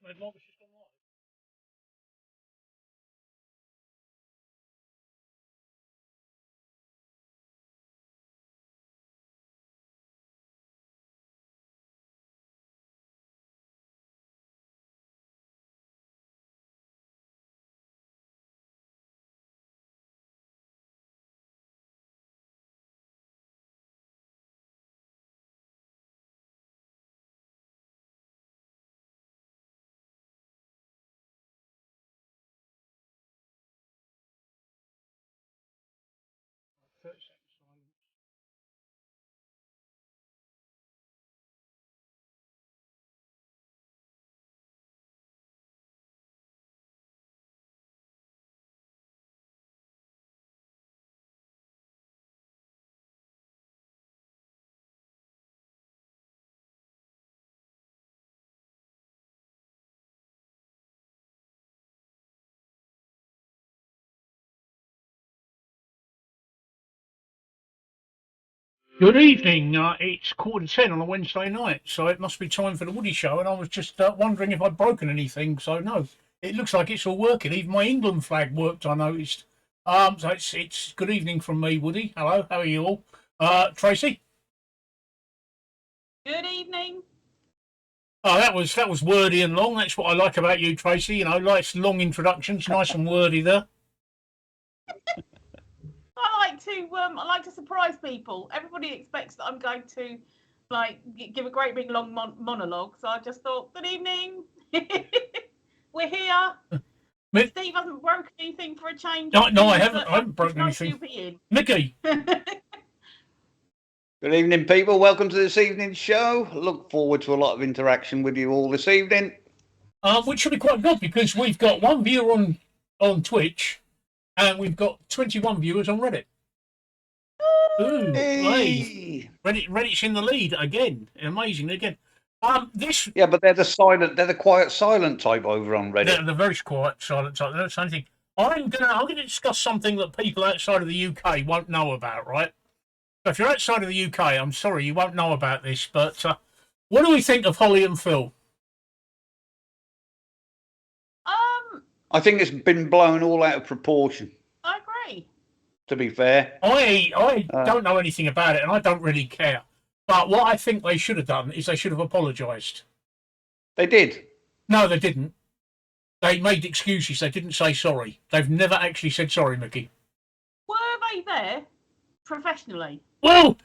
Red light was just gone live. Right, 30 seconds silence. Good evening. It's 9:45 on a Wednesday night, so it must be time for the Woody Show. And I was just wondering if I'd broken anything. So no, it looks like it's all working. Even my England flag worked. I noticed. So it's good evening from me, Woody. Hello, how are you all? Tracy. Good evening. Oh, that was wordy and long. That's what I like about you, Tracy. You know, nice long introductions, nice and wordy there. I like to surprise people. Everybody expects that I'm going to like give a great big long monologue. So I just thought, good evening. We're here. Steve hasn't broken anything for a change. No, I haven't. I haven't broken anything. Mickey. Good evening, people. Welcome to this evening's show. Look forward to a lot of interaction with you all this evening. Which should be quite good because we've got one viewer on Twitch and we've got 21 viewers on Reddit. Ooh, hey. Reddit's in the lead again. Amazing again. Yeah, but they're the quiet silent type over on Reddit. They're the very quiet silent type. They don't say anything. I'm gonna discuss something that people outside of the UK won't know about, right? So if you're outside of the UK, I'm sorry you won't know about this, but what do we think of Holly and Phil? I think it's been blown all out of proportion. I agree. To be fair, I don't know anything about it, and I don't really care. But what I think they should have done is they should have apologised. They did. No, they didn't. They made excuses. They didn't say sorry. They've never actually said sorry, Mickey. Were they there professionally? Well,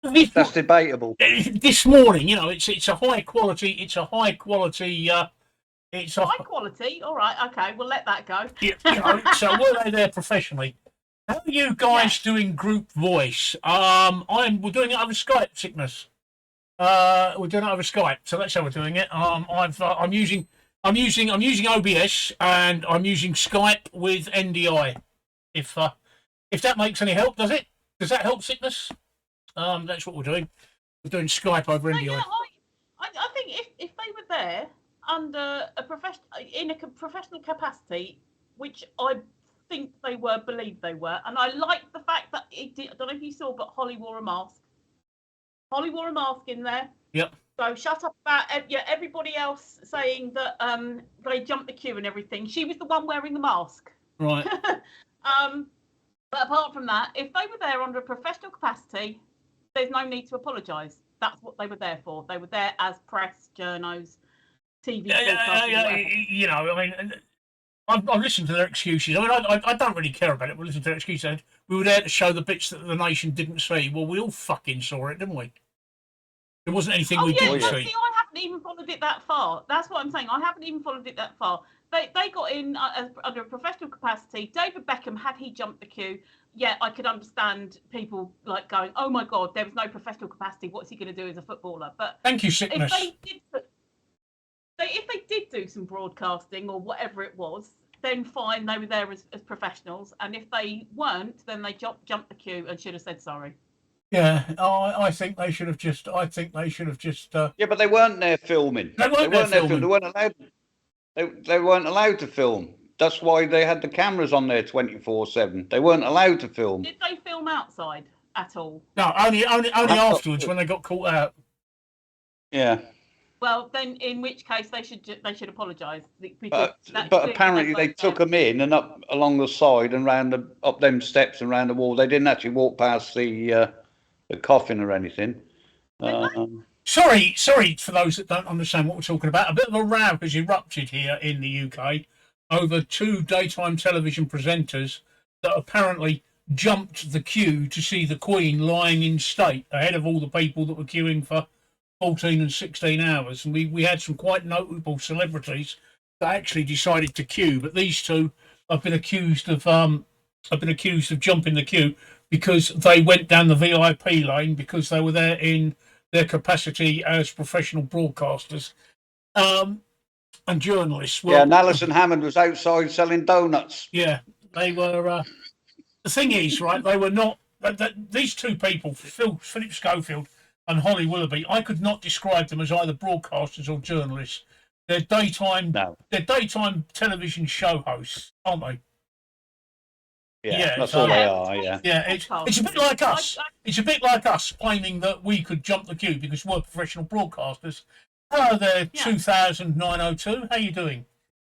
that's debatable. This morning, you know, it's a high quality. It's a high quality. It's a high quality. All right, okay, we'll let that go. Yeah, you know, so were they there professionally? How are you guys doing group voice? We're doing it over Skype, Sickness. We're doing it over Skype, so that's how we're doing it. I'm using OBS and I'm using Skype with NDI. If that makes any help, does it? Does that help, Sickness? That's what we're doing. We're doing Skype over NDI. Yeah, I think if they were there under in a professional capacity, which I think they believe they were, and I like the fact that I don't know if you saw, but Holly wore a mask. Holly wore a mask in there. Yep. So shut up about everybody else saying that they jumped the queue and everything. She was the one wearing the mask. Right. But apart from that, if they were there under a professional capacity, there's no need to apologise. That's what they were there for. They were there as press, journos, TV. You know, I mean, I've listened to their excuses. I mean, I don't really care about it. We listened to their excuses. We were there to show the bits that the nation didn't see. Well, we all fucking saw it, didn't we? There wasn't anything we didn't see. See, I haven't even followed it that far. That's what I'm saying. I haven't even followed it that far. They got in under a professional capacity. David Beckham, had he jumped the queue, yeah, I could understand people like going, "Oh my God, there was no professional capacity. What's he going to do as a footballer?" But thank you, Sickness. If they did do some broadcasting or whatever it was, then fine, they were there as professionals. And if they weren't, then they jumped the queue and should have said sorry. Yeah, I think they should have just. I think they should have just. Yeah, but they weren't there filming. They weren't there filming. They weren't allowed. They weren't allowed to film. That's why they had the cameras on there 24/7. They weren't allowed to film. Did they film outside at all? No, only afterwards when they got caught out. Yeah. Well, then, in which case they should apologise. But apparently they took them in and up along the side and up them steps and round the wall. They didn't actually walk past the coffin or anything. Sorry for those that don't understand what we're talking about. A bit of a row has erupted here in the UK over 2 daytime television presenters that apparently jumped the queue to see the Queen lying in state ahead of all the people that were queuing for 14 and 16 hours. And we had some quite notable celebrities that actually decided to queue, but these two have been accused of jumping the queue because they went down the VIP lane because they were there in their capacity as professional broadcasters and journalists. Well, and Alison Hammond was outside selling donuts. Yeah, they were. The thing is, right, they were not. These two people, Philip Schofield and Holly Willoughby, I could not describe them as either broadcasters or journalists. They're daytime television show hosts, aren't they? Yeah, that's all they are. Yeah, it's a bit like us. It's a bit like us claiming that we could jump the queue because we're professional broadcasters. Hello there, 200902. How you doing?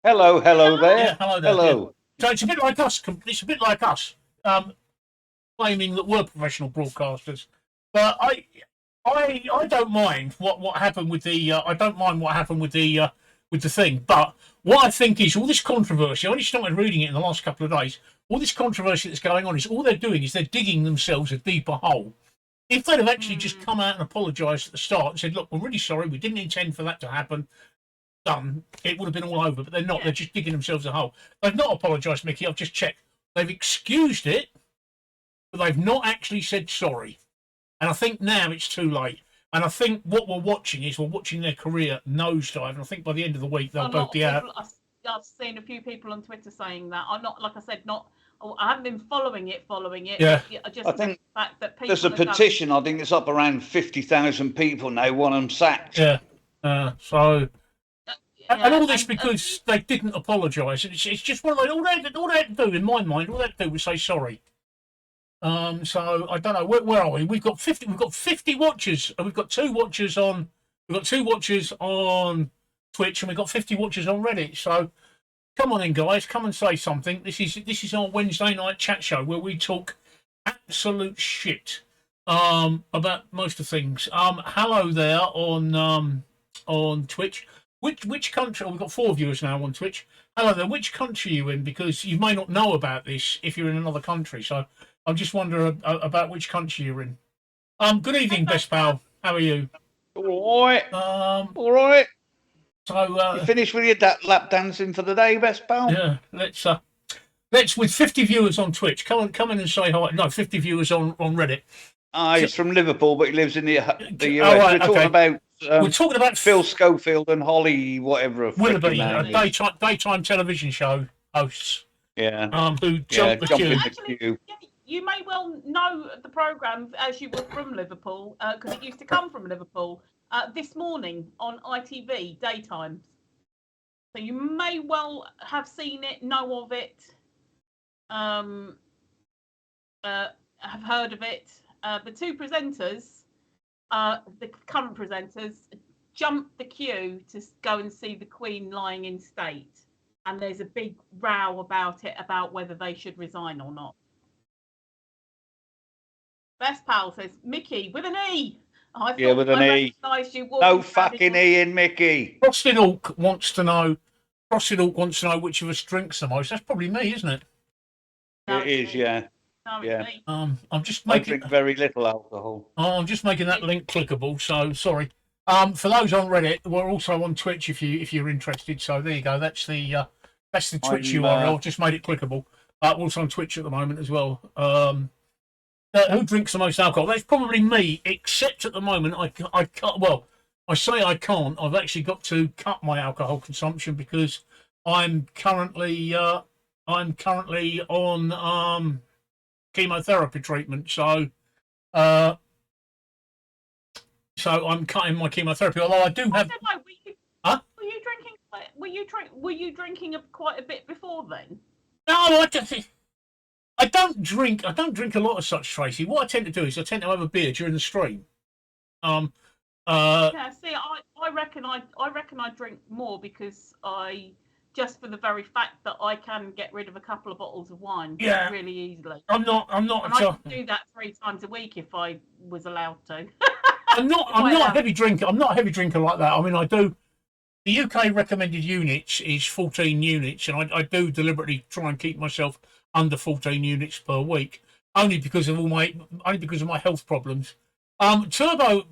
Hello there. Yeah, hello there. Hello. Yeah. So it's a bit like us. It's a bit like us claiming that we're professional broadcasters. But I don't mind what happened with the. I don't mind what happened with the thing. But what I think is all this controversy. I only started reading it in the last couple of days. All this controversy that's going on is all they're doing is they're digging themselves a deeper hole. If they'd have actually just come out and apologised at the start and said, "Look, we're really sorry. We didn't intend for that to happen," done, it would have been all over. But they're not. Yeah. They're just digging themselves a hole. They've not apologised, Mickey. I've just checked. They've excused it, but they've not actually said sorry. And I think now it's too late. And I think what we're watching their career nosedive. And I think by the end of the week they'll both be out. I've seen a few people on Twitter saying that. I'm not, like I said, I haven't been following it. Yeah. I think the fact that people there's a petition. I think it's up around 50,000 people now want them sacked. Yeah. And all this because they didn't apologise. It's just one of those. All they had to do, in my mind, all they had to do was say sorry. So I don't know where are we? We've got 50 watchers, and we've got 2 watchers on Twitch, and we've got 50 watchers on Reddit. So come on in, guys, come and say something. This is our Wednesday night chat show where we talk absolute shit about most of things. Hello there on Twitch. Which country? We've got 4 viewers now on Twitch. Hello there. Which country are you in? Because you may not know about this if you're in another country. So I'm just wondering about which country you're in. Good evening, best pal. How are you? All right. All right. So you finished with your lap dancing for the day, best pal? Yeah. Let's with 50 viewers on Twitch. Come in and say hi. No, 50 viewers on Reddit. He's from Liverpool, but he lives in the US. Right, we're talking about Phil Schofield and Holly, whatever. Willoughby, daytime television show hosts. Yeah. Who jumped the queue. You may well know the programme as you were from Liverpool, because it used to come from Liverpool, this morning on ITV, daytimes. So you may well have seen it, know of it, have heard of it. The 2 presenters, the current presenters, jumped the queue to go and see the Queen lying in state. And there's a big row about it, about whether they should resign or not. Best pal says, Mickey, with an E. With an E. No fucking E in Mickey. Frosted Hawk wants to know which of us drinks the most. That's probably me, isn't it? It is, yeah. Yeah. I'm just making. I drink very little alcohol. I'm just making that link clickable. So sorry. For those on Reddit, we're also on Twitch if you're interested. So there you go. That's the Twitch URL. Just made it clickable. We're also on Twitch at the moment as well. Who drinks the most alcohol? That's probably me. Except at the moment, I can't. Well, I say I can't. I've actually got to cut my alcohol consumption because I'm currently on chemotherapy treatment. So I'm cutting my chemotherapy. Although I do have. Were you drinking quite a bit before then? No, I don't drink. I don't drink a lot of such, Tracy. What I tend to do is I tend to have a beer during the stream. Yeah, see, reckon I drink more because I just for the very fact that I can get rid of a couple of bottles of wine really easily. I'm not. And I could do that 3 times a week if I was allowed to. I'm not a heavy drinker. I'm not a heavy drinker like that. I mean, I do. The UK recommended units is 14 units, and I do deliberately try and keep myself under 14 units per week, only because of my health problems. Turbo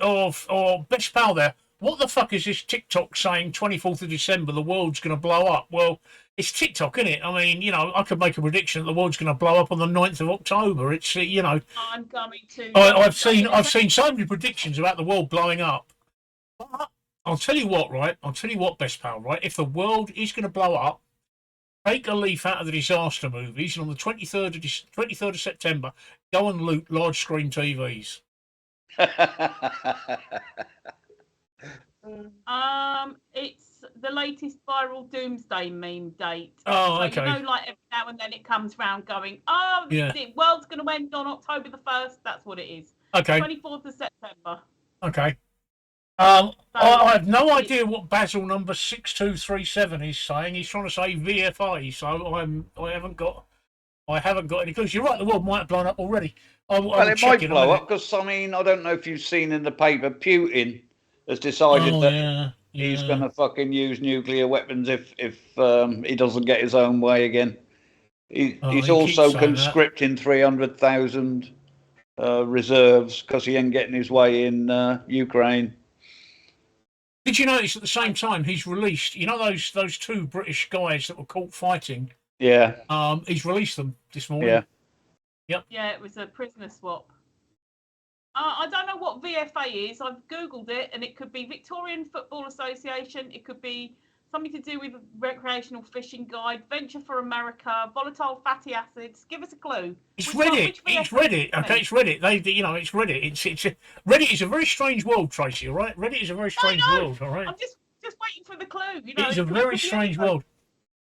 or Best Pal there. What the fuck is this TikTok saying 24th of December the world's going to blow up? Well, it's TikTok, isn't it? I mean, I could make a prediction that the world's going to blow up on the 9th of October. It's, I'm going to... I've seen so many predictions about the world blowing up. But I'll tell you what, right? I'll tell you what, Best Pal, right? If the world is going to blow up, take a leaf out of the disaster movies, and on the 23rd of September, go and loot large screen TVs. It's the latest viral doomsday meme date. Oh, so, okay. Like every now and then it comes round going, the world's going to end on October the 1st. That's what it is. Okay. 24th of September. Okay. I have no idea what Basil number 6237 is saying. He's trying to say VFA, so I haven't got any clues. You're right, the world might have blown up already. Well, it might blow up because, I mean, I don't know if you've seen in the paper, Putin has decided that he's going to fucking use nuclear weapons if he doesn't get his own way again. He's also conscripting 300,000 reserves because he ain't getting his way in Ukraine. Did you notice at the same time he's released, those 2 British guys that were caught fighting? Yeah. He's released them this morning. Yeah. Yep. Yeah, it was a prisoner swap. I don't know what VFA is. I've Googled it, and it could be Victorian Football Association. It could be something to do with recreational fishing guide, Venture for America, volatile fatty acids. Give us a clue. It's Reddit. It's Reddit. Okay, it's Reddit. It's Reddit. Reddit is a very strange world, Tracy. All right, Reddit is a very strange world. All right. I'm just waiting for the clue. It's a very strange world.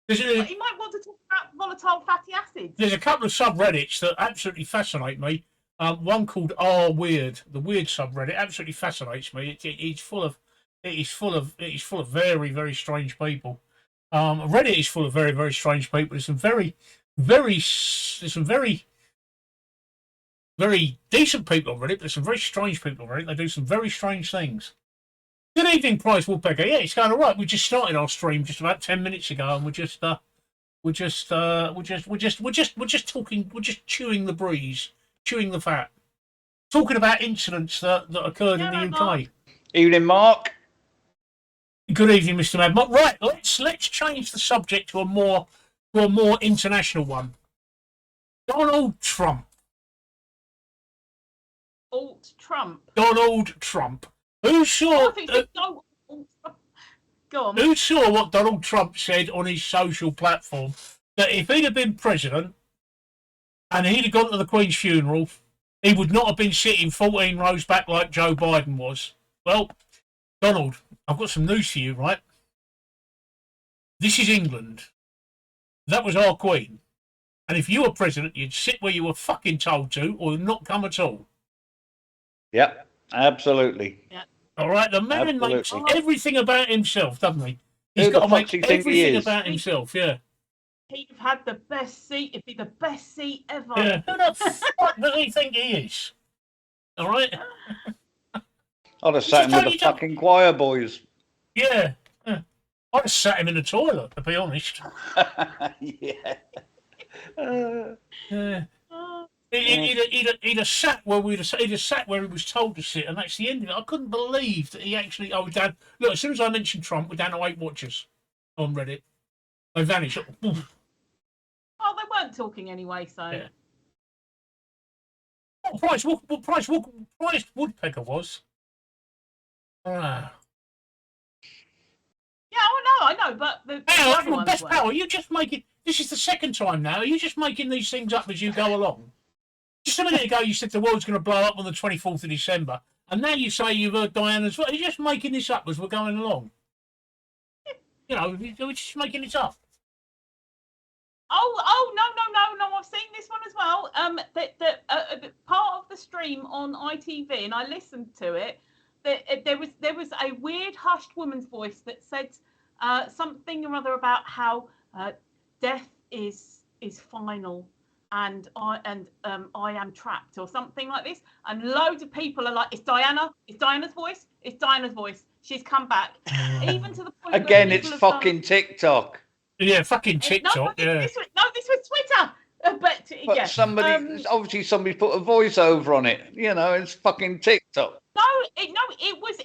You might want to talk about volatile fatty acids. There's a couple of subreddits that absolutely fascinate me. One called R Weird, the weird subreddit, absolutely fascinates me. It's full of very, very strange people. Reddit is full of very, very strange people. There's some very, very decent people on Reddit, but there's some very strange people on Reddit. They do some very strange things. Good evening, Price Woodpecker. Yeah, it's going all right. We just started our stream just about 10 minutes ago, and we're just talking. We're just chewing the breeze, chewing the fat, talking about incidents that occurred in the UK. Evening, Mark. Good evening, Mr. Madmock. Right, let's change the subject to a more international one. Donald Trump. Donald Trump. Who saw? Go on. Who saw what Donald Trump said on his social platform? That if he'd have been president and he'd have gone to the Queen's funeral, he would not have been sitting 14 rows back like Joe Biden was. Well, Donald, I've got some news for you, right? This is England. That was our Queen. And if you were president, you'd sit where you were fucking told to or not come at all. Yep, absolutely. Yeah. All right, the man makes everything about himself, doesn't he? He's got to make everything about himself, yeah. He'd have had the best seat. It'd be the best seat ever. Yeah. Who the fuck does he think he is? All right? I'd have sat him with the fucking choir boys. Yeah. I'd have sat him in the toilet, to be honest. Yeah. Yeah. He'd have sat where he'd have sat where he was told to sit, and that's the end of it. I couldn't believe that he actually. Oh, Dad! Look, as soon as I mentioned Trump, we're down to 8 watchers on Reddit. They vanished. Oh, they weren't talking anyway, so. Yeah. What Price Woodpecker was? Yeah, I know, but the other ones Best were. Pal, are you just making? This is the second time now. Are you just making these things up as you go along? Just a minute ago, you said the world's going to blow up on the 24th of December, and now you say you've heard Diane as well. Are you just making this up as we're going along? We're just making it up. Oh, no! I've seen this one as well. The part of the stream on ITV, and I listened to it. there was a weird hushed woman's voice that said something or other about how death is final, and I am trapped, or something like this. And loads of people are like, "It's Diana. It's Diana's voice. It's Diana's voice. She's come back." Even to the point again, it's fucking TikTok. Yeah, fucking TikTok. This was Twitter. But yeah, somebody put a voiceover on it. You know, it's fucking TikTok.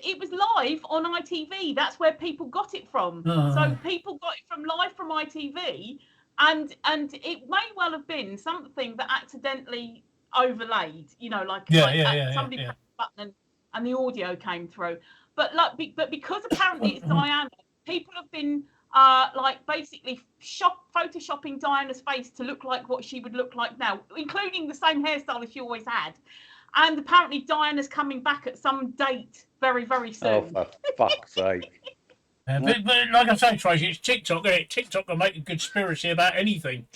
It was live on ITV. That's where people got it from. So people got it live from ITV, and it may well have been something that accidentally overlaid. You know, somebody pressed the button and the audio came through. But because apparently it's Diana, people have been basically photoshopping Diana's face to look like what she would look like now, including the same hairstyle as she always had. And apparently Diana's coming back at some date very, very soon. Oh, for fuck's sake. But like I say, Tracy, it's TikTok. TikTok will make a conspiracy about anything.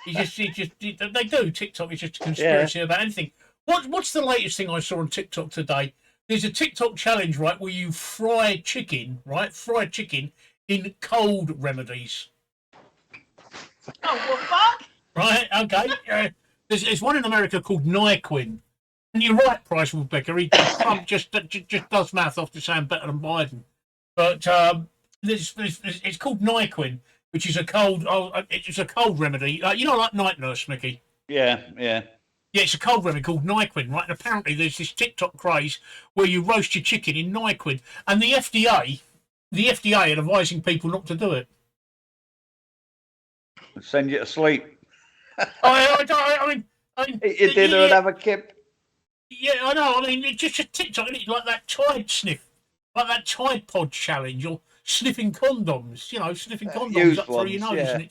They do. TikTok is just a conspiracy about anything. What's the latest thing I saw on TikTok today? There's a TikTok challenge, right, where you fry chicken, in cold remedies. Oh, well, fuck. Right, okay. There's one in America called NyQuil. And you're right, Price Woodpecker. Trump just does math off to sound better than Biden. But it's called NyQuil, which is a cold remedy. Like night nurse, Mickey. Yeah. Yeah, it's a cold remedy called NyQuil, right? And apparently there's this TikTok craze where you roast your chicken in NyQuil, and the FDA are advising people not to do it. Send you to sleep. I mean, eat your dinner and have a kip. Yeah, I know. I mean, it's just a TikTok, isn't it? Like that Tide sniff, like that Tide Pod challenge, or sniffing condoms. You know, sniffing condoms up through your nose, and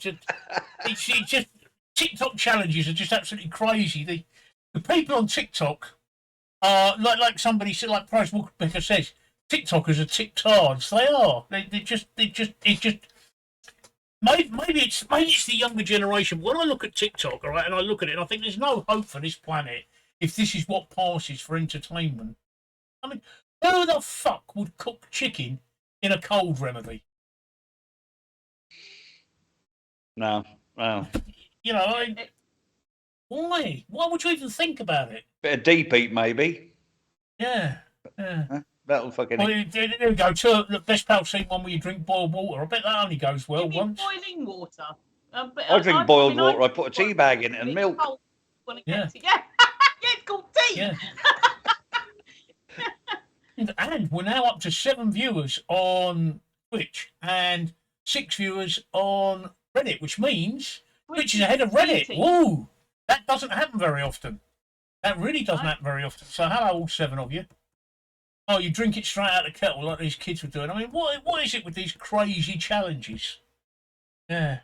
it's just TikTok challenges are just absolutely crazy. The people on TikTok are like somebody said, like Price Woodpecker says, TikTokers are TikTards. They are. Maybe it's the younger generation. When I look at TikTok, all right, and I look at it, and I think there's no hope for this planet if this is what passes for entertainment. I mean, who the fuck would cook chicken in a cold remedy? No. You know, why? Why would you even think about it? Bit of deep heat, maybe. Yeah. That'll fucking. Well, there we go. The best pal seen one where you drink boiled water. I bet that only goes well once. Boiling water. I drink boiled water. I put a tea bag in it and milk. Yeah, it's called tea. Yeah. And we're now up to 7 viewers on Twitch and 6 viewers on Reddit, which means Twitch is ahead of Reddit. Woo! That doesn't happen very often. That really doesn't happen very often. So hello, all 7 of you. Oh, you drink it straight out of the kettle like these kids were doing. I mean, what is it with these crazy challenges? Yeah.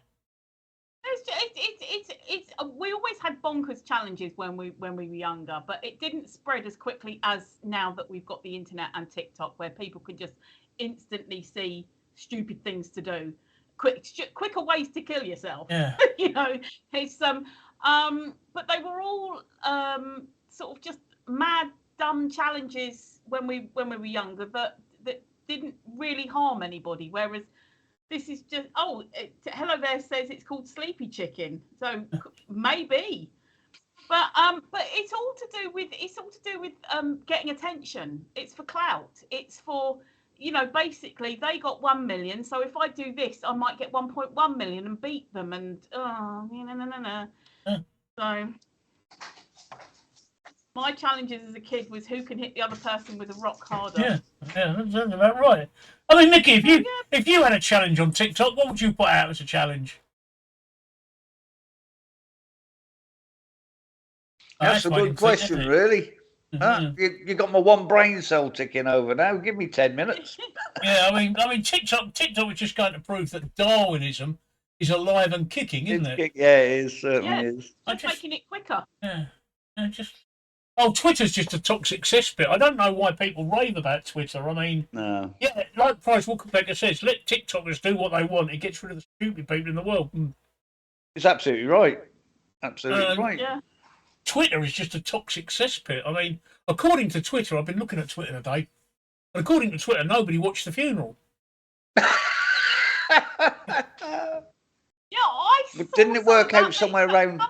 It's we always had bonkers challenges when we were younger, but it didn't spread as quickly as now that we've got the internet and TikTok, where people can just instantly see stupid things to do, quicker ways to kill yourself. Yeah. You know, it's but they were all sort of just mad, dumb challenges when we were younger that didn't really harm anybody, whereas this is just Hello There says it's called Sleepy Chicken, so maybe, but it's all to do with getting attention. It's for clout. It's for, you know, basically they got 1 million, so if I do this, I might get 1.1 million and beat them, and so. My challenges as a kid was who can hit the other person with a rock harder. Yeah, that's about right. I mean, Nikki, if you had a challenge on TikTok, what would you put out as a challenge? That's a good question, really. You got my one brain cell ticking over now. Give me 10 minutes. Yeah, I mean, TikTok is just going to prove that Darwinism is alive and kicking, isn't it? Yeah, it is. Certainly is. Just making it quicker. Yeah, Twitter's just a toxic cesspit. I don't know why people rave about Twitter. I mean, no. Yeah, like Price Woodpecker says, let TikTokers do what they want. It gets rid of the stupid people in the world. It's absolutely right. Absolutely right. Yeah. Twitter is just a toxic cesspit. I mean, according to Twitter, I've been looking at Twitter today. And according to Twitter, nobody watched the funeral. Yeah, I But saw didn't it some work of out that. somewhere around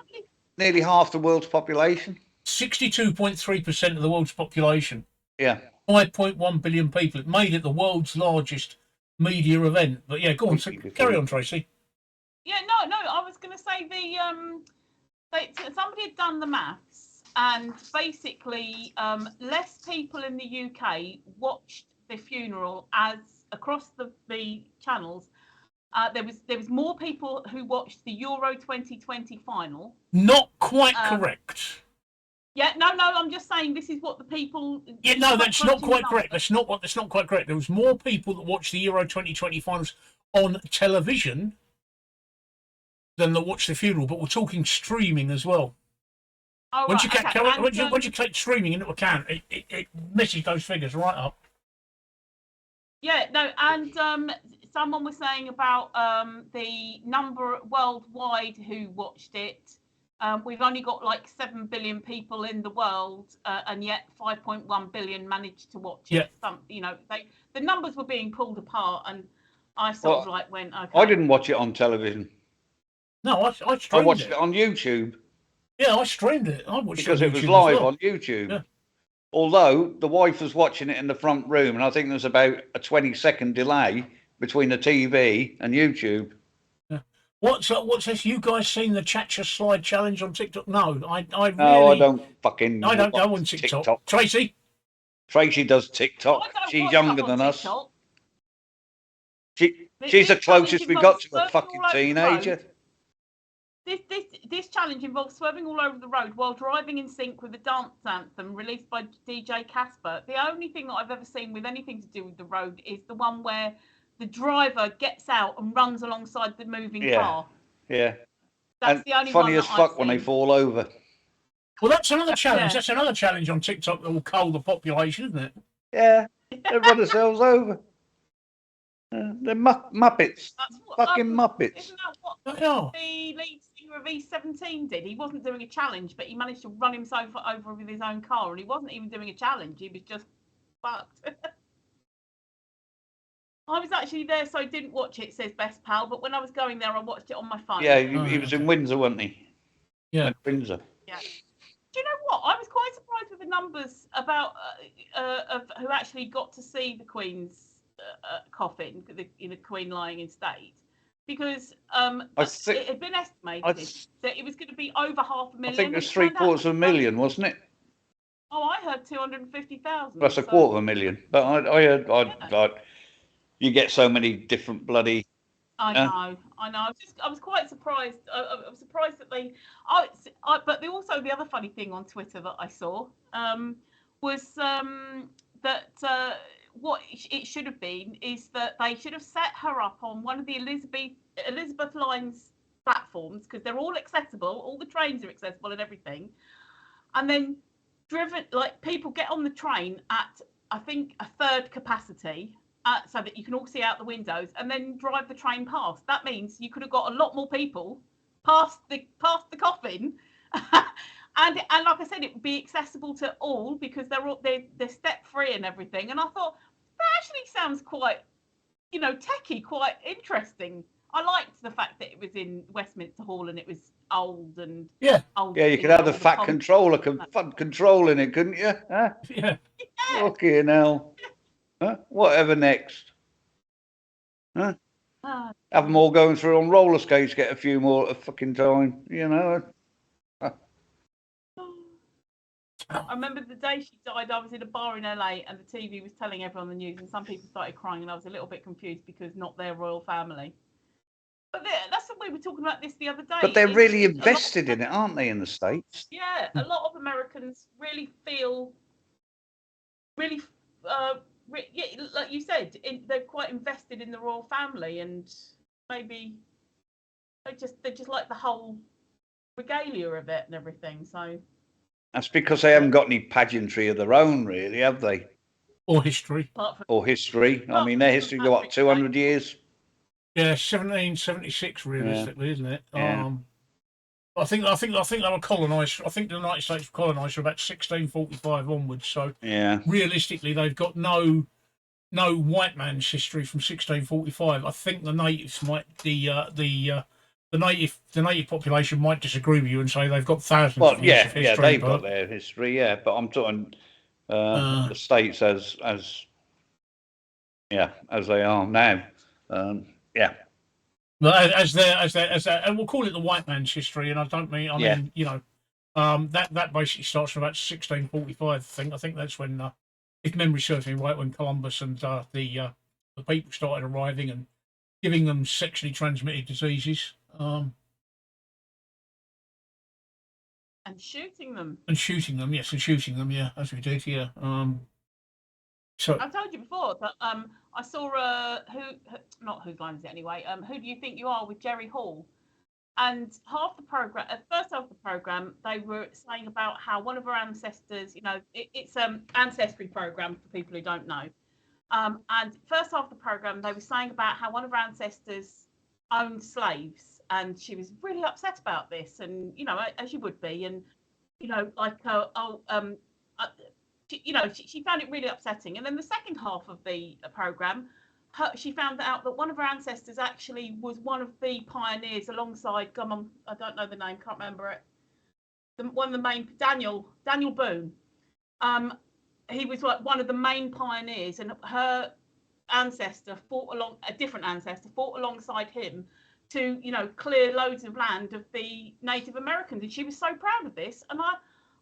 nearly half the world's population? 62.3% of the world's population. Yeah. 5.1 billion people. It made it the world's largest media event. But yeah, go on. So carry on, Tracy. Yeah, no. I was going to say somebody had done the maths, and basically, less people in the UK watched the funeral as across the channels. There was more people who watched the Euro 2020 final. Not quite correct. Yeah, no. I'm just saying this is what the people. Yeah, no, that's not quite correct. That's not quite correct. There was more people that watched the Euro 2020 finals on television than that watched the funeral. But we're talking streaming as well. Oh, once right, you take streaming into account, it messes those figures right up. Yeah, no, and someone was saying about the number worldwide who watched it. We've only got like 7 billion people in the world, and yet 5.1 billion managed to watch it. Yeah. The numbers were being pulled apart, and I sort of like went, okay. I didn't watch it on television. No, I streamed I watched it on YouTube. Yeah, I streamed it. I watched because it was live on YouTube. Yeah. Although the wife was watching it in the front room, and I think there's about a 20-second delay between the TV and YouTube. Yeah. What's this? You guys seen the Chacha slide challenge on TikTok? No, I don't fucking. I don't go on TikTok. Tracy does TikTok. She's younger than us. She's the closest we got to a fucking teenager. This challenge involves swerving all over the road while driving in sync with the dance anthem released by DJ Casper. The only thing that I've ever seen with anything to do with the road is the one where the driver gets out and runs alongside the moving car. Yeah. That's the only funny one as fuck when they fall over. Well, that's another challenge. Yeah. That's another challenge on TikTok that will cull the population, isn't it? Yeah. They run themselves over. They're Muppets. Fucking Muppets. Isn't that what the lead singer of E17 did? He wasn't doing a challenge, but he managed to run himself over with his own car, and he wasn't even doing a challenge. He was just fucked. I was actually there, so I didn't watch it, says Best Pal, but when I was going there, I watched it on my phone. Yeah, he was in Windsor, wasn't he? Yeah. In Windsor. Yeah. Do you know what? I was quite surprised with the numbers about of who actually got to see the Queen's coffin, the Queen lying in state, because it had been estimated that it was going to be over 500,000. I think it was 750,000, wasn't it? Oh, I heard 250,000. That's a 250,000. But I heard you get so many different bloody. I know. I was quite surprised. I was surprised that they. But also the other funny thing on Twitter that I saw was that. What it should have been is that they should have set her up on one of the Elizabeth Line's platforms, because they're all accessible, all the trains are accessible and everything, and then driven, like, people get on the train at, I think, a third capacity, so that you can all see out the windows, and then drive the train past. That means you could have got a lot more people past the coffin. And like I said, it would be accessible to all, because they're step free and everything. And I thought that actually sounds quite, techie, quite interesting. I liked the fact that it was in Westminster Hall and it was old and old. Yeah, you could have the fat controller controlling it, couldn't you? Huh? Yeah. Fucking hell. Huh? Whatever next? Huh? Have them all going through on roller skates, get a few more at a fucking time, I remember the day she died, I was in a bar in LA and the TV was telling everyone the news, and some people started crying, and I was a little bit confused because not their royal family. But that's what we were talking about this the other day. But they're really invested in it, aren't they, in the States? Yeah, a lot of Americans really feel, like you said, they're quite invested in the royal family, and maybe they just like the whole regalia of it and everything. So. That's because they haven't got any pageantry of their own, really, have they? Or history. Or history. I mean, their history go up 200 years. Yeah, 1776, realistically, isn't it? Yeah. I think they were colonised. I think the United States were colonised from about 1645 onwards. So yeah, realistically, they've got no no white man's history from 1645. I think the natives might the native population might disagree with you and say they've got thousands of years of history. Yeah, they've got their history, yeah. But I'm talking the states as they are now. Yeah. Well, as and we'll call it the white man's history, and I mean, you know, that basically starts from about 1645. I think that's when, if memory serves me right, when Columbus and the people started arriving and giving them sexually transmitted diseases, and shooting them. Yes, yeah, as we did, yeah. So I told you before that I saw not Whose Line Is It Anyway? Who Do You Think You Are with Jerry Hall, and half the program, at first half of the program, they were saying about how one of our ancestors, you know, it's ancestry program for people who don't know, and first half of the program they were saying about how one of our ancestors owned slaves, and she was really upset about this, and you know, as you would be, and you know, like you know, she found it really upsetting. And then the second half of the program, she found out that one of her ancestors actually was one of the pioneers alongside, I don't know the name, can't remember it. One of the main, Daniel Boone. He was like one of the main pioneers, and her ancestor a different ancestor fought alongside him to, you know, clear loads of land of the Native Americans. And she was so proud of this. And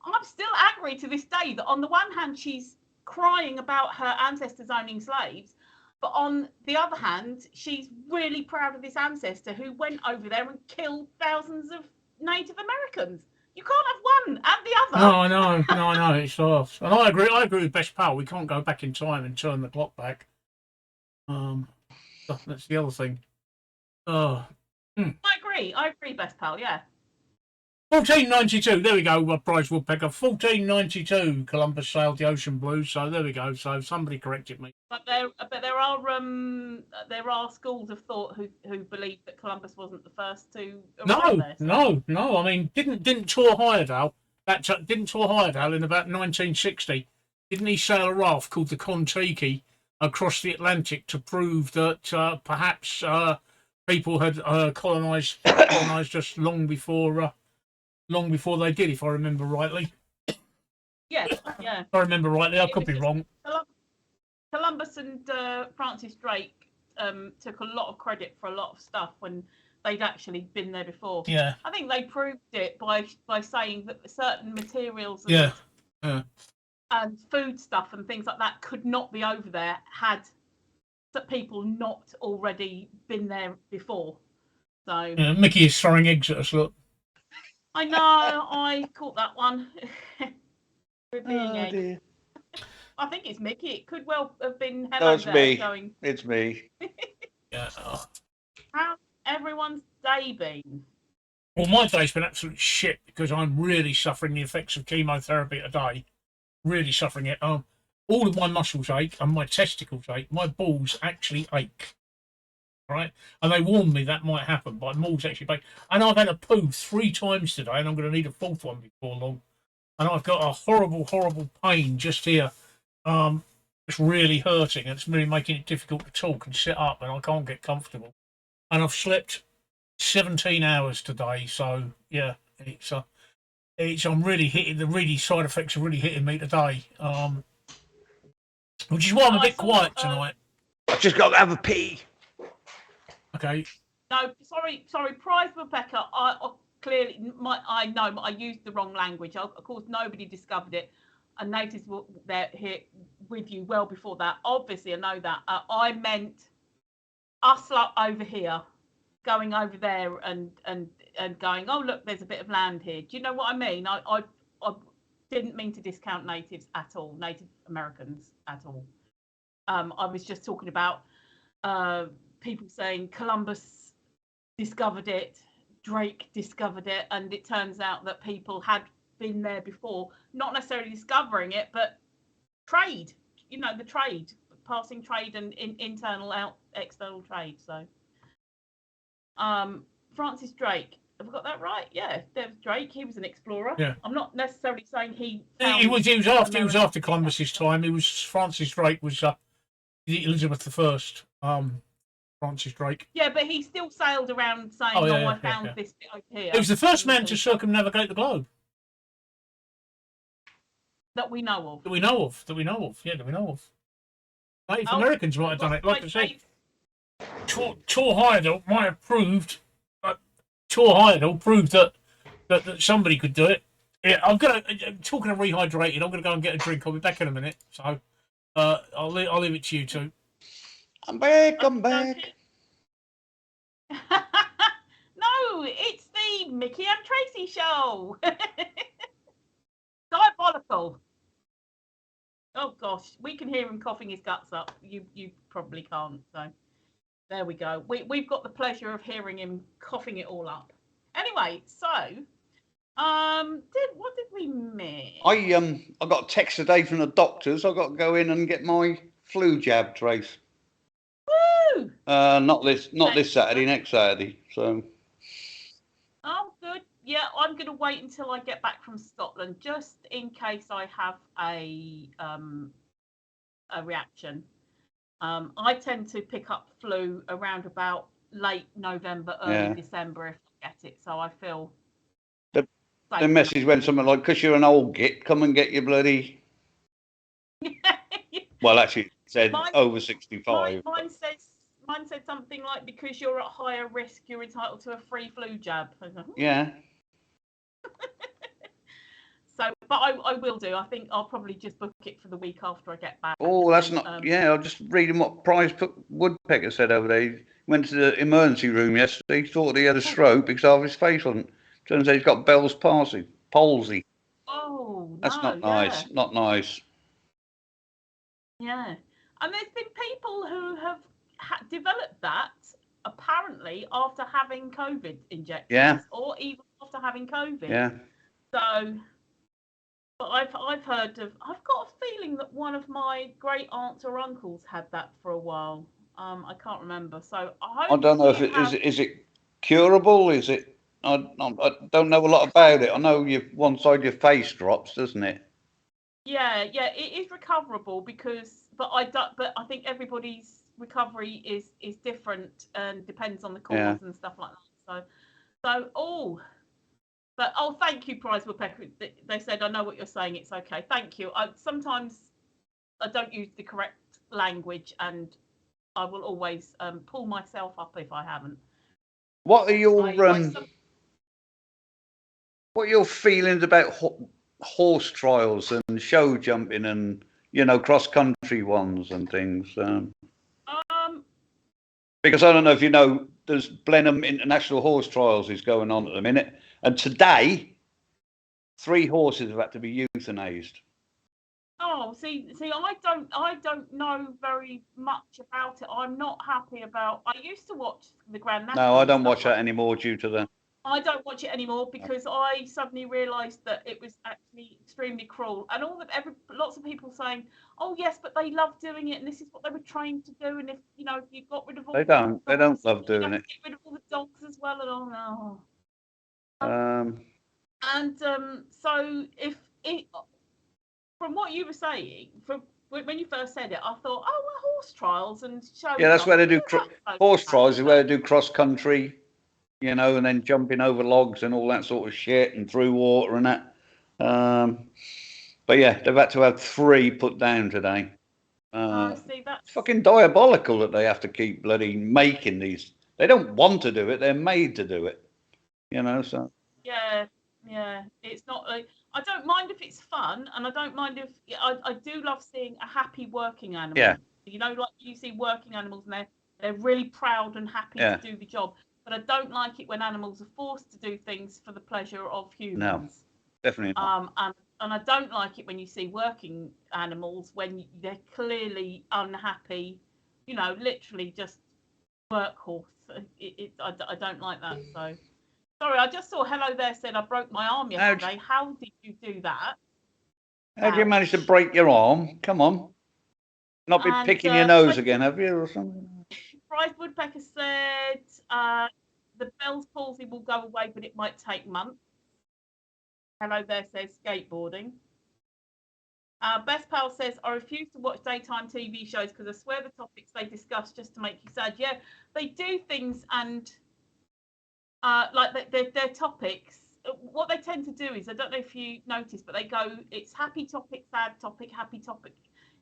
I'm still angry to this day that on the one hand, she's crying about her ancestors owning slaves, but on the other hand, she's really proud of this ancestor who went over there and killed thousands of Native Americans. You can't have one and the other. No, I know, it's off. And I agree with Best Pal. We can't go back in time and turn the clock back. That's the other thing. I agree, Best Pal, yeah. 1492, there we go, Prize Woodpecker. 1492, Columbus sailed the ocean blue, so there we go. So somebody corrected me. But there are schools of thought who believe that Columbus wasn't the first to arrive there. No. I mean, didn't Tor Heyerdahl in about 1960? Didn't he sail a raft called the Kon-Tiki across the Atlantic to prove that perhaps people had colonized us long before they did, if I remember rightly. Yeah. If I remember rightly, I could be wrong. Columbus and Francis Drake took a lot of credit for a lot of stuff when they'd actually been there before. Yeah. I think they proved it by saying that certain materials and food stuff and things like that could not be over there had people not already been there before. So Mickey is throwing eggs at us, look. I know, I caught that one. Dear. I think it's Mickey. It could well have been Hello. No, it's me. It's me. Yeah. How's everyone's day been? Well, my day's been absolute shit because I'm really suffering the effects of chemotherapy today. Really suffering it. All of my muscles ache and my testicles ache. My balls actually ache. Right, and they warned me that might happen, but my balls actually ache. And I've had a poo 3 times today, and I'm going to need a 4th one before long. And I've got a horrible pain just here. It's really hurting, and it's really making it difficult to talk and sit up, and I can't get comfortable. And I've slept 17 hours today, so yeah, I'm really hitting the side effects are really hitting me today. Which is why I'm a bit quiet tonight. I just got to have a pee. Okay. No, sorry, Prize Rebecca. I know I used the wrong language. Of course, nobody discovered it, and natives were there here with you well before that. Obviously, I know that. I meant us lot over here, going over there and going. Oh, look, there's a bit of land here. Do you know what I mean? I didn't mean to discount natives at all, Native Americans at all. I was just talking about people saying Columbus discovered it, Drake discovered it, and it turns out that people had been there before, not necessarily discovering it, but trade, the trade, passing trade and internal external trade. So Francis Drake, have I got that right? Yeah, there's Drake. He was an explorer. Yeah. I'm not necessarily saying he was after Columbus's time. Francis Drake was Elizabeth I, Francis Drake. Yeah, but he still sailed around saying, Oh, yeah, "Oh, yeah, I yeah, found yeah. this bit over here." He was the first man And to stuff circumnavigate the globe that we know of. that we know of. That we know of. Yeah, that we know of. Native Oh, Americans might have done it. Like I say, Tor Heyerdahl might have proved. Tor Heyerdahl proved that somebody could do it. Yeah, I'm talking of rehydrated. I'm gonna go and get a drink. I'll be back in a minute. So, I'll leave it to you two. I'm back. I'm back. No, it's the Mickey and Tracy show. Diabolical. Oh gosh, we can hear him coughing his guts up. You probably can't. So there we go. We've got the pleasure of hearing him coughing it all up. Anyway, so what did we miss? I got a text today from the doctors. I got to go in and get my flu jab, Trace. Woo! Not this Saturday, next Saturday. So. Oh, good. Yeah, I'm going to wait until I get back from Scotland, just in case I have a reaction. I tend to pick up flu around about late November, early December if I get it. So I feel. The message went something like, "Because you're an old git, come and get your bloody." Well, actually, it said over 65. Mine said something like, "Because you're at higher risk, you're entitled to a free flu jab." Yeah. So, but I will do. I think I'll probably just book it for the week after I get back. Oh, that's not. Yeah, I'm just reading what Prize Woodpecker said over there. He went to the emergency room yesterday. He thought he had a stroke because half his face wasn't. Turns out he's got Bell's palsy. Oh, that's not nice. Not nice. Yeah, and there's been people who have developed that apparently after having COVID injections, or even after having COVID. Yeah. So, but I've heard of. I've got a feeling that one of my great aunts or uncles had that for a while. I can't remember. So I don't know if it is it curable. Is it? I don't know a lot about it. I know one side of your face drops, doesn't it? Yeah, it is recoverable but I think everybody's recovery is different and depends on the cause and stuff like that. So thank you, Prize Woodpecker. They said, "I know what you're saying. It's okay." Thank you. Sometimes I don't use the correct language, and I will always pull myself up if I haven't. What are your feelings about horse trials and show jumping and cross country ones and things? Because I don't know if you know, there's Blenheim International Horse Trials is going on at the minute, and today 3 horses have had to be euthanized. Oh, see, I don't know very much about it. I'm not happy about. I used to watch the Grand National. No, I don't watch that anymore due to the. I don't watch it anymore because I suddenly realised that it was actually extremely cruel, and lots of people saying, "Oh yes, but they love doing it, and this is what they were trained to do." And if you got rid of all they don't love doing it. Get rid of all the dogs as well, and all. So if it, from what you were saying, when you first said it, I thought, oh well, horse trials and show. Yeah, that's where they do horse trials. Is where they do cross country. And then jumping over logs and all that sort of shit and through water and that. But yeah, they've had to have 3 put down today. See, that's fucking diabolical that they have to keep bloody making these. They don't want to do it; they're made to do it. So. Yeah. It's not like I don't mind if it's fun, and I don't mind if I do love seeing a happy working animal. Yeah. Like you see working animals and they're really proud and happy to do the job. But I don't like it when animals are forced to do things for the pleasure of humans. No, definitely not. And I don't like it when you see working animals when they're clearly unhappy, literally just workhorse. I don't like that. So, sorry, I just saw Hello There said I broke my arm yesterday. How did you do that? How did you manage to break your arm? Come on. Not been picking your nose again, have you, or something? Prize Woodpecker said the Bell's palsy will go away, but it might take months. Hello There says skateboarding. Best Pal says, I refuse to watch daytime TV shows because I swear the topics they discuss just to make you sad. Yeah, they do things and like their topics. What they tend to do is, I don't know if you notice, but they go, it's happy topic, sad topic, happy topic,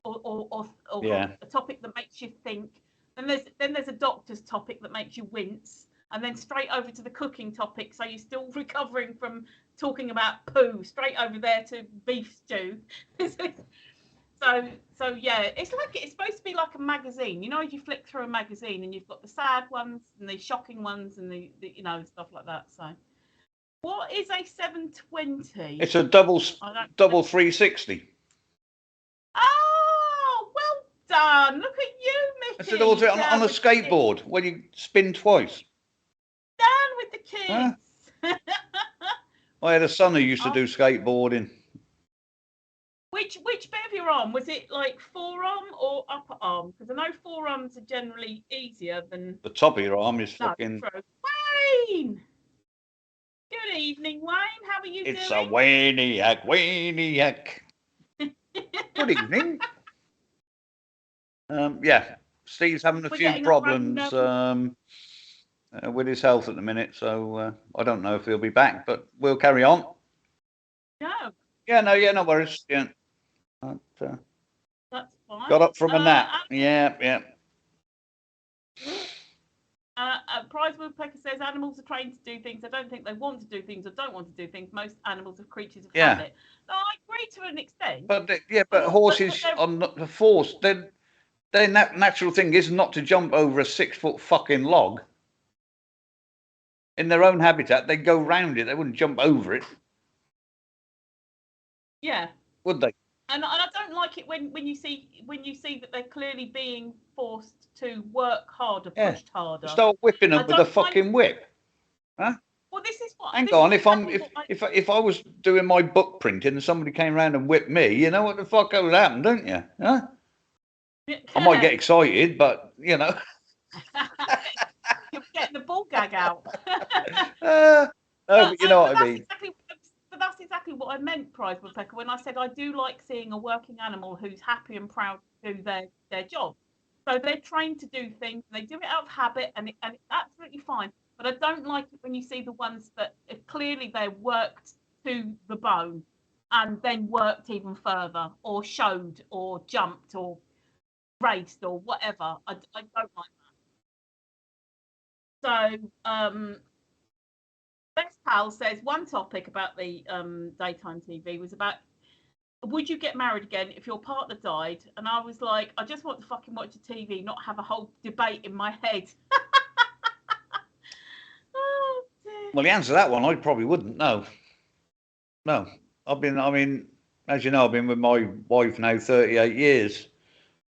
or Yeah. a topic that makes you think. Then there's a doctor's topic that makes you wince, and then straight over to the cooking topic. So you're still recovering from talking about poo, straight over there to beef stew. So yeah, it's supposed to be like a magazine. You know, you flick through a magazine and you've got the sad ones and the shocking ones and the stuff like that. So, what is a 720? It's a double 360. Oh, well done! Look at you, Mickey. It's a double on a skateboard when you spin twice. Down with the kids. Huh? I had a son who used to do skateboarding. Which bit of your arm? Was it like forearm or upper arm? Because I know forearms are generally easier than... The top of your arm is fucking... Wayne! Good evening, Wayne. How are you doing? It's a Wayniac. Good evening. Yeah, Steve's having a few problems with his health at the minute, so I don't know if he'll be back, but we'll carry on. No. Yeah, no worries. Yeah. That's fine. Got up from a nap. Yeah. Prize Woodpecker says animals are trained to do things. I don't think they want to do things or don't want to do things. Most animals are creatures of habit. No, I agree to an extent. But horses are not forced. Their natural thing is not to jump over a 6-foot fucking log. In their own habitat, they go round it. They wouldn't jump over it. Yeah. Would they? And I don't like it when you see that they're clearly being forced to work harder, pushed harder. Start whipping them with a fucking whip, huh? Well, this is what. Hang on, if I was doing my book printing and somebody came around and whipped me, you know what the fuck would happen, don't you? Huh? I might get excited, but you know. You're getting the ball gag out. No, but you know what I mean. That's exactly what I meant, Prize Woodpecker, when I said I do like seeing a working animal who's happy and proud to do their job. So they're trained to do things, and they do it out of habit, and it's absolutely fine. But I don't like it when you see the ones that clearly they're worked to the bone and then worked even further, or showed, or jumped, or raced, or whatever. I don't like that. So, Best Pal says one topic about the daytime TV was about, would you get married again if your partner died? And I was like, I just want to fucking watch the TV, not have a whole debate in my head. Oh, dear. Well, the answer to that one, I probably wouldn't. No. As you know, I've been with my wife now 38 years.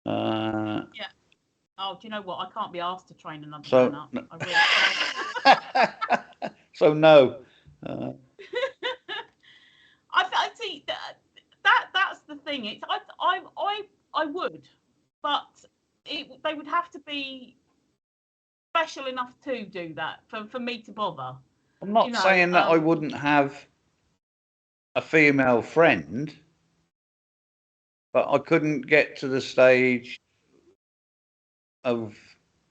Yeah. Oh, do you know what? I can't be asked to train another man up. I really So no. I see that's the thing. It's I would, but they would have to be special enough to do that for me to bother. I'm not saying that I wouldn't have a female friend, but I couldn't get to the stage of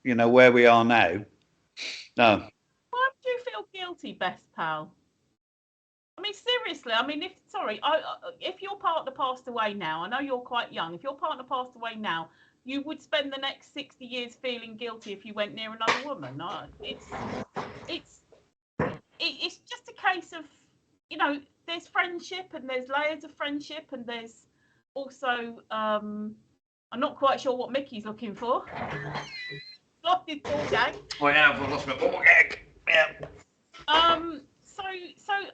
where we are now. No. Why would you feel guilty, Best Pal? I mean, seriously. I mean, if your partner passed away now, I know you're quite young. If your partner passed away now, you would spend the next 60 years feeling guilty if you went near another woman. No, it's just a case of, there's friendship and there's layers of friendship and there's also I'm not quite sure what Mickey's looking for. Lost his ball gag. I have. I lost my ball gag. Yeah. So.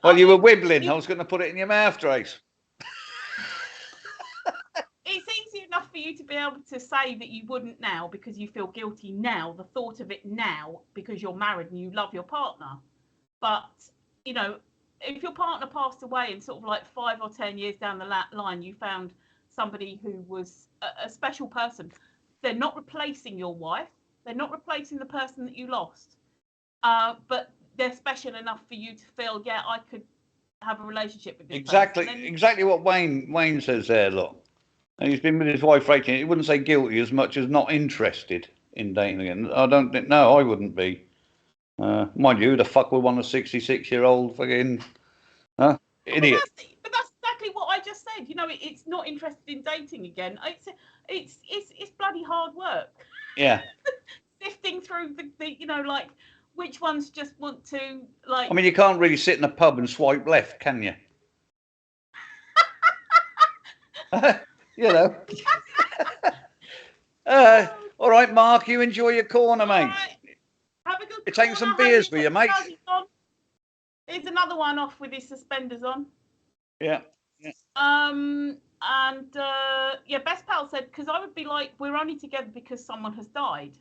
Well, you were wibbling. I was going to put it in your mouth, Trace. It's easy enough for you to be able to say that you wouldn't now because you feel guilty now, the thought of it now because you're married and you love your partner. But, if your partner passed away and sort of like 5 or 10 years down the line, you found somebody who was a special person, they're not replacing your wife. They're not replacing the person that you lost. But they're special enough for you to feel, yeah, I could have a relationship with this person. Exactly what Wayne says there, look. And he's been with his wife for 18. He wouldn't say guilty as much as not interested in dating again. I don't think. No, I wouldn't be. Mind you, who the fuck would want a 66-year-old fucking idiot? But that's exactly what I just said. You know, it's not interested in dating again. It's bloody hard work. Yeah. Sifting through the you know, like which ones just want to like. I mean, you can't really sit in a pub and swipe left, can you? You know. All right, Mark, you enjoy your corner, mate. Right. Have a good. You're taking some beers for you, mate. Here's another one off with his suspenders on. Yeah. And yeah, Best Pal said, because I would be like, we're only together because someone has died.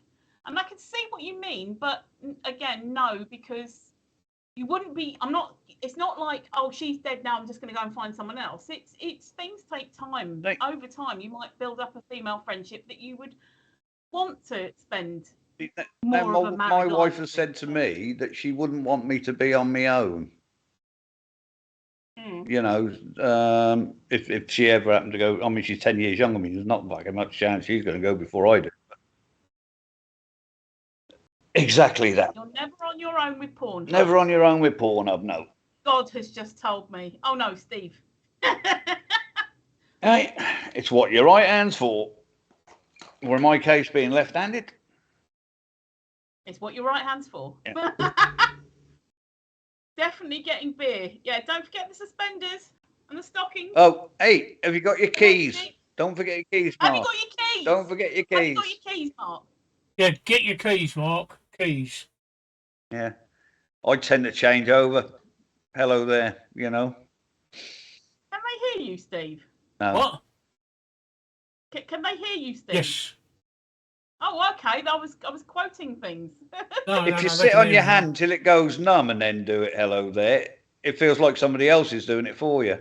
And I can see what you mean, but again, no, because you wouldn't be, it's not like, oh, she's dead now, I'm just going to go and find someone else. It's things take time. Over time, you might build up a female friendship that you would want to spend more of a my wife has said to me that she wouldn't want me to be on my own. You know, if she ever happened to go, I mean, she's 10 years younger than me. There's not like much chance she's going to go before I do. Exactly that. You're never on your own with porn. Never on your own with Pornhub, no. God has just told me. Oh no, Steve. Hey, it's what your right hand's for. Or in my case, being left-handed. It's what your right hand's for. Yeah. Definitely getting beer. Yeah, don't forget the suspenders and the stockings. Oh, hey, have you got your keys? Don't forget your keys, Mark. Have you got your keys? Don't forget your keys. Have you got your keys, Mark? Yeah, get your keys, Mark. Keys. Yeah. I tend to change over. Hello there, you know. Can they hear you, Steve? No. What? Can they hear you, Steve? Yes. Oh, okay. I was quoting things. If you sit on your hand till it goes numb and then do it, hello there, it feels like somebody else is doing it for you.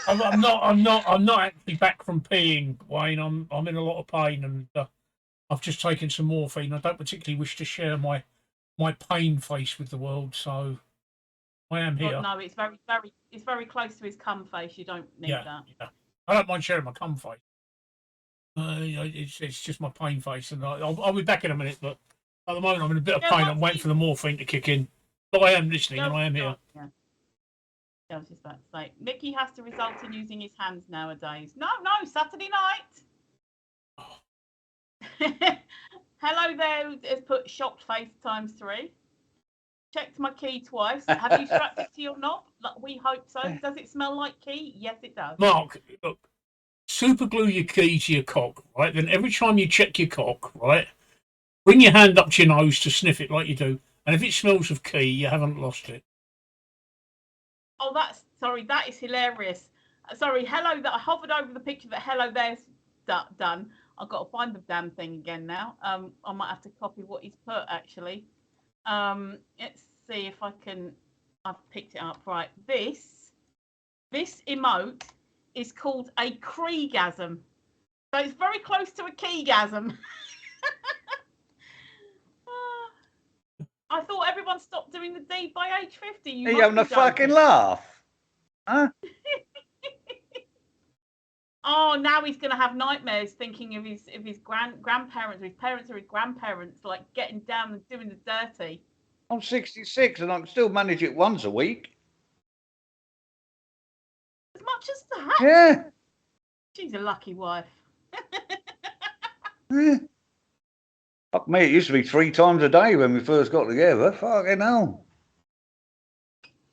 I'm not actually back from peeing, Wayne. I'm in a lot of pain, and I've just taken some morphine. I don't particularly wish to share my pain face with the world, so I am here. No, it's very close to his cum face. You don't need that. Yeah. I don't mind sharing my cum face. It's just my pain face, and I'll be back in a minute. But at the moment, I'm in a bit of pain. I'm waiting for the morphine to kick in. But I am listening, and I am here. Yeah. I was just about to say, Mickey has to result in using his hands nowadays. No, Saturday night. Hello there has put shocked face ×3. Checked my key twice. Have you strapped it to your knob? We hope so. Does it smell like key? Yes, it does. Mark, look, super glue your key to your cock, right? Then every time you check your cock, right, bring your hand up to your nose to sniff it like you do. And if it smells of key, you haven't lost it. Oh, that is hilarious. Sorry, hello, that I hovered over the picture that hello there's done. I've got to find the damn thing again now. I might have to copy what he's put, actually. Let's see if I can. I've picked it up right. This emote is called a Kriegasm. So it's very close to a keygasm. I thought everyone stopped doing the deed by age 50. Are you having a fucking laugh? Huh? Oh, now he's going to have nightmares thinking of his grandparents, his parents or his grandparents, like getting down and doing the dirty. I'm 66 and I can still manage it once a week. As much as that? Yeah. She's a lucky wife. Yeah. Fuck me, it used to be 3 times a day when we first got together. Fucking hell.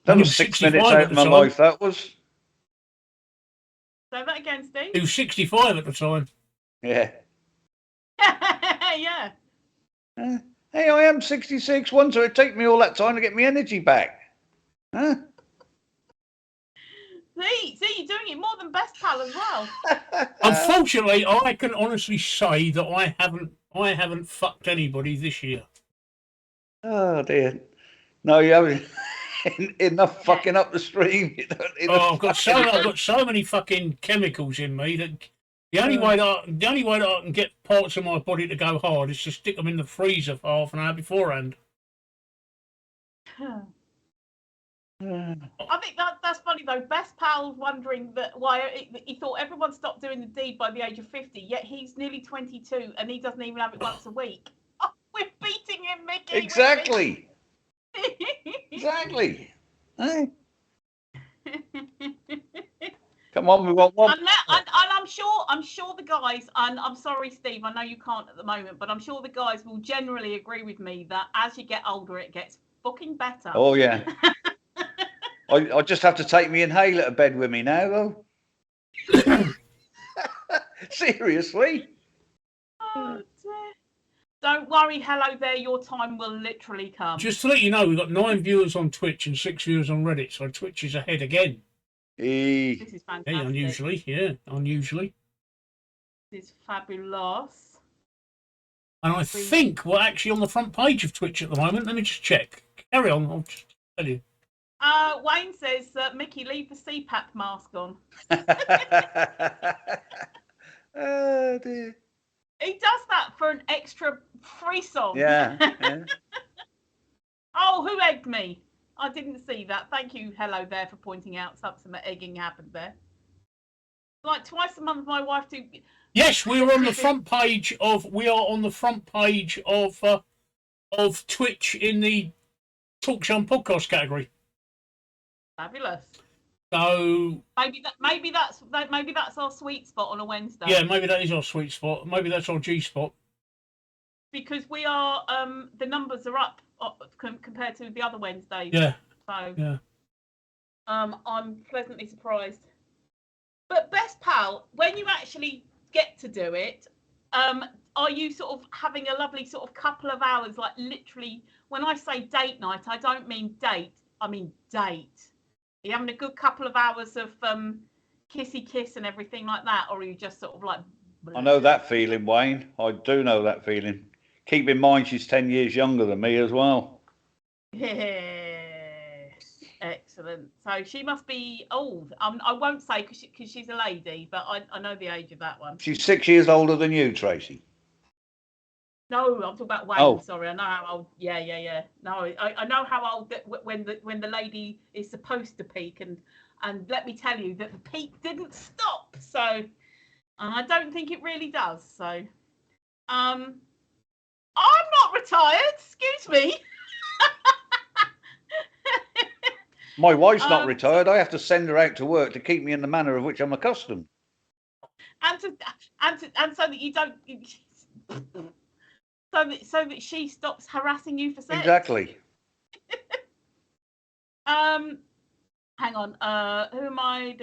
That was 6 minutes out of my life, that was. Say that again, Steve. He was 65 at the time. Yeah. Yeah. Hey, I am 66 once, so it'd take me all that time to get my energy back. Huh? See, you're doing it more than Best Pal as well. Unfortunately, I can honestly say that I haven't fucked anybody this year. Oh dear. No, you haven't. Enough fucking up the stream. I've got so many fucking chemicals in me that the only way that I can get parts of my body to go hard is to stick them in the freezer for half an hour beforehand. I think that's funny though. Best Pal's wondering why he thought everyone stopped doing the deed by the age of 50, yet he's nearly 22 and he doesn't even have it once a week. Oh, we're beating him, Mickey. Exactly. Exactly. Hey. Come on, we want one. And I'm sure the guys, and I'm sorry, Steve, I know you can't at the moment, but I'm sure the guys will generally agree with me that as you get older, it gets fucking better. Oh yeah. I just have to take me inhaler to bed with me now, though. Seriously. Oh, dear. Don't worry, hello there. Your time will literally come. Just to let you know, we've got 9 viewers on Twitch and 6 viewers on Reddit, so Twitch is ahead again. Hey. This is fantastic. Hey, unusually, yeah, unusually. This is fabulous. And I think we're actually on the front page of Twitch at the moment. Let me just check. Carry on, I'll just tell you. Wayne says, Mickey, leave the CPAP mask on. Oh dear. He does that for an extra free song. Yeah. Oh, who egged me? I didn't see that. Thank you, hello there, for pointing out some egging happened there. Like twice a month, my wife do. Yes, we are on the front page of. We are on the front page of Twitch in the Talk Show and Podcast category. Fabulous. So maybe that's our sweet spot on a Wednesday. Yeah, maybe that is our sweet spot. Maybe that's our G spot. Because we are the numbers are up compared to the other Wednesdays. Yeah. So yeah. I'm pleasantly surprised. But Best Pal, when you actually get to do it, are you sort of having a lovely sort of couple of hours, like literally? When I say date night, I don't mean date. I mean date. Are you having a good couple of hours of kissy kiss and everything like that, or are you just sort of like? I know that feeling, Wayne. I do know that feeling. Keep in mind, she's 10 years younger than me as well. Yes, excellent. So she must be old. I won't say because she's a lady, but I know the age of that one. She's 6 years older than you, Tracy. No, I'm talking about Wayne. Oh. Sorry, I know how old. Yeah. No, I know how old when the lady is supposed to peak, and let me tell you that the peak didn't stop. So, and I don't think it really does. So, I'm not retired. Excuse me. My wife's not retired. I have to send her out to work to keep me in the manner of which I'm accustomed. And so that you don't. So that she stops harassing you for sex. Exactly. Hang on. Who am I?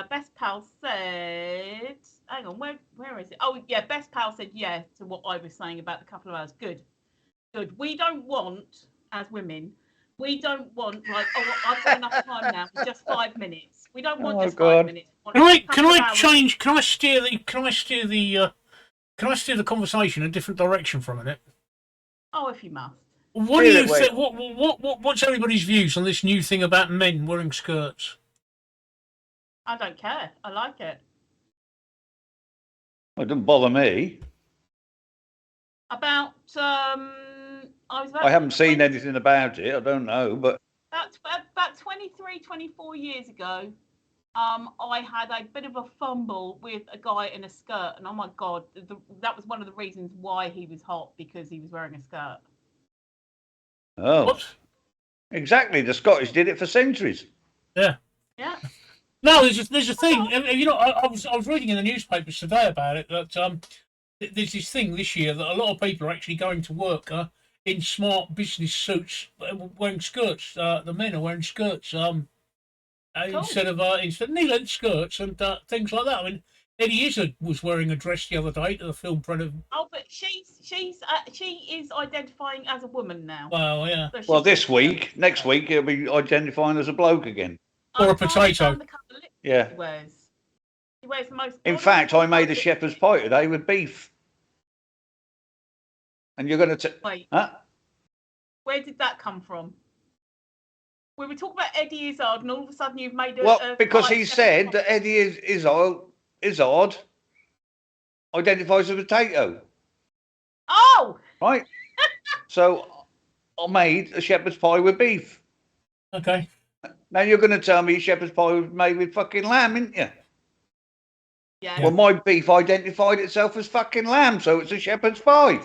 Best Pal said. Hang on. Where is it? Oh yeah. Best Pal said yeah to what I was saying about the couple of hours. Good. We don't want, as women, we don't want like, oh, I've got enough time now for just 5 minutes. We don't want just 5 minutes. Can I change? Can I steer the conversation in a different direction for a minute? Oh, if you must. What do you think? What's everybody's views on this new thing about men wearing skirts? I don't care. I like it. It doesn't bother me. About I haven't seen anything about it. I don't know, but about 23, 24 years ago, I had a bit of a fumble with a guy in a skirt, and oh my god, that was one of the reasons why he was hot, because he was wearing a skirt. Oh, what? Exactly. The Scottish did it for centuries. Yeah. No, there's a thing. You know, I was reading in the newspapers today about it that there's this thing this year that a lot of people are actually going to work in smart business suits, wearing skirts. The men are wearing skirts instead of knee-length skirts and things like that. I mean, Eddie Izzard was wearing a dress the other day to the film premiere. Oh, but she is identifying as a woman now. Well, yeah. So well, next week, he'll be identifying as a bloke again. Or a potato. Yeah. He wears the most. In fact, I made a shepherd's pie today with beef. And you're going to wait. Huh? Where did that come from? We were talking about Eddie Izzard, and all of a sudden you've made a. Well, because he said that Eddie Izzard identifies as a potato. Oh! Right. So I made a shepherd's pie with beef. Okay. Now you're going to tell me shepherd's pie was made with fucking lamb, isn't you? Yeah. Well, my beef identified itself as fucking lamb, so it's a shepherd's pie.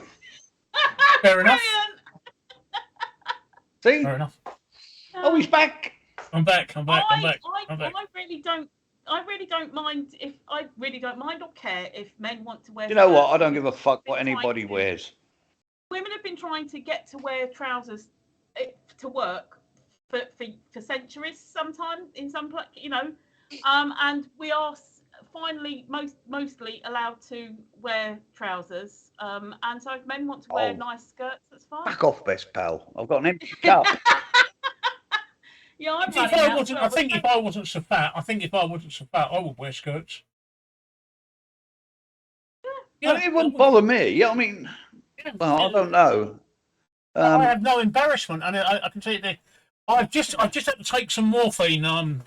Fair enough. See? Fair enough. Oh, he's back. I'm back. I'm back. I'm back. I really don't mind or care if men want to wear. You know what? I don't give a fuck what anybody wears. Women have been trying to get to wear trousers to work for centuries. Sometimes in some, and we are finally mostly allowed to wear trousers. And so if men want to wear nice skirts, that's fine. Back off, best pal. I've got an empty cup. Yeah, I'm I think if I wasn't so fat, I would wear skirts. Yeah, it wouldn't bother me. Yeah, I mean, well, I don't know. I have no embarrassment, and I can tell you that I've just had to take some morphine. Morphine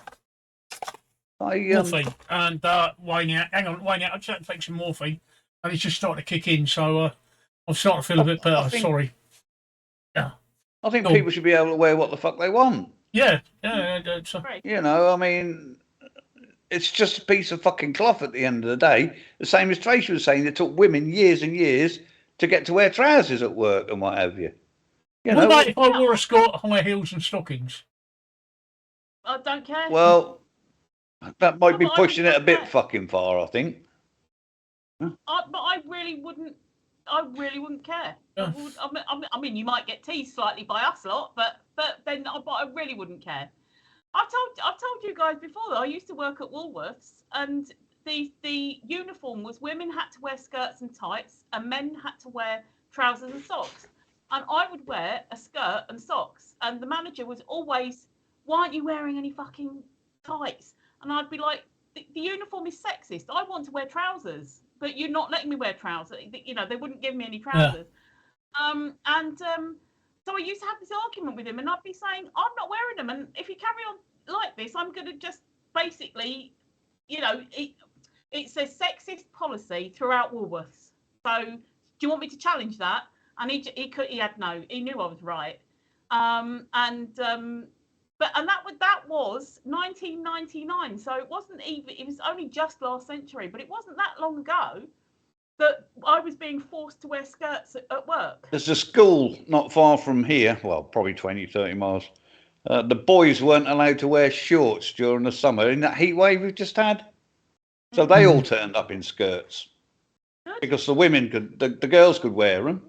and Wayne out. Hang on, Wayne out. I just had to take some morphine, and it's just starting to kick in. So I'm starting to feel a bit better. Sorry. Yeah. I think people should be able to wear what the fuck they want. Yeah. You know, I mean, it's just a piece of fucking cloth at the end of the day. The same as Tracy was saying, it took women years and years to get to wear trousers at work and what have you. What about if I wore a skirt, high heels and stockings? I don't care. Well, that might be pushing it a bit fucking far, I think. But I really wouldn't care. Yeah. I mean, you might get teased slightly by us lot, but I really wouldn't care. I've told you guys before that I used to work at Woolworths, and the uniform was women had to wear skirts and tights, and men had to wear trousers and socks. And I would wear a skirt and socks, and the manager was always, "Why aren't you wearing any fucking tights?" And I'd be like, "The uniform is sexist. I want to wear trousers, but you're not letting me wear trousers. You know, they wouldn't give me any trousers." Yeah. So I used to have this argument with him, and I'd be saying, "I'm not wearing them, and if you carry on like this, I'm going to just basically, it's a sexist policy throughout Woolworths. So do you want me to challenge that?" And he knew I was right. That was 1999. So it wasn't even, it was only just last century, but it wasn't that long ago that I was being forced to wear skirts at work. There's a school not far from here, well, probably 20, 30 miles. The boys weren't allowed to wear shorts during the summer in that heat wave we've just had. So they all turned up in skirts. Good. Because the women the girls could wear them.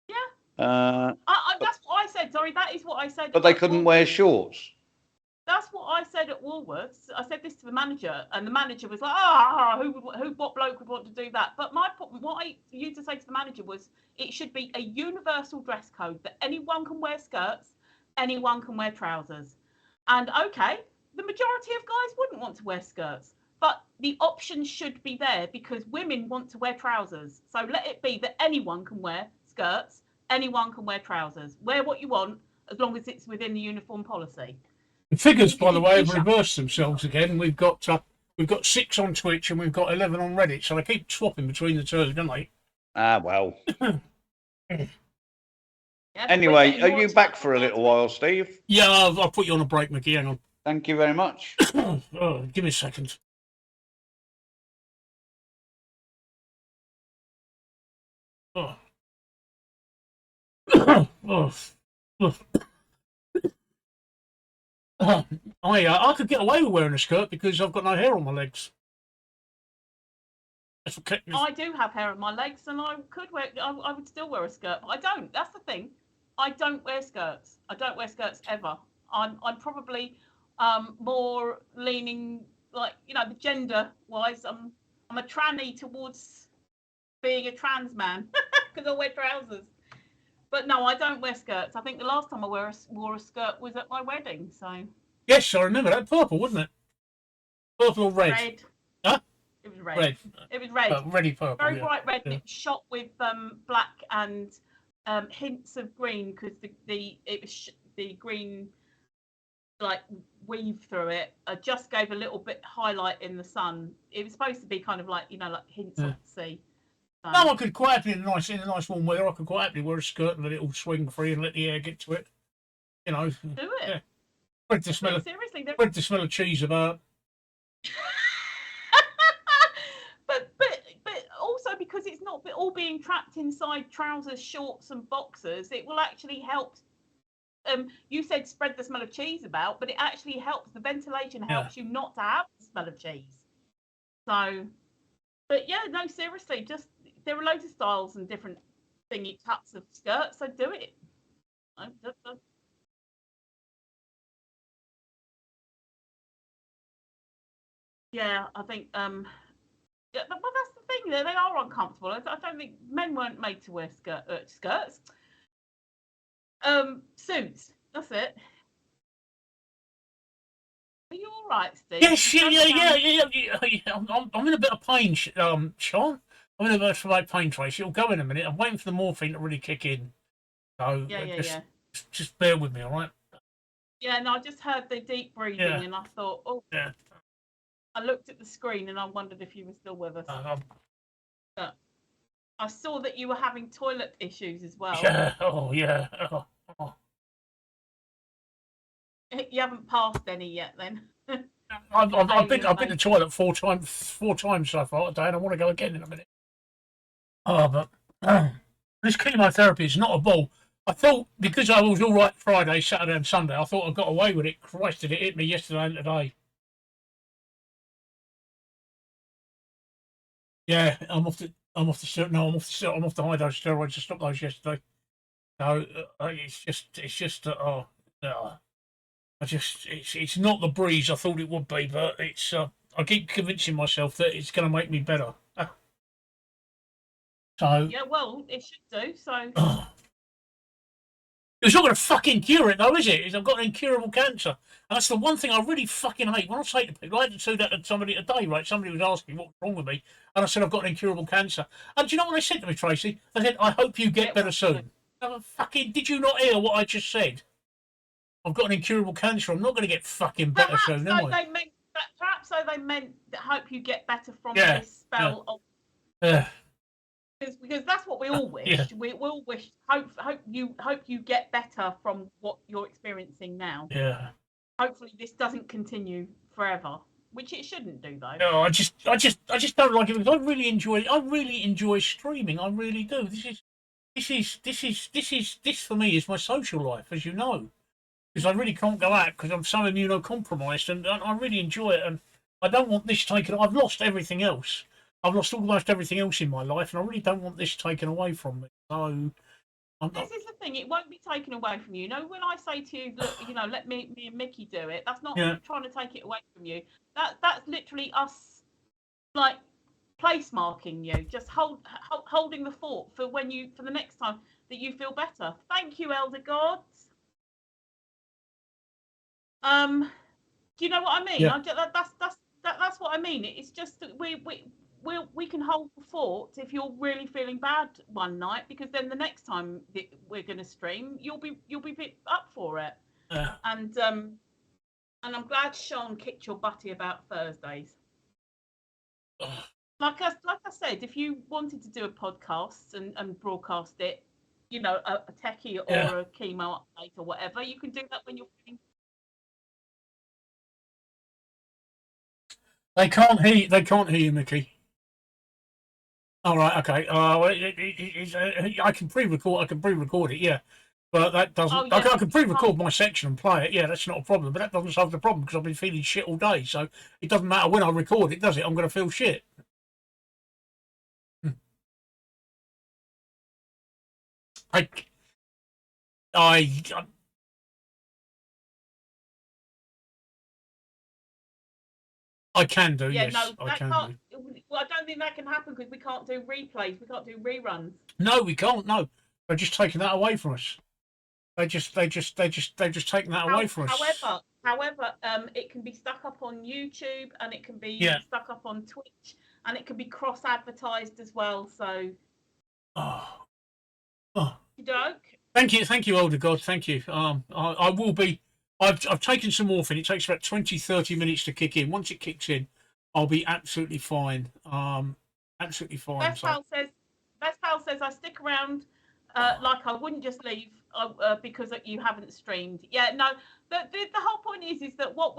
Yeah. That's what I said. Sorry, that is what I said. But they couldn't wear shorts. That's what I said at Woolworths. I said this to the manager, and the manager was like, what bloke would want to do that? But what I used to say to the manager was, it should be a universal dress code that anyone can wear skirts, anyone can wear trousers. And okay, the majority of guys wouldn't want to wear skirts, but the option should be there because women want to wear trousers. So let it be that anyone can wear skirts, anyone can wear trousers. Wear what you want as long as it's within the uniform policy. The figures, by the way, have reversed themselves again. We've got 6 on Twitch and we've got 11 on Reddit, so they keep swapping between the two, don't they? Ah, well. Anyway, are you back for a little while, Steve? Yeah, I'll put you on a break, Mickey. Hang on. Thank you very much. Give me a second. Oh. I could get away with wearing a skirt because I've got no hair on my legs. I do have hair on my legs, and I would still wear a skirt, but I don't. That's the thing. I don't wear skirts. I don't wear skirts ever. I'm probably more leaning, like, the gender wise. I'm a tranny towards being a trans man because I wear trousers. But no, I don't wear skirts. I think the last time I wore a skirt was at my wedding. So. Yes, I remember that. Purple, wasn't it? Purple or red? Red. Huh? It was red. Red. It was red. Ready purple. Very bright red. Yeah. It was shot with black and hints of green because the green like weave through it. Just gave a little bit highlight in the sun. It was supposed to be kind of like like hints of the sea. No, I could quite happily in a nice warm weather. I could quite happily wear a skirt and let it all swing free and let the air get to it. Do it. Spread the smell of, seriously, spread the smell of cheese about. but also because it's not all being trapped inside trousers, shorts, and boxers, it will actually help. You said spread the smell of cheese about, but it actually helps. The ventilation helps you not to have the smell of cheese. So, but yeah, no, seriously, just there are loads of styles and different thingy cuts of skirts, so do it. Yeah, I think yeah, but that's the thing. They are uncomfortable. I don't think men weren't made to wear skirts. Suits. That's it. Are you all right, Steve? Yes, yeah. I'm in a bit of pain, Sean. I'm in a bit of pain, Tracy. It'll go in a minute. I'm waiting for the morphine to really kick in. So just bear with me, all right? Yeah, no, I just heard the deep breathing, and I thought, oh, yeah. I looked at the screen and I wondered if you were still with us. But I saw that you were having toilet issues as well. Yeah. Oh, yeah. Oh. You haven't passed any yet, then. I've been to the toilet four times so far today, and I want to go again in a minute. Oh, but this chemotherapy is not a ball. I thought because I was all right Friday, Saturday, and Sunday, I thought I got away with it. Christ, did it hit me yesterday and today? Yeah, I'm off the high dose steroids to stop those yesterday. So it's not the breeze I thought it would be, but it's I keep convincing myself that it's going to make me better. So yeah, well, it should do. So it's not going to fucking cure it, though, is it? I've got an incurable cancer, and that's the one thing I really fucking hate. When I say to people, I had to say that to somebody today, right? Somebody was asking what's wrong with me, and I said I've got an incurable cancer. And do you know what they said to me, Tracy? They said, "I hope you get better soon." Fucking, did you not hear what I just said? I've got an incurable cancer. I'm not going to get fucking better soon, am I? Perhaps so they meant that hope you get better from this spell of. Because that's what we all wish. Yeah. We all wish hope you get better from what you're experiencing now. Yeah. Hopefully this doesn't continue forever, which it shouldn't do though. No, I just don't like it because I really enjoy streaming. I really do. This for me is my social life, as you know, because I really can't go out because I'm so immunocompromised, and I really enjoy it, and I don't want this taken. I've lost everything else. I've lost almost everything else in my life, and I really don't want this taken away from me. So, this is the thing; it won't be taken away from you. You know, when I say to you, look, let me and Mickey do it. That's not trying to take it away from you. That's literally us, like, place marking you, just holding the fort for the next time that you feel better. Thank you, Elder Gods. Do you know what I mean? Yeah. That's what I mean. It's just that we can hold the fort if you're really feeling bad one night, because then the next time that we're going to stream, you'll be up for it. And I'm glad Sean kicked your butty about Thursdays. Like I said, if you wanted to do a podcast and broadcast it, a techie or a chemo update or whatever, you can do that when you're feeling. They can't hear you, Mickey. All right, okay. I can pre-record it, yeah. But that doesn't. I can pre-record my section and play it. Yeah, that's not a problem. But that doesn't solve the problem because I've been feeling shit all day. So it doesn't matter when I record it, does it? I'm going to feel shit. I can do, yeah, yes. No, I can do. Well, I don't think that can happen because we can't do replays. We can't do reruns. No, we can't. No, they're just taking that away from us. They just taking that away from us. However, it can be stuck up on YouTube and it can be stuck up on Twitch and it can be cross-advertised as well. So, joke. Thank you, Elder God. Thank you. I will be. I've taken some morphine. It takes about 20-30 minutes to kick in. Once it kicks in, I'll be absolutely fine. Absolutely fine. Best pal says I stick around like I wouldn't just leave because you haven't streamed. Yeah, no, the whole point is that what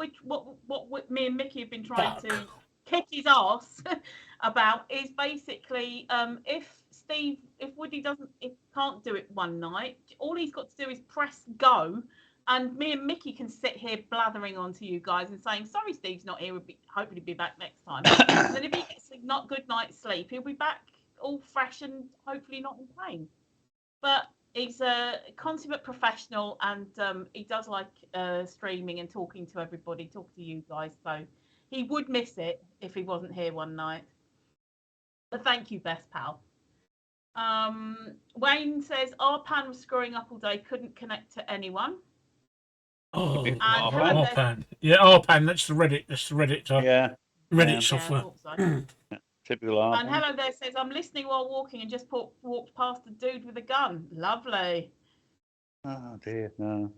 me and Mickey have been trying to kick his ass about is basically if Woody can't do it one night, all he's got to do is press go, and me and Mickey can sit here blathering on to you guys and saying, sorry, Steve's not here, we'll hopefully be back next time. And then if he gets a not good night's sleep, he'll be back all fresh and hopefully not in pain. But he's a consummate professional, and he does like streaming and talking to everybody, talking to you guys. So he would miss it if he wasn't here one night. But thank you, best pal. Wayne says our pan was screwing up all day, couldn't connect to anyone. Oh, RPAN. Yeah, RPAN. That's the Reddit. That's the Reddit. Reddit software. Typical. And hello there says I'm listening while walking and just walked past a dude with a gun. Lovely. Oh dear, no.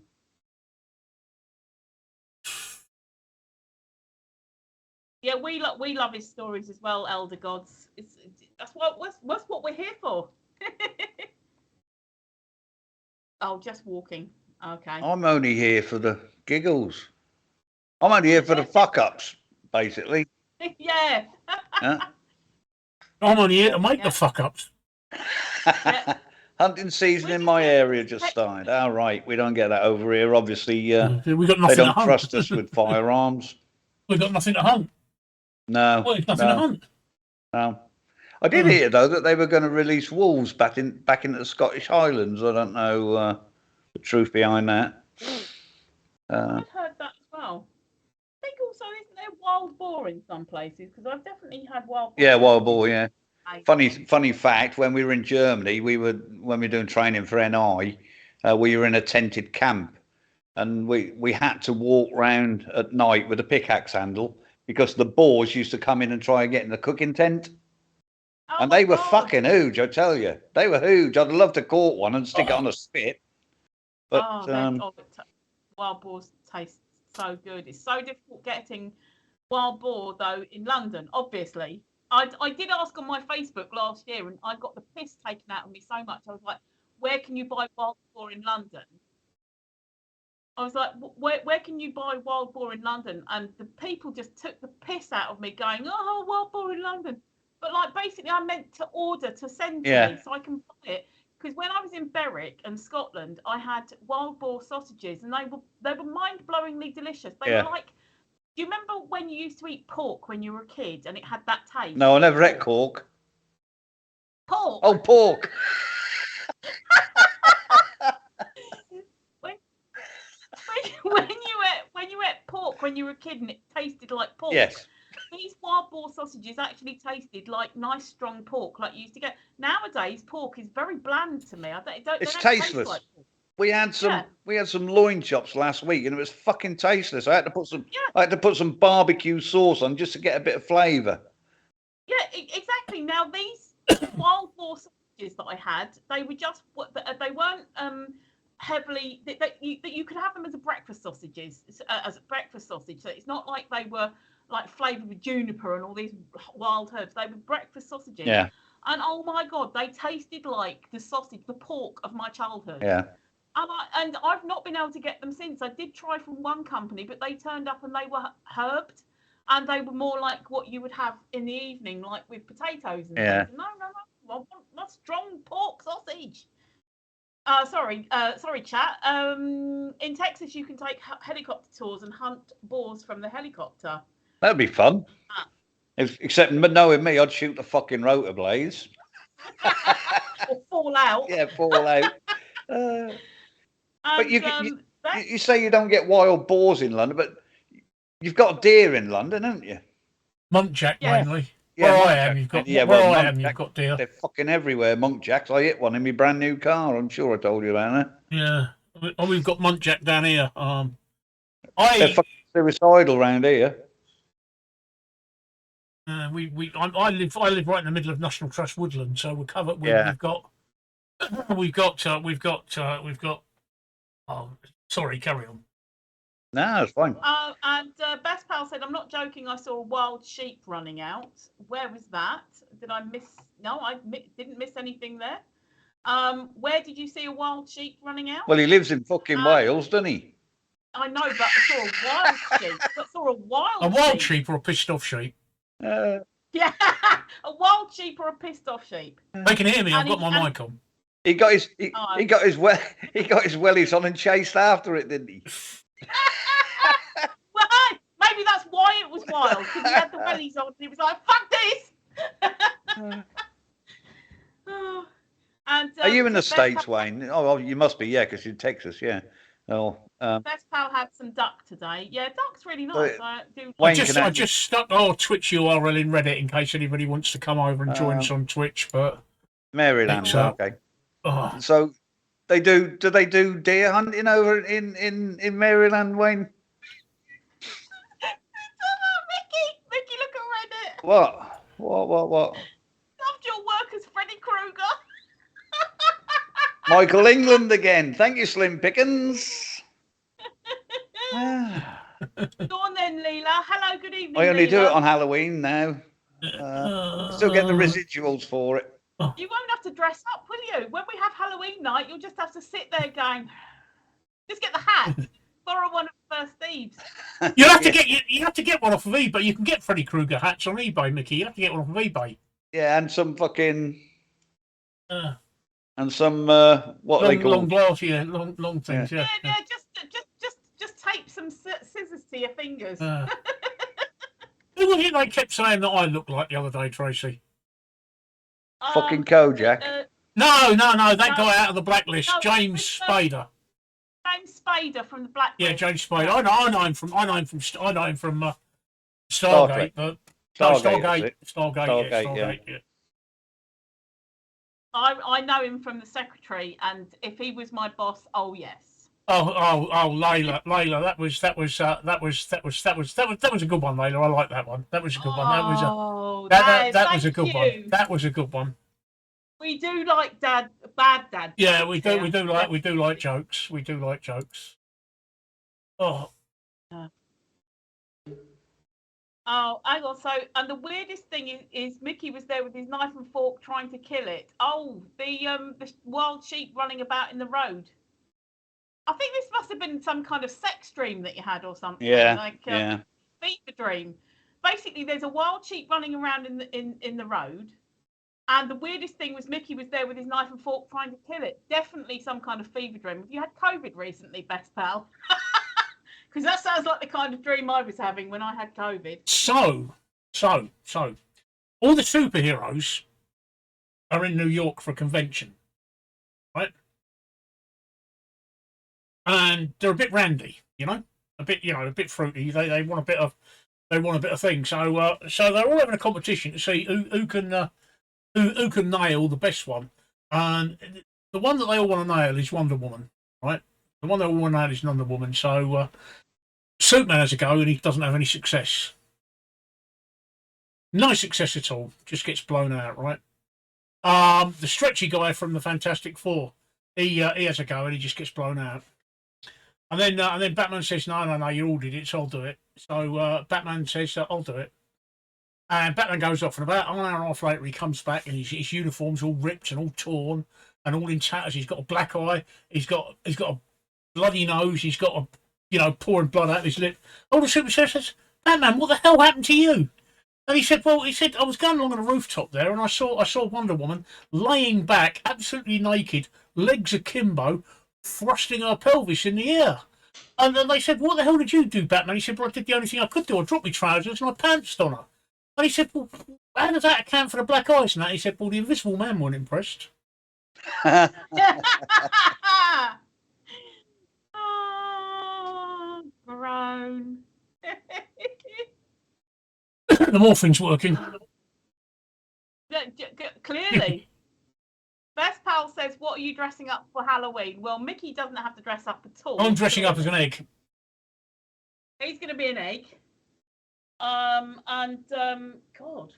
Yeah, we love his stories as well, Elder Gods. That's what we're here for. Oh, just walking. Okay. I'm only here for the giggles. I'm only here for the fuck ups, basically. Yeah. I'm only here to make the fuck ups. Yeah. Hunting season in my area just started. All right, we don't get that over here. Obviously, we got nothing they to don't hunt. trust us with firearms. We've got nothing to hunt. No. Well, there's nothing to hunt. No. I did hear though that they were going to release wolves back into the Scottish Highlands. I don't know the truth behind that. I've heard that as well. I think also isn't there wild boar in some places? Because I've definitely had wild boar. Yeah, wild boar. Yeah. Funny fact. When we were in Germany, when we were doing training for NI, we were in a tented camp, and we had to walk round at night with a pickaxe handle because the boars used to come in and try and get in the cooking tent. Oh, and they were fucking huge, I tell you. They were huge. I'd love to caught one and stick it on a spit. But wild boars taste so good. It's so difficult getting wild boar though in London. Obviously, I did ask on my Facebook last year, and I got the piss taken out of me so much. I was like, "Where can you buy wild boar in London?" I was like, "Where can you buy wild boar in London?" And the people just took the piss out of me, going, "Oh, wild boar in London." But like basically, I meant to order to send to me so I can buy it. Because when I was in Berwick and Scotland, I had wild boar sausages, and they were mind-blowingly delicious. They were like, do you remember when you used to eat pork when you were a kid, and it had that taste? No, I never ate pork. Pork. Oh, pork. when you ate pork when you were a kid, and it tasted like pork. Yes. These wild boar sausages actually tasted like nice strong pork, like you used to get. Nowadays, pork is very bland to me. It's tasteless. Like we had some loin chops last week, and it was fucking tasteless. I had to put some barbecue sauce on just to get a bit of flavour. Yeah, exactly. Now these wild boar sausages that I had, they weren't heavily that you could have them as a breakfast sausages, as a breakfast sausage. So it's not like they were like flavoured with juniper and all these wild herbs. They were breakfast sausages. Yeah. And oh my God, they tasted like the pork of my childhood. Yeah. And I've not been able to get them since. I did try from one company, but they turned up and they were herbed, and they were more like what you would have in the evening, like with potatoes and things. No. I want a strong pork sausage. Sorry, chat. In Texas, you can take helicopter tours and hunt boars from the helicopter. That'd be fun. Except knowing me, I'd shoot the fucking rotor blades. Or fall out. Yeah, fall out. But you say you don't get wild boars in London, but you've got deer in London, haven't you? Muntjac mainly. Yeah, where I am, you've got you've got deer. They're fucking everywhere. Muntjacs. I hit one in my brand new car. I'm sure I told you about that. Yeah. Oh, we've got muntjac down here. They're fucking suicidal around here. I live right in the middle of National Trust woodland, so we're covered. We've got. Oh, sorry, carry on. No, it's fine. And Best Pal said, "I'm not joking. I saw a wild sheep running out. Where was that? Did I miss? No, I didn't miss anything there. Where did you see a wild sheep running out? Well, he lives in fucking Wales, doesn't he? I know, but I saw a wild sheep. But saw a wild sheep or a pissed off sheep. Yeah, a wild sheep or a pissed off sheep. They can hear me. I've got my mic on. He got his wellies on and chased after it, didn't he? Well, maybe that's why it was wild, because he had the wellies on and he was like, "Fuck this." And are you in the States, Wayne? Oh, you must be, yeah, because you're in Texas, yeah. Oh, Best Pal had some duck today. Yeah, duck's really nice. I just stuck our Twitch URL in Reddit in case anybody wants to come over and join us on Twitch. But Maryland, okay. So they do they do deer hunting over in Maryland, Wayne? Mickey, look at Reddit. What? Loved your work as Freddy Krueger. Michael England again. Thank you, Slim Pickens. Go on then, Leela. Hello, good evening. I only Leela. do it on Halloween now. Still get the residuals for it. You won't have to dress up, will you? When we have Halloween night, you'll just have to sit there going, just get the hat. Borrow one of First Thieves. You have to get one off of eBay. You can get Freddy Krueger hats on eBay, Mickey. You have to get one off of eBay. Yeah, and some fucking and some what long, they call long glass, long things. Yeah. Just tape some scissors to your fingers. Who was it they kept saying that I looked like the other day, Tracy? Fucking Kojak. No, that guy out of the blacklist, James Spader. James Spader from the blacklist. Yeah, James Spader. I know him from Stargate, but Stargate. Yeah. I know him from the secretary, and if he was my boss, oh yes. Oh, Layla, that was a good one, Layla. I like that one. That was a good one. That was a good one. That was a good one. We do like bad dad. Yeah, we do like jokes. We do like jokes. Oh. Oh, hang on. So, and the weirdest thing is Mickey was there with his knife and fork trying to kill it. Oh, the wild sheep running about in the road. I think this must have been some kind of sex dream that you had or something. Yeah. Fever dream. Basically, there's a wild sheep running around in the road, and the weirdest thing was Mickey was there with his knife and fork trying to kill it. Definitely some kind of fever dream. Have you had COVID recently, Best Pal? Because that sounds like the kind of dream I was having when I had COVID. So, all the superheroes are in New York for a convention, right? And they're a bit randy, a bit fruity. They want a bit of thing. So they're all having a competition to see who can nail the best one. And the one that they all want to nail is Wonder Woman, right? The one they all want to nail is Wonder Woman. So Superman has a go and he doesn't have any success. No success at all. Just gets blown out, right? The stretchy guy from the Fantastic Four, he has a go and he just gets blown out. And then Batman says, no, you all did it, so I'll do it. So Batman says, I'll do it. And Batman goes off, and about an hour and a half later, he comes back, and his uniform's all ripped and all torn and all in tatters. He's got a black eye. He's got a bloody nose. He's got pouring blood out of his lip. Oh, the Super says, Batman, what the hell happened to you? And he said, I was going along on a rooftop there, and I saw Wonder Woman laying back, absolutely naked, legs akimbo, thrusting her pelvis in the air. And then they said, what the hell did you do, Batman? He said, well, I did the only thing I could do. I dropped my trousers and I pantsed on her. And he said, well, how does that account for the black eyes and that? He said, well, the Invisible Man wasn't impressed. Oh, groan. The morphine's working. Clearly. Best Pal says, what are you dressing up for Halloween? Well, Mickey doesn't have to dress up at all. I'm dressing up as an egg. He's going to be an egg. God,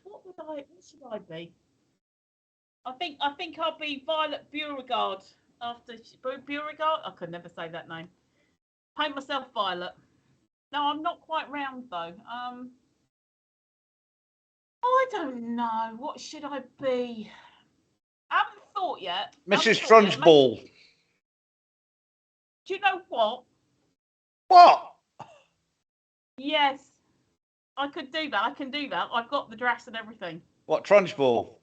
what should I be? I think I'll be Violet Beauregard after Beauregard. I could never say that name. Paint myself Violet. No, I'm not quite round though. I don't know. What should I be? I haven't thought yet. Mrs. Trunchbull. Do you know what? What? Yes, I could do that. I can do that. I've got the dress and everything. What, Trunchbull?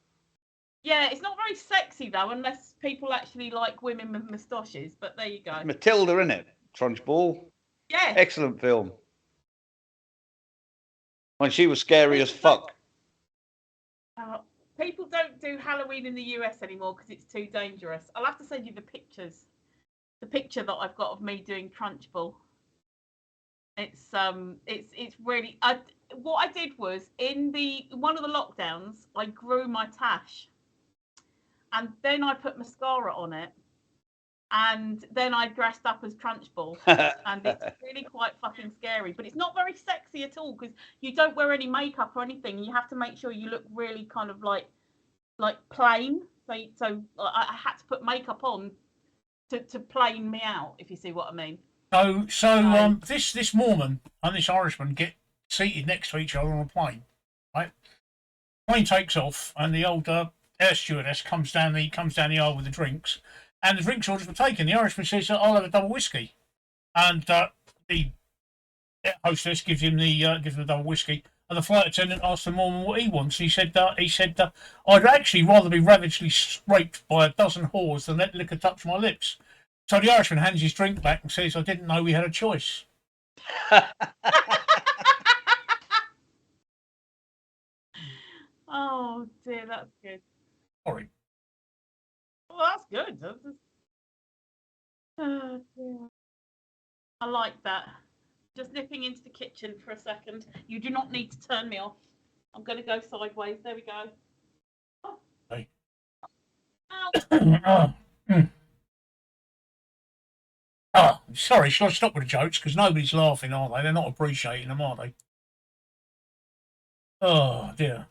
Yeah, it's not very sexy though, unless people actually like women with moustaches. But there you go. Matilda, innit? Trunchbull. Yeah. Excellent film. When she was scary as fuck. People don't do Halloween in the US anymore because it's too dangerous. I'll have to send you the pictures. The picture that I've got of me doing Trunchbull. It's really. What I did was in one of the lockdowns, I grew my tash, and then I put mascara on it, and then I dressed up as Trunchbull, and it's really quite fucking scary. But it's not very sexy at all because you don't wear any makeup or anything. You have to make sure you look really kind of like plain. So I had to put makeup on to plane me out, if you see what I mean. So this Mormon and this Irishman get seated next to each other on a plane, right? Plane takes off, and the old air stewardess comes down the aisle with the drinks, and the drinks orders were taken. The Irishman says, "I'll have a double whiskey," and the hostess gives him the double whiskey, and the flight attendant asked the Mormon what he wants. He said, "I'd actually rather be ravagely raped by a dozen whores than let liquor touch my lips." So the Irishman hands his drink back and says, "I didn't know we had a choice." Oh dear, that's good. Sorry. Well, that's good. Oh dear. I like that. Just nipping into the kitchen for a second. You do not need to turn me off. I'm going to go sideways. There we go. Oh. Hey. Ow. Sorry, shall I stop with the jokes? Because nobody's laughing, are they? They're not appreciating them, are they? Oh, dear.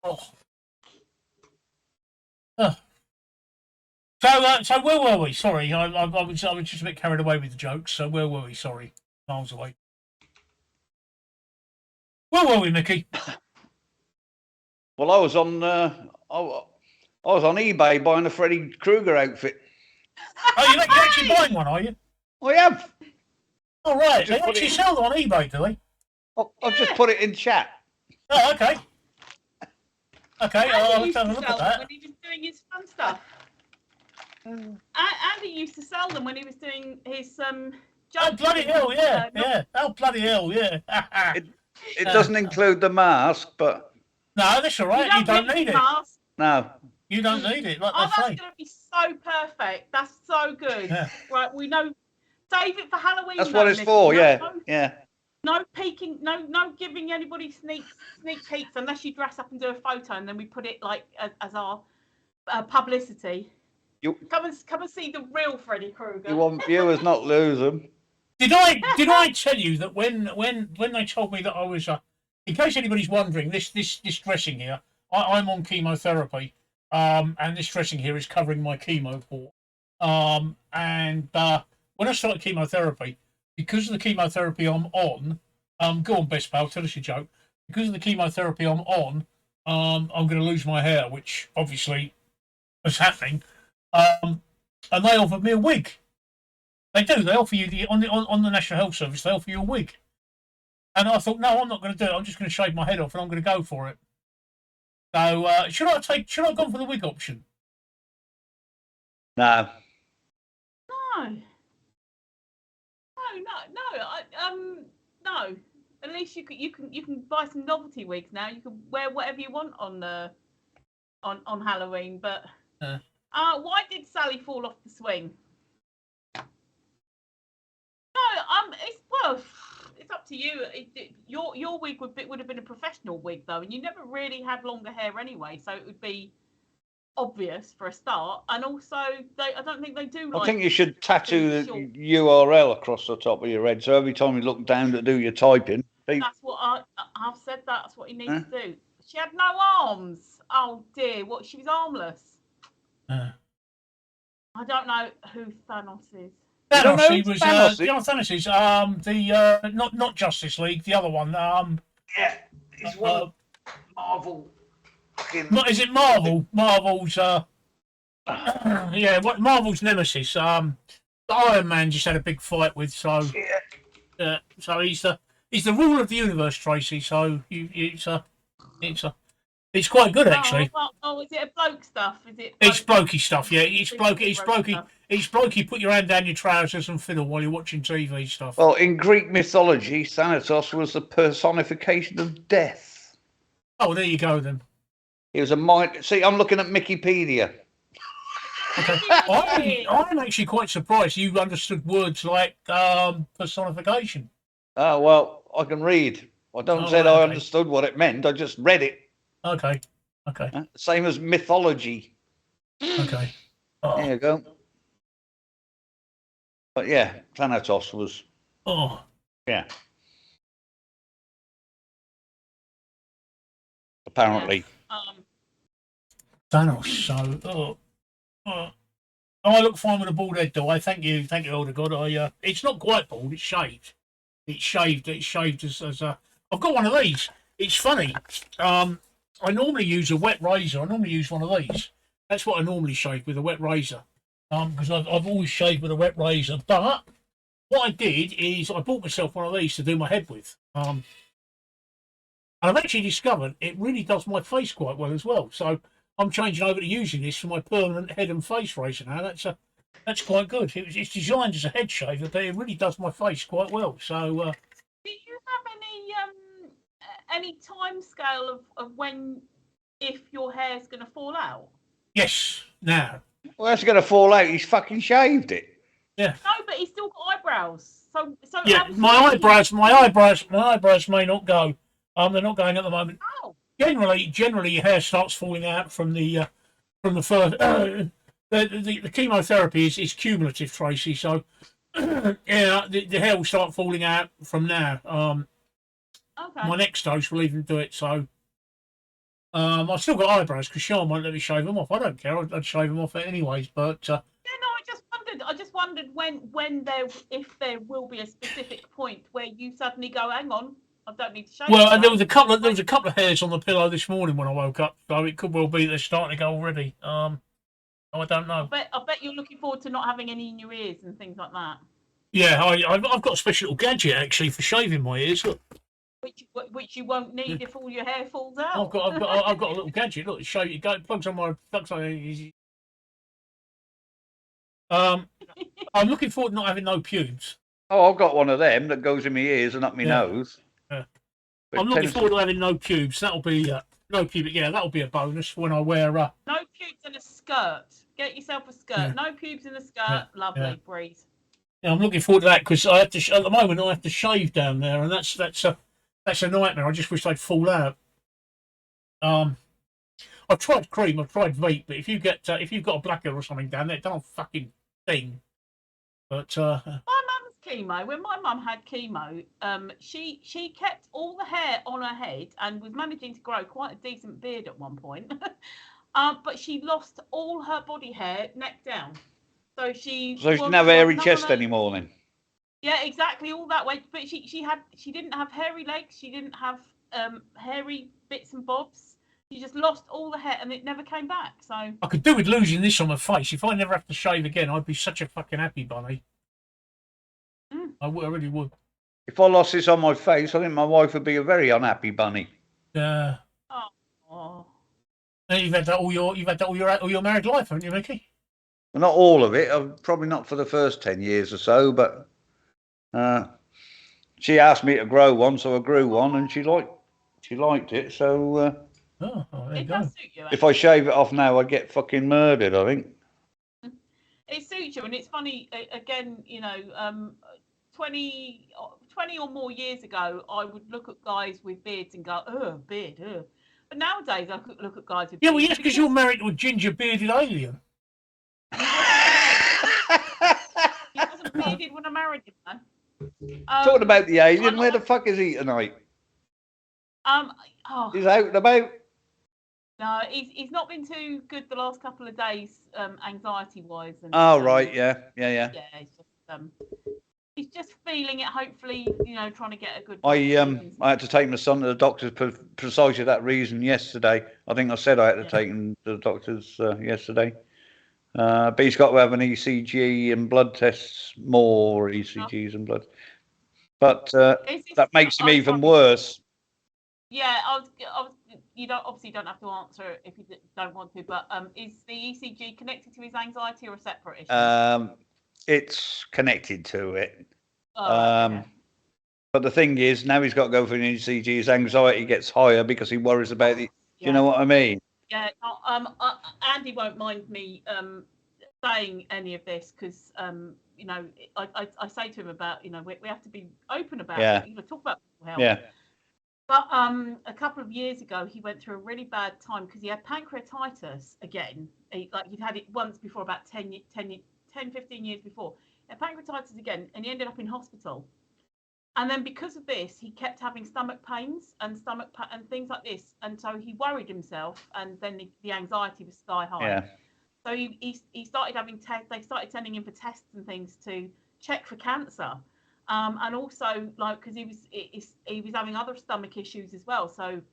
Oh. So where were we? Sorry, I was just a bit carried away with the jokes. So where were we? Sorry, miles away. Where were we, Mickey? Well, I was on eBay buying a Freddy Krueger outfit. Oh, you're actually buying one, are you? I have. Oh, right. They actually sell them on eBay, do they? I've just put it in chat. Oh, okay. Okay, I'll Andy have a used to look sell at them that. when he was doing his fun stuff. Andy used to sell them when he was doing his Oh, bloody hell, yeah, yeah. Oh, bloody hell, yeah. It doesn't include the mask, but No, that's all right. You don't need it. Mask. no. You don't need it, like Oh, they that's say. going to be so perfect. That's so good. Yeah. Right, we know. Save it for Halloween. That's though, what it's Nick. for, No- yeah. no- Yeah. No peeking, no giving anybody sneak peeks unless you dress up and do a photo, and then we put it like as our publicity. Come and see the real Freddy Krueger. You want viewers not lose them. Did I tell you that when they told me that I was in case anybody's wondering, this dressing here, I'm on chemotherapy, and this dressing here is covering my chemo port. And when I started chemotherapy, because of the chemotherapy I'm on, go on, Best Pal, tell us your joke. Because of the chemotherapy I'm on, I'm going to lose my hair, which obviously is happening. And they offered me a wig. They do. They offer you on the National Health Service. They offer you a wig. And I thought, no, I'm not going to do it. I'm just going to shave my head off, and I'm going to go for it. So should I have gone for the wig option? No. No. At least you can buy some novelty wigs now. You can wear whatever you want on Halloween. But why did Sally fall off the swing? No, it's up to you. Your wig would have been a professional wig though, and you never really had longer hair anyway, so it would be obvious for a start. And also, I don't think they do. I think you should tattoo the URL across the top of your head, so every time you look down to do your typing. That's what I've said. That's what you need to do. She had no arms. Oh dear, what? She was armless. I don't know who Thanos is. Thanos, was Thanos is the not Justice League, the other one. Yeah, it's one Marvel. Is it Marvel? Marvel's Yeah, what Marvel's nemesis. Iron Man just had a big fight with. So so he's the ruler of the universe, Tracy. So it's quite good actually. Is it a bloke stuff? Is it? It's blokey stuff. Yeah, it's blokey. Put your hand down your trousers and fiddle while you're watching TV stuff. Well, in Greek mythology, Thanatos was the personification of death. Oh, there you go then. He was a mind. See, I'm looking at Wikipedia. Okay. I'm actually quite surprised you understood words like personification. Oh, well, I can read. I don't say I understood what it meant. I just read it. Okay. Same as mythology. Okay. Oh. There you go. But yeah, Thanatos was. Oh. Yeah. Apparently. Thanos. So. I look fine with a bald head, though. Thank you, Elder God. It's not quite bald. It's shaved. It's shaved as a. I've got one of these. It's funny. I normally use a wet razor. I normally use one of these. That's what I normally shave with, a wet razor. Because I've always shaved with a wet razor. But what I did is I bought myself one of these to do my head with. And I've actually discovered it really does my face quite well as well. So I'm changing over to using this for my permanent head and face razor now. That's quite good. It's designed as a head shaver, but it really does my face quite well. So. Do you have any time scale of when, if your hair's going to fall out? Yes. Now. Well, that's going to fall out. He's fucking shaved it. Yeah. No, but he's still got eyebrows. So yeah, my eyebrows may not go. They're not going at the moment. Oh. Generally, your hair starts falling out from the first. The chemotherapy is cumulative, Tracy. So yeah, the hair will start falling out from now. Okay. My next dose will even do it. So I've still got eyebrows because Sean won't let me shave them off. I don't care. I'd shave them off anyways. But yeah, no, I just wondered if there will be a specific point where you suddenly go, hang on, I don't need to shave. Well, there was a couple of hairs on the pillow this morning when I woke up, so it could well be they're starting to go already. I don't know. I bet you're looking forward to not having any in your ears and things like that. Yeah, I've got a special little gadget actually for shaving my ears. Look. Which you won't need if all your hair falls out. I've got a little gadget. Look, it plugs on my I'm looking forward to not having no pubes. Oh, I've got one of them that goes in my ears and up my nose. Yeah. I'm looking forward to having no pubes. That'll be no pubic. Yeah, that'll be a bonus when I wear. No pubes in a skirt. Get yourself a skirt. Yeah. No pubes in a skirt. Yeah. Lovely, breeze. Yeah, I'm looking forward to that because I have to. At the moment, I have to shave down there, and that's a nightmare. I just wish they'd fall out. I've tried cream. I've tried vape, but if you've got a blackhead or something down there, it don't fucking thing. But my mum's chemo. When my mum had chemo, she kept all the hair on her head and was managing to grow quite a decent beard at one point. But she lost all her body hair neck down. So she didn't have a hairy chest anymore then. Yeah, exactly, all that way. But she didn't have hairy legs. She didn't have hairy bits and bobs. She just lost all the hair and it never came back. So I could do with losing this on my face. If I never have to shave again, I'd be such a fucking happy bunny. I really would. If I lost this on my face, I think my wife would be a very unhappy bunny. Yeah. Oh. And you've had that all your married life, haven't you, Mickey? Well, not all of it. Probably not for the first 10 years or so, but she asked me to grow one, so I grew one, and she liked it. So it does suit you. If I shave it off now, I'd get fucking murdered, I think. It suits you, and it's funny. Again, 20 or more years ago, I would look at guys with beards and go, "Oh, beard." But nowadays, I could look at guys with beards. Well, yes, because you're married to a ginger bearded alien. He wasn't bearded when I married him, though. Talking about the alien, where the fuck is he tonight? He's out and about. No, he's not been too good the last couple of days, anxiety-wise. Right, yeah. Yeah, he's just feeling it. Hopefully, trying to get a good. I had to take my son to the doctors for precisely that reason yesterday. I think I said I had to take him to the doctors yesterday. But he's got to have an ECG and blood tests, more ECGs and blood. But that makes him even worse. Yeah, you obviously don't have to answer if you don't want to, but is the ECG connected to his anxiety or a separate issue? It's connected to it. Okay. But the thing is, now he's got to go for an ECG. His anxiety gets higher because he worries about the. Do you know what I mean? Yeah. Andy won't mind me saying any of this because you know, I say to him about, you know, we have to be open about it. You know, talk about mental health. Yeah. But a couple of years ago, he went through a really bad time because he had pancreatitis again. He'd had it once before, about 10, 15 years before. He had pancreatitis again, and he ended up in hospital. And then because of this, he kept having stomach pains and and things like this. And so he worried himself, and then the anxiety was sky high. Yeah. So he started having tests. They started sending him for tests and things to check for cancer. And also, like, because he was having other stomach issues as well. So it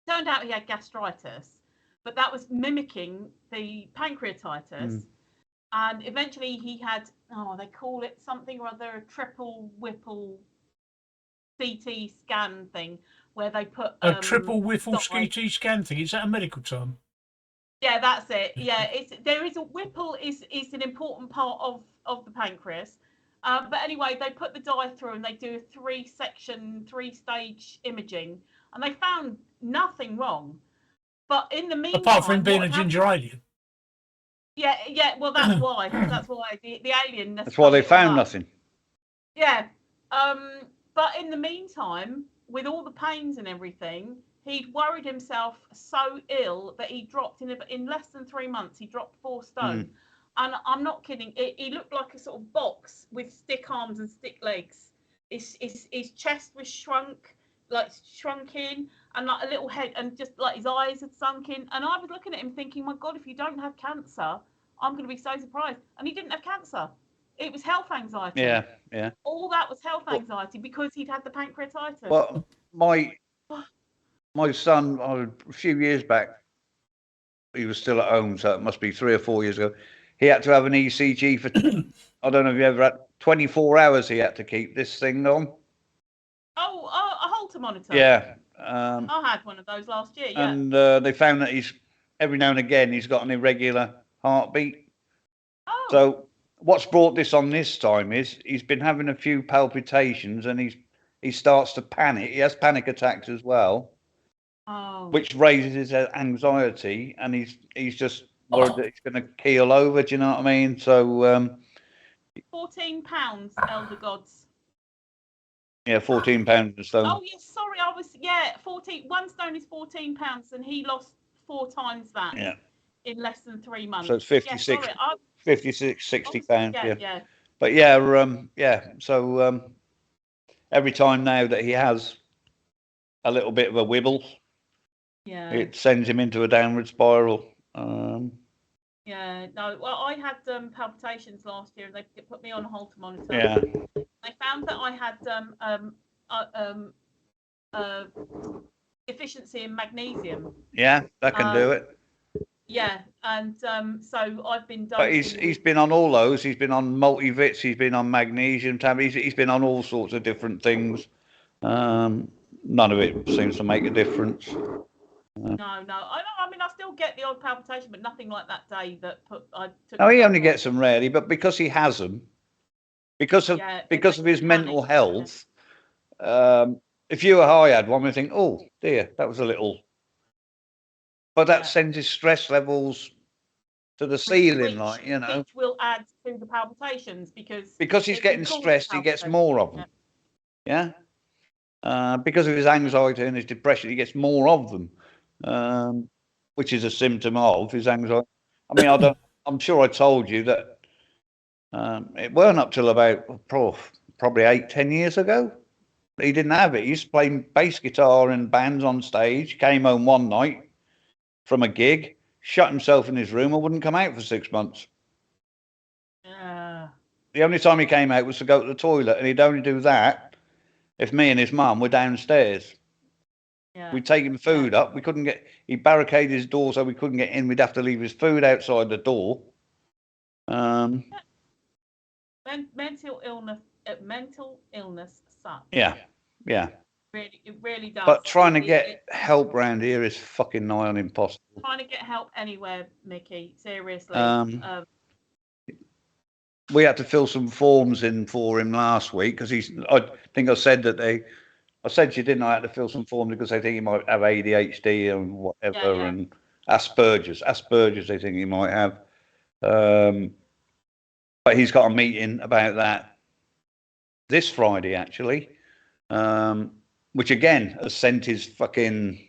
turned out he had gastritis, but that was mimicking the pancreatitis. And eventually he had, they call it something or other, a triple Whipple CT scan thing, where they put a triple Whipple CT scan thing. Is that a medical term? Yeah, that's it. Yeah, there is a Whipple is an important part of the pancreas. But anyway, they put the dye through and they do a 3-stage imaging, and they found nothing wrong. But in the meantime, apart from being a ginger alien. Yeah. Well, that's why. That's why the alien. That's why they found nothing. Yeah. But in the meantime, with all the pains and everything, he'd worried himself so ill that he dropped in less than 3 months. He dropped 4 stone. And I'm not kidding. He looked like a sort of box with stick arms and stick legs. His chest was shrunk in, and like a little head, and just like his eyes had sunk in. And I was looking at him thinking, my God, if you don't have cancer, I'm going to be so surprised. And he didn't have cancer. It was health anxiety. Yeah. All that was health anxiety because he'd had the pancreatitis. Well, my son, a few years back, he was still at home, so it must be 3 or 4 years ago. He had to have an ECG for, I don't know if you ever had, 24 hours he had to keep this thing on. Oh, a Holter monitor. Yeah. I had one of those last year, yeah. And they found that every now and again, he's got an irregular heartbeat. Oh. So what's brought this on this time is he's been having a few palpitations, and he starts to panic. He has panic attacks as well. Oh. Which raises his anxiety, and he's just worried that he's going to keel over. Do you know what I mean? So, 14 pounds, Elder Gods. Yeah, 14 pounds a stone. Oh yes, sorry, 14. 1 stone is 14 pounds, and he lost 4 times that. Yeah. In less than 3 months. So it's 56, 60 pounds. Yeah. But so every time now that he has a little bit of a wibble, it sends him into a downward spiral. Yeah, no. Well, I had palpitations last year, and they put me on a Holter monitor. Yeah. They found that I had deficiency in magnesium. Yeah, that can do it. Yeah, and so I've been dosing. But he's been on all those. He's been on multivits. He's been on magnesium tablets. He's been on all sorts of different things. None of it seems to make a difference. No. I mean, I still get the odd palpitation, but nothing like that day that I took. No, he only gets them rarely, but because he has them, because of his mental health. If you or I had one, we think, oh dear, that was a little. But that sends his stress levels to the ceiling, which will add to the palpitations because he's getting stressed, he gets more of them. Yeah. Because of his anxiety and his depression, he gets more of them, which is a symptom of his anxiety. I mean, I'm sure I told you that it weren't up till about probably 8-10 years ago. He didn't have it. He used to play bass guitar in bands on stage. Came home one night from a gig, shut himself in his room, and wouldn't come out for 6 months. The only time he came out was to go to the toilet, and he'd only do that if me and his mum were downstairs. We'd take him food up. We couldn't get. He barricaded his door so we couldn't get in. We'd have to leave his food outside the door. Mental illness sucks. Yeah. It really does. But trying to get help round here is fucking nigh on impossible. Trying to get help anywhere, Mickey. Seriously. We had to fill some forms in for him last week because I think I said that I said to you, didn't I had to fill some forms because they think he might have ADHD and whatever and Asperger's they think he might have. But he's got a meeting about that this Friday actually. Which again has sent his fucking,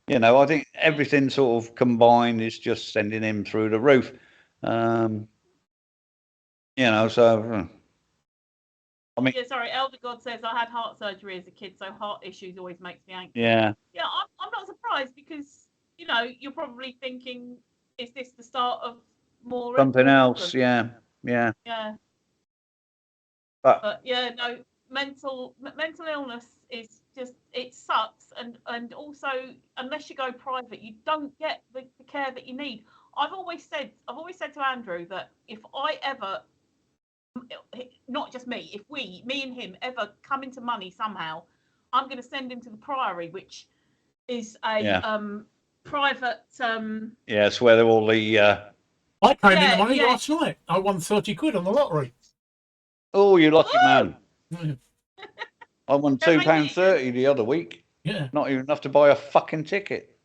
I think everything sort of combined is just sending him through the roof. So. I mean, sorry. Elder God says I had heart surgery as a kid, so heart issues always makes me anxious. Yeah. Yeah, I'm not surprised because you're probably thinking, is this the start of more something else? Yeah. Yeah. But yeah, no. Mental illness is just, it sucks, and also unless you go private you don't get the care that you need. I've always said to Andrew that if I ever, not just me, if me and him ever come into money somehow, I'm going to send him to the Priory, which is a private it's where all the I came into money last night. I won 30 quid on the lottery. Oh, you lucky man. I won £2.30 the other week. Yeah. Not even enough to buy a fucking ticket.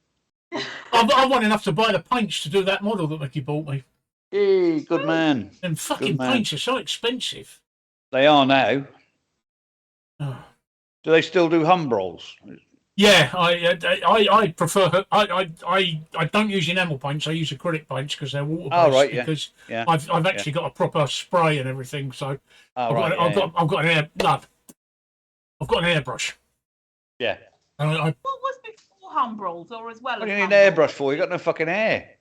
I won enough to buy the paints to do that model that Mickey bought me. Hey, good man. And fucking paints are so expensive. They are now. Oh. Do they still do Humbrolls? Yeah, I prefer. I don't use enamel paints. I use acrylic paints because they're water based. Oh right, because I've actually got a proper spray and everything. So I've got an airbrush. Yeah. And what was before Humbrolls or as well? What do you need an airbrush for? You got no fucking hair.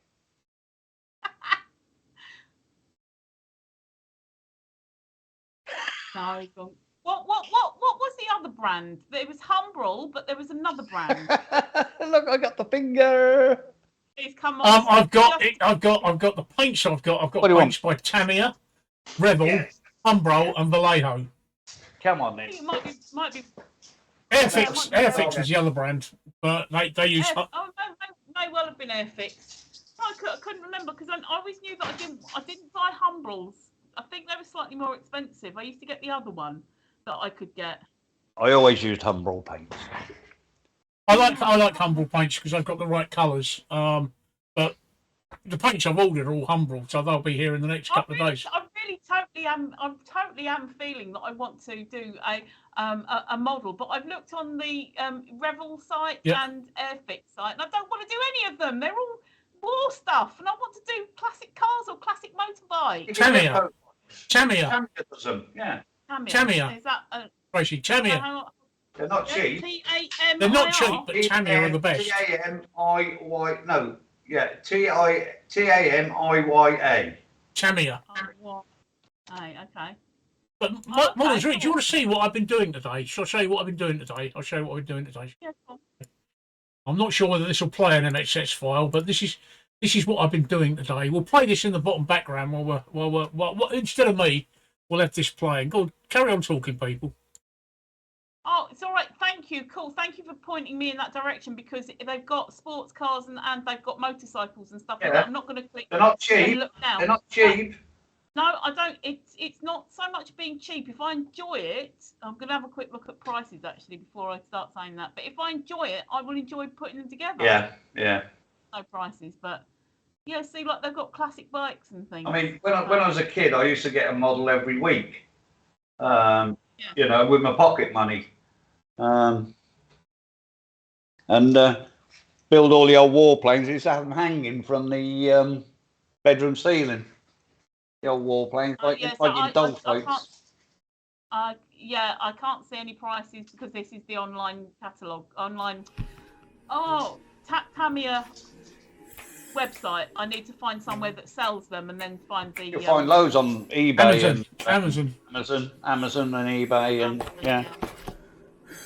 No, What was the other brand? There was Humbrol, but there was another brand. Look, I got the finger. Please come on. I've got the paints. I've got paints by Tamiya, Rebel, Humbrol, and Vallejo. Come on then. It might be. Airfix was the other brand, but they use. No, may well have been Airfix. I couldn't remember because I always knew that I didn't buy Humbrols. I think they were slightly more expensive. I used to get the other one that I could get. I always used Humbrol paints. I like Humbrol paints because I've got the right colours. But the paints I've ordered are all Humbrol, so they'll be here in the next couple of days. I totally am feeling that I want to do a model, but I've looked on the Revel site and Airfix site, and I don't want to do any of them. They're all war stuff, and I want to do classic cars or classic motorbikes. Tamiya. Yeah. Tamiya. Is that Tracy, Tamiya. They're not cheap. T-A-M-I-R. They're not cheap, but Tamiya are the best. T-A-M-I-Y. No. Yeah. T-A-M-I-Y-A. Tamiya. Okay. But Molly's do you want to see what I've been doing today? Shall I show you what I've been doing today? I'll show you what I've been doing today. Yeah, cool. I'm not sure whether this will play in an NXS file, but this is what I've been doing today. We'll play this in the bottom background while instead of me, we'll have this playing. Go on, carry on talking, people. Oh, it's all right. Thank you. Cool. Thank you for pointing me in that direction because they've got sports cars and they've got motorcycles and stuff like that. I'm not going to click. They're not cheap. Look now. They're not cheap. No, I don't. It's not so much being cheap. If I enjoy it, I'm going to have a quick look at prices actually before I start saying that. But if I enjoy it, I will enjoy putting them together. Yeah. No prices, but yeah. See, like they've got classic bikes and things. I mean, when I was a kid, I used to get a model every week. You know, with my pocket money. And build all the old warplanes. I used to have them hanging from the bedroom ceiling. The old warplanes, like in dog fights. I can't see any prices because this is the online catalogue. Tamiya website. I need to find somewhere that sells them and then find the. You'll find loads on eBay Amazon and eBay and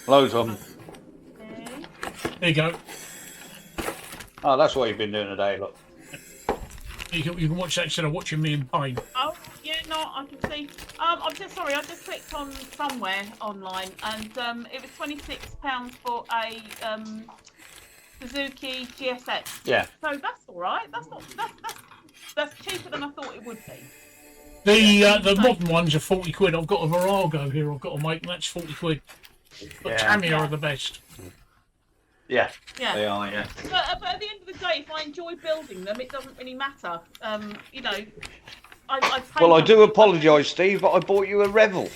loads of them. There you go. Oh, that's what you've been doing today, look. You can watch that instead of watching me in pain. Oh, yeah, no, I can see. I'm just sorry, I just clicked on somewhere online, and it was £26 for a Suzuki GSX. Yeah. So that's all right. That's cheaper than I thought it would be. The modern ones are 40 quid. I've got a Virago here. I've got to make. That's 40 quid. But Tamiya are the best. Yeah. Yeah. They are. Yeah. But at the end of the day, if I enjoy building them, it doesn't really matter. You know, Well, I do apologise, Steve, but I bought you a Revel.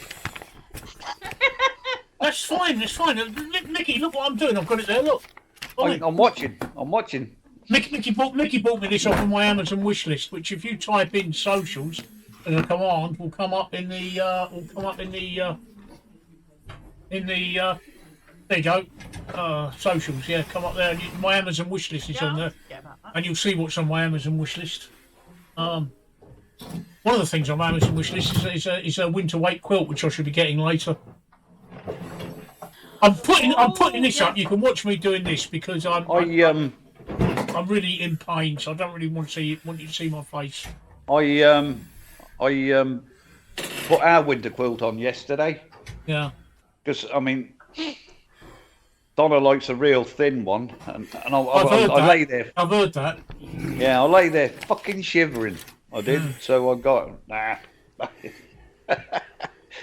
That's fine. That's fine. Mickey, look what I'm doing. I've got it there. Look. I'm watching. I'm watching. Mickey bought me this off of my Amazon wish list, which if you type in socials, the command will come up in the there you go, socials. Yeah, come up there. And my Amazon wish list is on there, and you'll see what's on my Amazon wish list. One of the things on my Amazon wish list is a winter weight quilt, which I should be getting later. I'm putting this up. You can watch me doing this because I'm really in pain, so I don't really want you to see my face. I put our winter quilt on yesterday. Yeah. Because I mean, Donna likes a real thin one, and I lay there. I've heard that. Yeah, I lay there fucking shivering. I did. So I got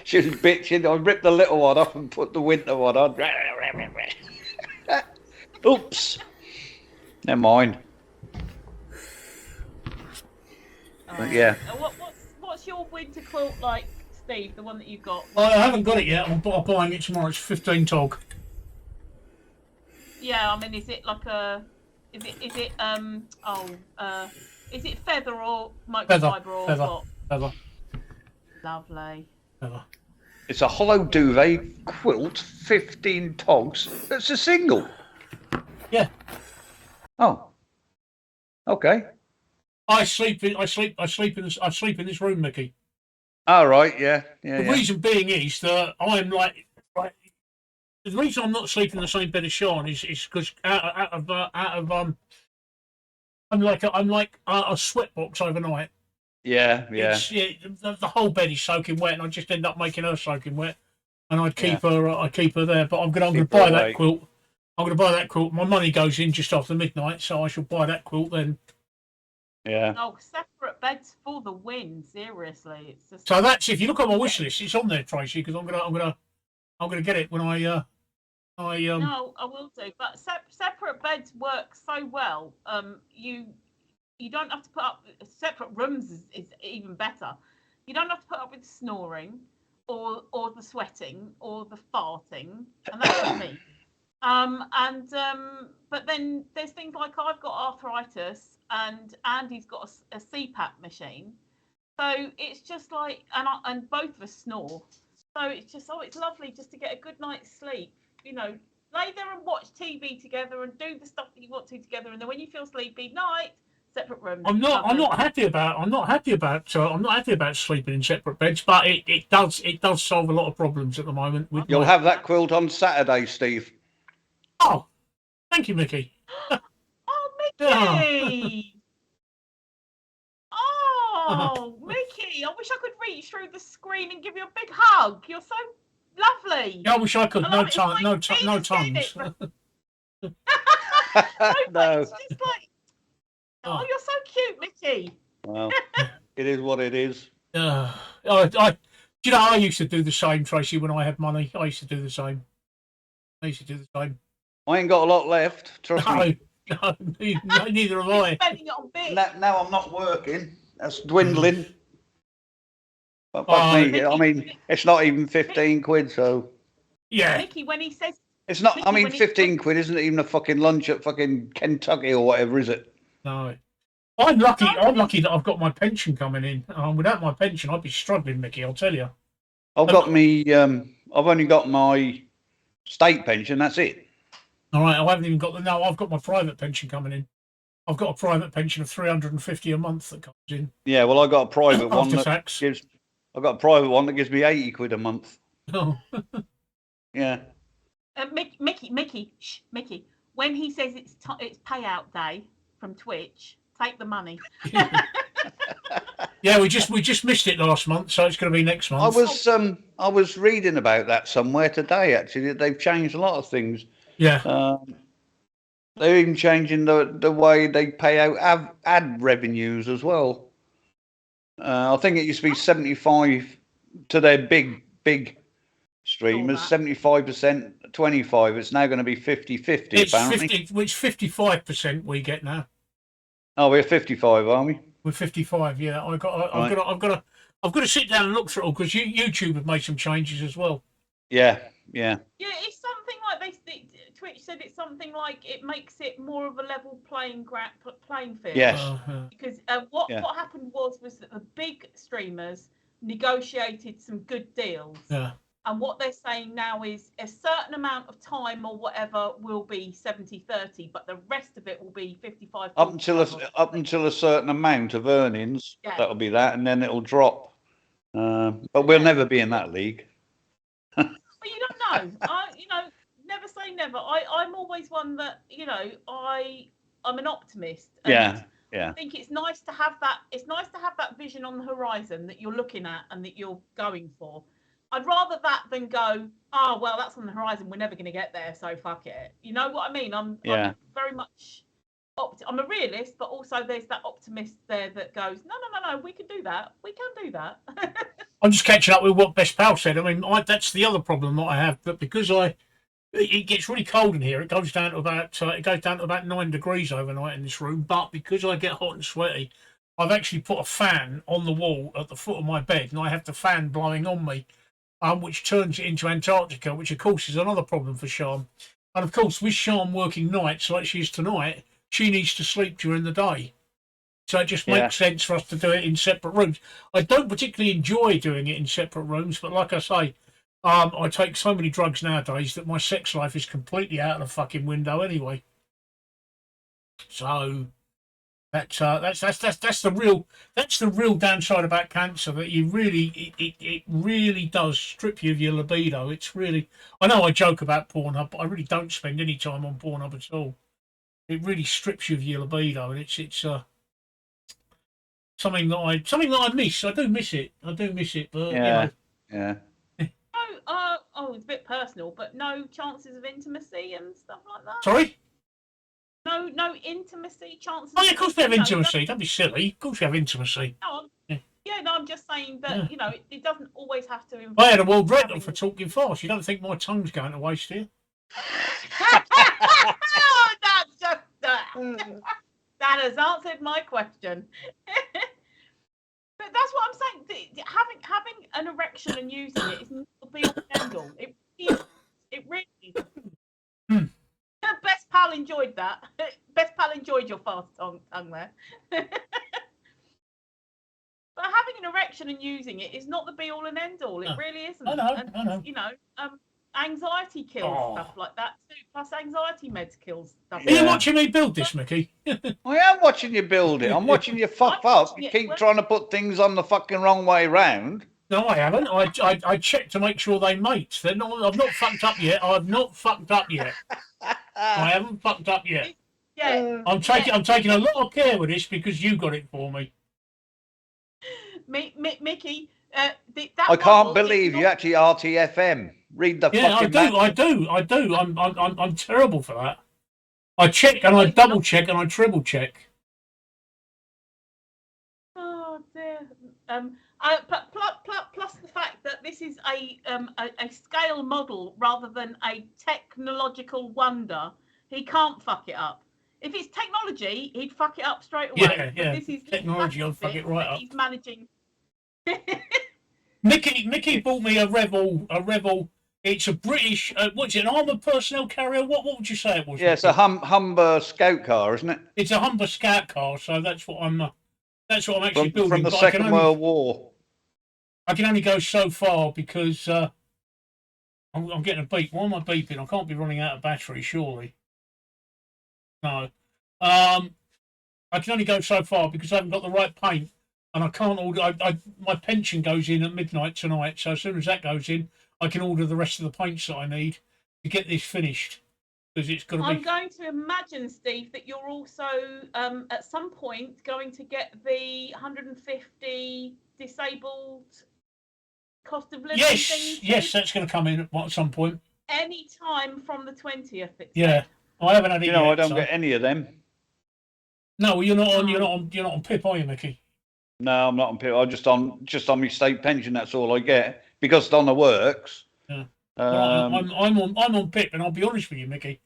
She was bitching. I ripped the little one off and put the winter one on. Oops. Never mind. But yeah. What's your winter quilt like, Steve? The one that you've got? I haven't got it yet. I'm buying it tomorrow. It's 15 tog. Yeah, I mean, is it like a? Is it feather or microfiber or what? Feather. Lovely. Feather. It's a hollow duvet quilt, 15 togs. It's a single. Yeah. Oh. Okay. I sleep in this room, Mickey. All right. Yeah. Yeah. The reason being is that I'm like. The reason I'm not sleeping in the same bed as Sean is because I'm like a sweatbox overnight. Yeah. Yeah. The whole bed is soaking wet, and I just end up making her soaking wet, and I keep her there. But I'm gonna buy that quilt. I'm gonna buy that quilt. My money goes in just after midnight, so I shall buy that quilt then. Yeah. Oh, separate beds for the win. Seriously, it's just. So that's if you look at my wish list, it's on there, Tracy, because I'm gonna get it when I No, I will do. But separate beds work so well. You don't have to put up separate rooms is even better. You don't have to put up with snoring, or the sweating, or the farting, and that's me. But then there's things like I've got arthritis, and Andy's got a CPAP machine, so it's just like, and both of us snore. So it's just, it's lovely just to get a good night's sleep. You know, lay there and watch TV together and do the stuff that you want to together. And then when you feel sleepy, night, separate rooms. I'm not happy about sleeping in separate beds, but it does solve a lot of problems at the moment. You'll have that quilt on Saturday, Steve. Oh, thank you, Mickey. Oh, Mickey. Oh, Mickey, I wish I could reach through the screen and give you a big hug. You're so lovely. Yeah, I wish I could. No tongues. No. It's just like, oh, you're so cute, Mickey. Well, it is what it is. I used to do the same, Tracy, when I had money. I used to do the same. I ain't got a lot left, trust me. No, neither have I. Spending it on bits. Now I'm not working. That's dwindling. But fuck me, I mean, it's not even 15 quid, so. Yeah. Mickey, when he says. It's not, I mean, 15 quid isn't even a fucking lunch at fucking Kentucky or whatever, is it? No. I'm lucky that I've got my pension coming in. Without my pension, I'd be struggling, Mickey, I'll tell you. I've only got my state pension, that's it. All right, I haven't even got I've got my private pension coming in. I've got a private pension of $350 a month that comes in. Yeah, well, I got a private one after that tax. I've got a private one that gives me 80 quid a month. Oh. Yeah. Mickey, when he says it's payout day from Twitch, take the money. Yeah, we just missed it last month, so it's going to be next month. I was reading about that somewhere today. Actually, they've changed a lot of things. Yeah. They're even changing the way they pay out ad revenues as well. I think it used to be 75 to their big streamers, 75%, 25. It's now going to be 50-50 apparently. It's 55% we get now. Oh, we're 55, are we? We're 55. Yeah, I've got to sit down and look through it all because YouTube have made some changes as well. Yeah. Yeah, it's something like Twitch said it's something like it makes it more of a level playing field. Yes. Because what happened was that the big streamers negotiated some good deals. Yeah. And what they're saying now is a certain amount of time or whatever will be 70-30, but the rest of it will be 55. Up until a certain amount of earnings, that'll be that, and then it'll drop. But we'll never be in that league. Well, you don't know. Never say never. I'm always one that I'm an optimist. Yeah. I think it's nice to have that. It's nice to have that vision on the horizon that you're looking at and that you're going for. I'd rather that than go, oh, well, that's on the horizon. We're never going to get there, so fuck it. You know what I mean? I'm very much, I'm a realist, but also there's that optimist there that goes, no, we can do that. We can do that. I'm just catching up with what Best Pal said. I mean, that's the other problem that I have, but because it gets really cold in here. It goes down to about 9 degrees overnight in this room. But because I get hot and sweaty, I've actually put a fan on the wall at the foot of my bed, and I have the fan blowing on me. Which turns it into Antarctica, which of course is another problem for Sean. And of course, with Sean working nights like she is tonight, she needs to sleep during the day. So it just makes sense for us to do it in separate rooms. I don't particularly enjoy doing it in separate rooms, but like I say, I take so many drugs nowadays that my sex life is completely out of the fucking window anyway. So that's the real downside about cancer, that you really it really does strip you of your libido. It's really, I know I joke about Pornhub, but I really don't spend any time on Pornhub at all. It really strips you of your libido, and it's something that I miss. I do miss it, but yeah. It's a bit personal, but no chances of intimacy and stuff like that. Sorry. No intimacy chances. Oh, yeah, of course we have intimacy. Don't be silly. Of course we have intimacy. I'm just saying that it doesn't always have to involve. I had a world record for talking fast. You don't think my tongue's going to waste here? Oh, that's just that has answered my question. But that's what I'm saying. Having an erection and using it is not the be all and end all. It really is. Best Pal enjoyed that. Best Pal enjoyed your fast tongue there. But having an erection and using it is not the be all and end all. It really isn't. I know. Anxiety kills stuff like that too. Plus, anxiety meds kills stuff. Are you watching me build this, Mickey? I am watching you build it. I'm watching you fuck up. You keep trying to put things on the fucking wrong way round. No, I haven't. I checked to make sure they mate. I've not fucked up yet. I haven't fucked up yet. Yeah. I'm taking a lot of care with this because you got it for me. Mickey, I can't believe you actually RTFM. Read the fucking. I do. I'm terrible for that. I check and I double check and I triple check. Oh dear. Plus the fact that this is a scale model rather than a technological wonder. He can't fuck it up. If it's technology, he'd fuck it up straight away. Yeah. This is technology. I'll fuck it right up. He's managing. Mickey bought me a Revel. It's a British. What's it? An armoured personnel carrier. What would you say it was? Yeah, it's a Humber Scout car, isn't it? It's a Humber Scout car. So that's what I'm actually building. From the Second World War. I can only go so far because I'm getting a beep. Why am I beeping? I can't be running out of battery, surely. No. I can only go so far because I haven't got the right paint, and I can't order. My pension goes in at midnight tonight, so as soon as that goes in, I can order the rest of the paints that I need to get this finished. Because it's going to I'm be. going to imagine, Steve, that you're also at some point going to get the 150 disabled cost of living Yes, thing. yes, that's going to come in at some point. Any time from the 20th. Yeah, I haven't had it You yet. know, I don't so. get any of them. No, well, you're not on. You're not on PIP, are you, Mickey? No, I'm not on PIP. I'm just on my state pension. That's all I get because Donna works. Yeah. Well, I'm on PIP, and I'll be honest with you, Mickey.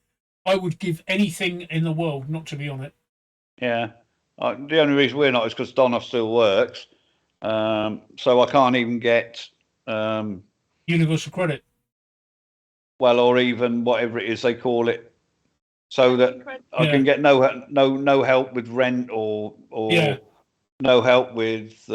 I would give anything in the world not to be on it. Yeah. The only reason we're not is because Donna still works. So I can't even get Universal credit. Well, or even whatever it is they call it, so that I can get no help with rent or no help with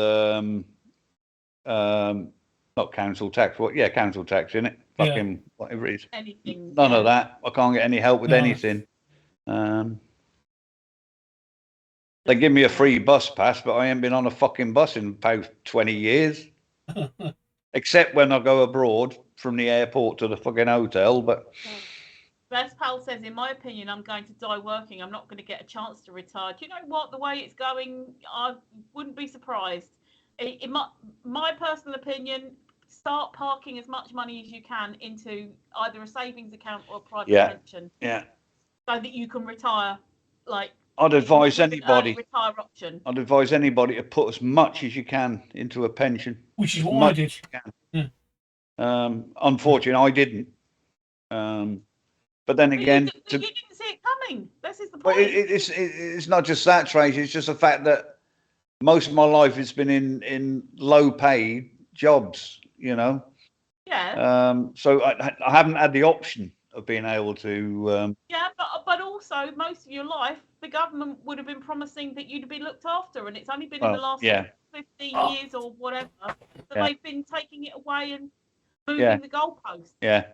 not council tax. What? Yeah, council tax, isn't it? Fucking whatever it is. Anything. None of that. I can't get any help with No. anything. They give me a free bus pass, but I ain't been on a fucking bus in about 20 years. Except when I go abroad from the airport to the fucking hotel. But Best Pal says, in my opinion, I'm going to die working. I'm not going to get a chance to retire. Do you know what? The way it's going, I wouldn't be surprised. In my personal opinion, start parking as much money as you can into either a savings account or a private pension. Yeah. So that you can retire, like. I'd advise anybody. Retire option. I'd advise anybody to put as much as you can into a pension. Which is what I did. Unfortunately, I didn't. But then again, you didn't see it coming. This is the point. But it's not just that, Tracy. It's just the fact that most of my life has been in low paid jobs. You know. Yeah. So I haven't had the option of being able to. Yeah, but also most of your life, the government would have been promising that you'd be looked after, and it's only been in the last 15 years or whatever that they've been taking it away and moving the goalposts. Yeah.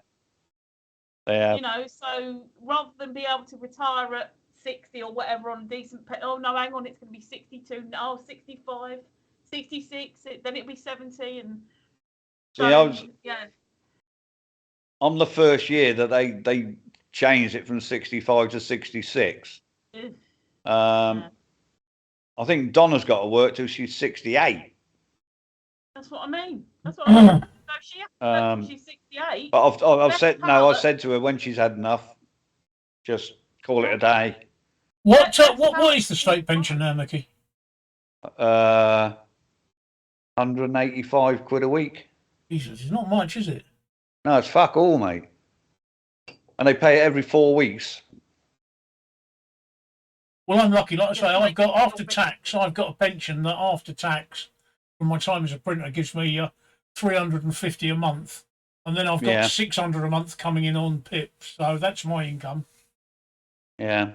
You know, so rather than be able to retire at 60 or whatever on decent oh no, hang on, it's going to be 62, no, 65, 66, then it'll be 70 and so, on the first year that they changed it from 65 to 66. I think Donna's got to work till she's 68. That's what I mean. That's what I mean. So she has to work till she's 68. But I've said no. I said to her when she's had enough, just call it a day. What is the state pension now, Mickey? 185 quid a week. Jesus, it's not much, is it? No, it's fuck all, mate. And they pay it every 4 weeks. Well, I'm lucky. Like I say, I've got after tax. I've got a pension that after tax, from my time as a printer, gives me 350 a month, and then I've got 600 a month coming in on PIP. So that's my income. Yeah.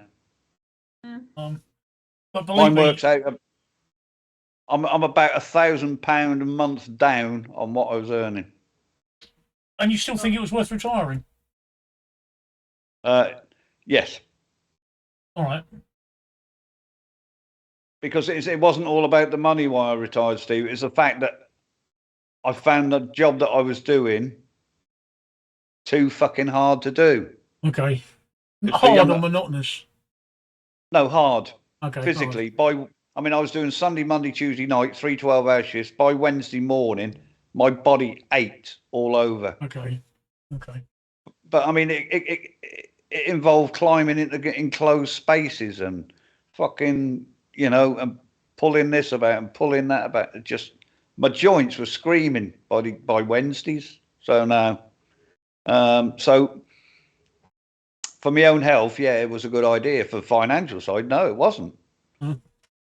But mine works out. I'm about £1,000 a month down on what I was earning. And you still think it was worth retiring? Yes. All right. Because it wasn't all about the money why I retired, Steve. It's the fact that I found the job that I was doing too fucking hard to do. Okay. Hard or monotonous? No, hard. Okay. Physically. I was doing Sunday, Monday, Tuesday night, 3 12-hour shifts. By Wednesday morning, my body ached all over. Okay. But I mean, it involved climbing into enclosed spaces and fucking, and pulling this about and pulling that about. Just my joints were screaming by Wednesdays. So now, so for my own health, it was a good idea. For the financial side, no, it wasn't.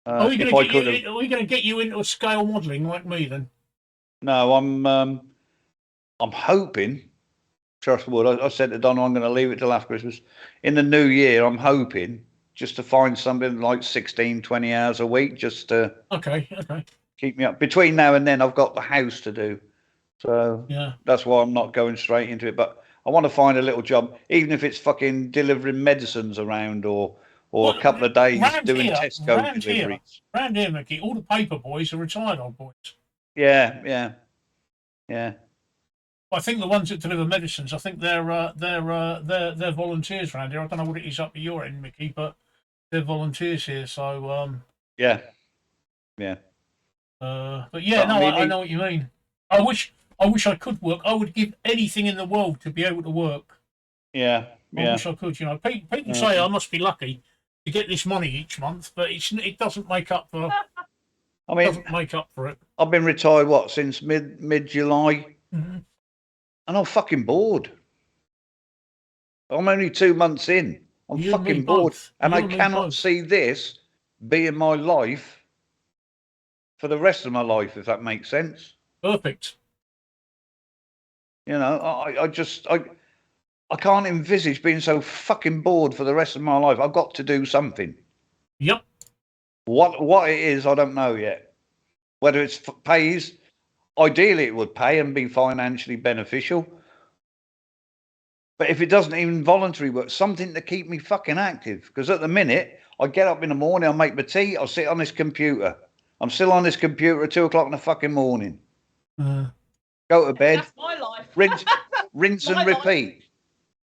Are we going to get you into scale modelling like me then? No, I'm hoping. Trust wood. I said to Donna, I'm going to leave it till after Christmas. In the new year, I'm hoping just to find something like 16, 20 hours a week, just to keep me up. Between now and then, I've got the house to do, so that's why I'm not going straight into it. But I want to find a little job, even if it's fucking delivering medicines around or a couple of days doing Tesco deliveries. Round here, Mickey, all the paper boys are retired old boys. Yeah. I think the ones that deliver medicines, I think they're volunteers around here. I don't know what it is up at your end, Mickey, but they're volunteers here. So yeah. but yeah, But, no, I mean, I know what you mean. I wish I could work. I would give anything in the world to be able to work. Yeah, I wish I could. You know, people say I must be lucky to get this money each month, but it doesn't make up for. I mean, Doesn't make up for it. I've been retired since mid July, Mhm. and I'm fucking bored. I'm only 2 months in. I'm You and me fucking bored, both. and You I and me cannot both. see this being my life for the rest of my life, if that makes sense. Perfect. You know, I can't envisage being so fucking bored for the rest of my life. I've got to do something. Yep. What it is, I don't know yet. Whether it pays, ideally it would pay and be financially beneficial. But if it doesn't even voluntary work, something to keep me fucking active. Because at the minute, I get up in the morning, I make my tea, I'll sit on this computer. I'm still on this computer at 2 o'clock in the fucking morning. Go to bed. That's my life. Rinse and repeat.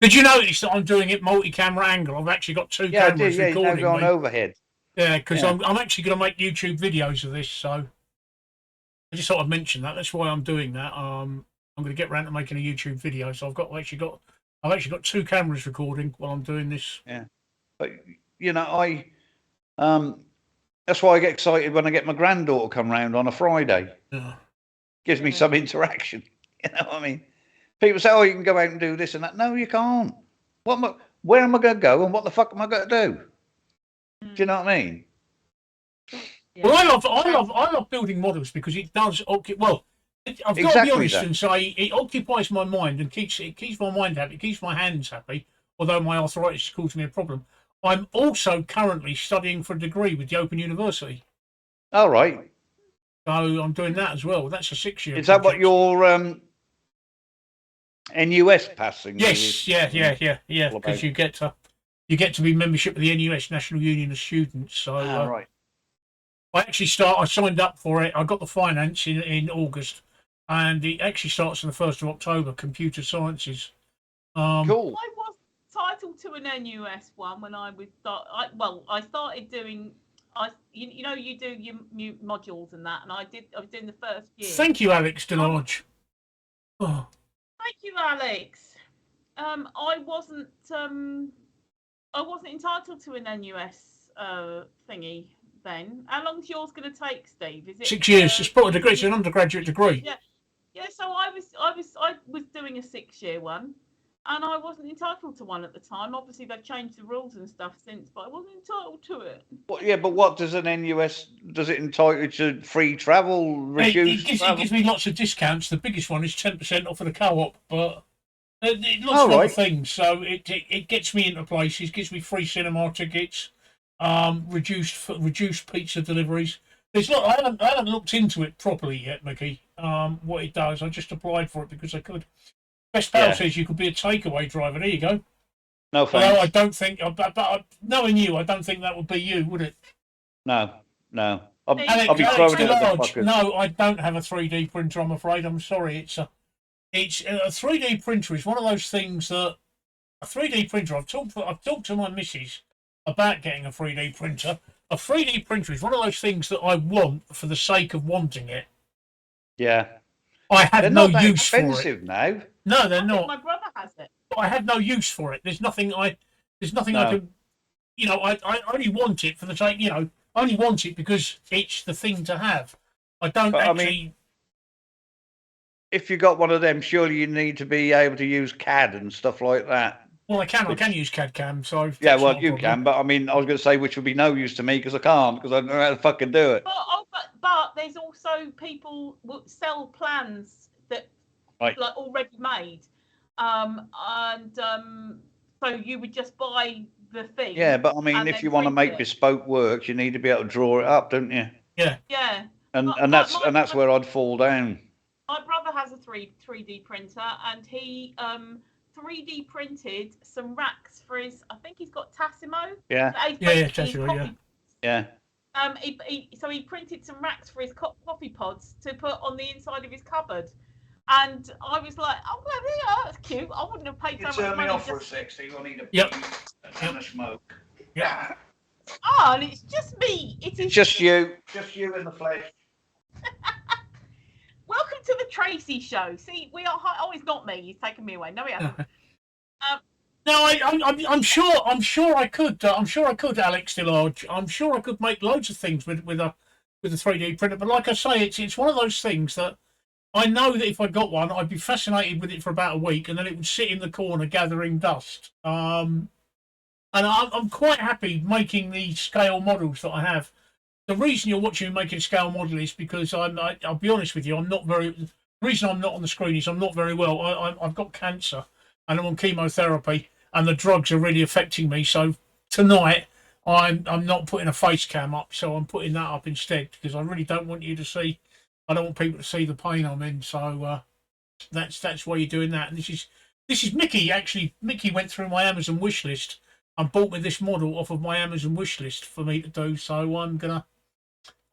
Did you notice that I'm doing it multi-camera angle? I've actually got two Yeah, I cameras did. Yeah, recording you've now gone me. overhead. Yeah, because Yeah. I'm actually going to make YouTube videos of this, so I just thought I'd mention that. That's why I'm doing that. I'm going to get round to making a YouTube video, so I've actually got two cameras recording while I'm doing this. Yeah, but you know, that's why I get excited when I get my granddaughter come round on a Friday. Yeah. Gives me some interaction. You know what I mean? People say, "Oh, you can go out and do this and that." No, you can't. Where am I going to go, and what the fuck am I going to do? Do you know what I mean? Yeah. Well, I love building models because it does. Well, I've got to be Exactly honest that. and say it occupies my mind and keeps my mind happy, keeps my hands happy. Although my arthritis caused me a problem, I'm also currently studying for a degree with the Open University. All right. So I'm doing that as well. That's a 6-year. Is that what your NUS passing? Yes, yeah. all Because about? you get to be membership of the NUS, National Union of Students. So Right. I signed up for it. I got the finance in August, and it actually starts on the 1st of October. Computer Sciences. Cool. I was entitled to an NUS one when I was I started doing. You do your modules and that, and I was doing the first year. Thank you, Alex Delage. Oh. Thank you, Alex. I wasn't entitled to an NUS thingy then. How long's yours going to take, Steve? Is it 6 years? It's not a degree. It's an undergraduate degree. Yeah. So I was doing a 6-year one, and I wasn't entitled to one at the time. Obviously, they've changed the rules and stuff since, but I wasn't entitled to it. But what does an NUS? Does it entitle you to free travel, reduced It travel? gives me lots of discounts. The biggest one is 10% off of the co-op, but lots Oh, of other right. things. So it gets me into places, gives me free cinema tickets, reduced pizza deliveries. I haven't looked into it properly yet, Mickey. What it does, I just applied for it because I could. Best pal says you could be a takeaway driver. There you go. No Although thanks. I don't think, knowing you, I don't think that would be you, would it? No. I'll be Alex throwing it at the Delage, fuckers. no, I don't have a 3D printer. I'm afraid. I'm sorry. It's a 3D printer is one of those things that a 3D printer. I've talked to my missus about getting a 3D printer. A 3D printer is one of those things that I want for the sake of wanting it. Yeah. I have They're no not that use for it. expensive now. No, they're I think not. my brother has it. But I have no use for it. There's nothing I No. can. I only want it for the sake. I only want it because it's the thing to have. I don't But, I actually. mean, if you got one of them, surely you need to be able to use CAD and stuff like that. Well, I can use CAD CAM. So Yeah, that's well, not a you problem. can, but I mean, I was going to say which would be no use to me because I can't, because I don't know how to fucking do it. But there's also people who sell plans that Right. like already made, so you would just buy the thing. Yeah, but I mean, and if then you want to print make it. bespoke works, you need to be able to draw it up, don't you? Yeah. Yeah. And But- and but that's my and that's brother- where I'd fall down. My brother has a 3D printer, and he 3D printed some racks for his. I think he's got Tassimo. Yeah, Tassimo, yeah. yeah. So he printed some racks for his coffee pods to put on the inside of his cupboard. And I was like, oh, well, yeah, that's cute. I wouldn't have paid so much Turn me money. off for a Just... sec, Steve. I need a Yep. and a smoke. Yeah. Oh, and it's just me. It is It's just you in the flesh. Welcome to the Tracy Show. See, we are. Oh, it's not me. He's taken me away. No, he hasn't. No, I'm sure. I'm sure I could. I'm sure I could, Alex DeLarge. I'm sure I could make loads of things with a 3D printer. But like I say, it's one of those things that I know that if I got one, I'd be fascinated with it for about a week, and then it would sit in the corner gathering dust. And I'm quite happy making the scale models that I have. The reason you're watching me making a scale model is because I'll be honest with you, I'm not very. The reason I'm not on the screen is I'm not very well. I've got cancer and I'm on chemotherapy, and the drugs are really affecting me. So tonight I'm not putting a face cam up, so I'm putting that up instead because I really don't want you to see. I don't want people to see the pain I'm in. So that's why you're doing that. And this is Mickey. Actually, Mickey went through my Amazon wish list and bought me this model off of my Amazon wish list for me to do. So I'm gonna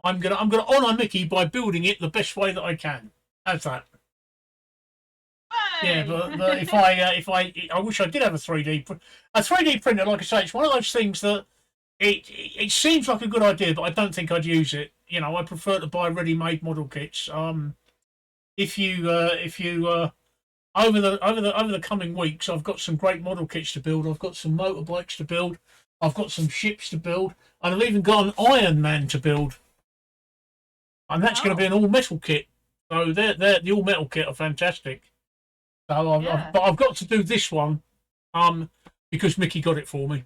honour Mickey by building it the best way that I can. How's that? Hey! Yeah, but if I wish I did have a 3D printer. Like I say, it's one of those things that it seems like a good idea, but I don't think I'd use it. You know, I prefer to buy ready-made model kits. If you over the coming weeks, I've got some great model kits to build. I've got some motorbikes to build. I've got some ships to build, and I've even got an Iron Man to build. And that's going to be an all-metal kit. So the all-metal kit are fantastic. So but I've got to do this one, because Mickey got it for me.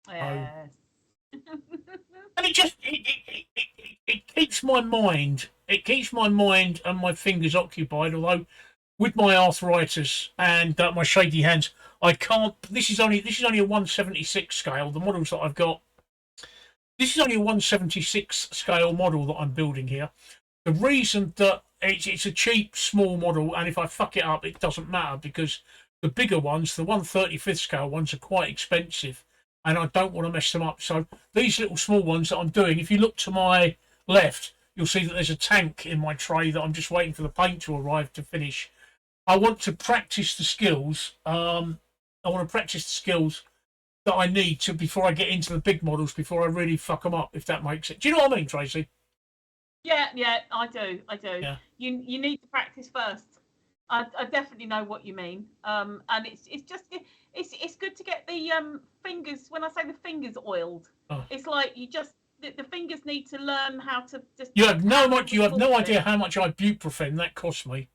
Yes. And it keeps my mind. It keeps my mind and my fingers occupied. Although with my arthritis and my shaky hands, I can't. This is only a 1/76 scale. The models that I've got. This is only a 1/76 scale model that I'm building here. The reason that it's a cheap, small model, and if I fuck it up, it doesn't matter because the bigger ones, the 1/35 scale ones, are quite expensive, and I don't want to mess them up. So these little small ones that I'm doing, if you look to my left, you'll see that there's a tank in my tray that I'm just waiting for the paint to arrive to finish. I want to practice the skills. That I need to before I get into the big models, before I really fuck them up, if that makes it. Do you know what I mean, Tracy? Yeah, I do. Yeah. You need to practice first. I definitely know what you mean. And it's just it's good to get the fingers. When I say the fingers oiled, it's like you just the fingers need to learn how to just. You have no idea how much ibuprofen that cost me.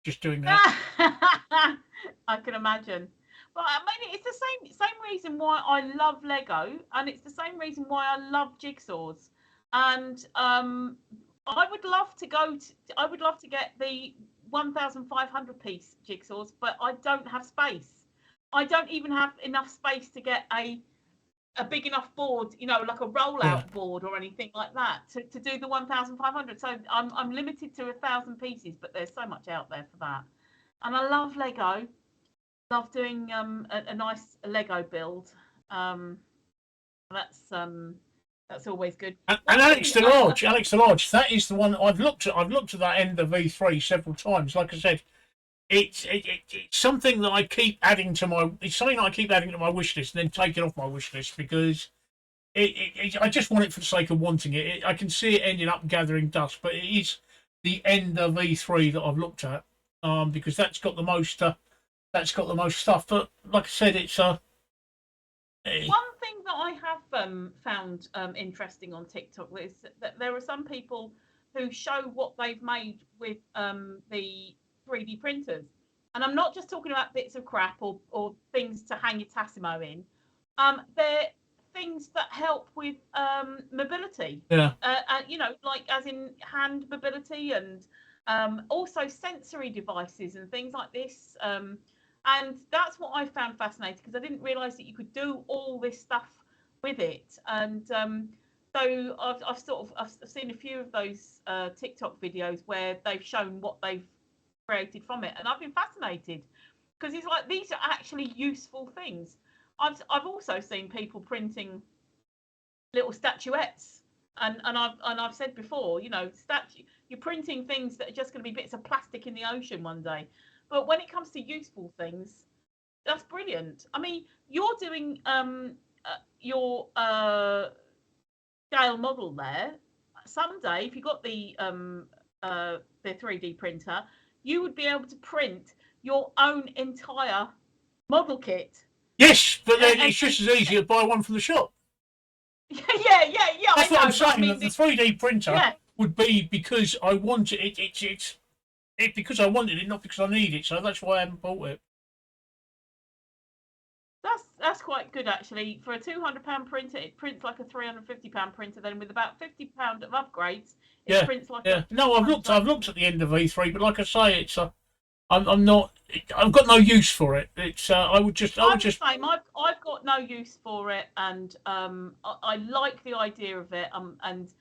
Just doing that. I can imagine. But I mean, it's the same reason why I love Lego, and it's the same reason why I love jigsaws. And I would love to get the 1,500 piece jigsaws, but I don't have space. I don't even have enough space to get a big enough board, you know, like a rollout board or anything like that to do the 1,500. So I'm limited to 1,000 pieces, but there's so much out there for that. And I love Lego. Love doing a nice Lego build. That's always good. And Alex DeLarge, that is the one I've looked at. I've looked at that Ender V3 several times. Like I said, it's something that I keep adding to my. It's something that I keep adding to my wish list and then taking off my wish list because I just want it for the sake of wanting it. I can see it ending up gathering dust, but it is the Ender V3 that I've looked at because that's got the most. That's got the most stuff, but like I said, it's one thing that I have found interesting on TikTok is that there are some people who show what they've made with the 3D printers, and I'm not just talking about bits of crap or things to hang your Tassimo in. They're things that help with mobility. Yeah. You know, like as in hand mobility and also sensory devices and things like this. And that's what I found fascinating because I didn't realise that you could do all this stuff with it. And so I've seen a few of those TikTok videos where they've shown what they've created from it, and I've been fascinated because it's like these are actually useful things. I've also seen people printing little statuettes I've said before, you know, you're printing things that are just going to be bits of plastic in the ocean one day. But when it comes to useful things, that's brilliant. I mean, you're doing your scale model there. Someday, if you got the 3D printer, you would be able to print your own entire model kit. Yes, but then it's just as easy to buy one from the shop. Yeah. That's what I'm saying. I mean, the 3D printer would be because I wanted it. It's because I wanted it, not because I need it. So that's why I haven't bought it. That's quite good actually. For a £200 printer, it prints like a £350 printer. Then with about £50 of upgrades, it prints like No, I've looked at the end of E3, but like I say, it's I'm not. I've got no use for it. It's I would just. I'm the same. I've got no use for it, and I like the idea of it. And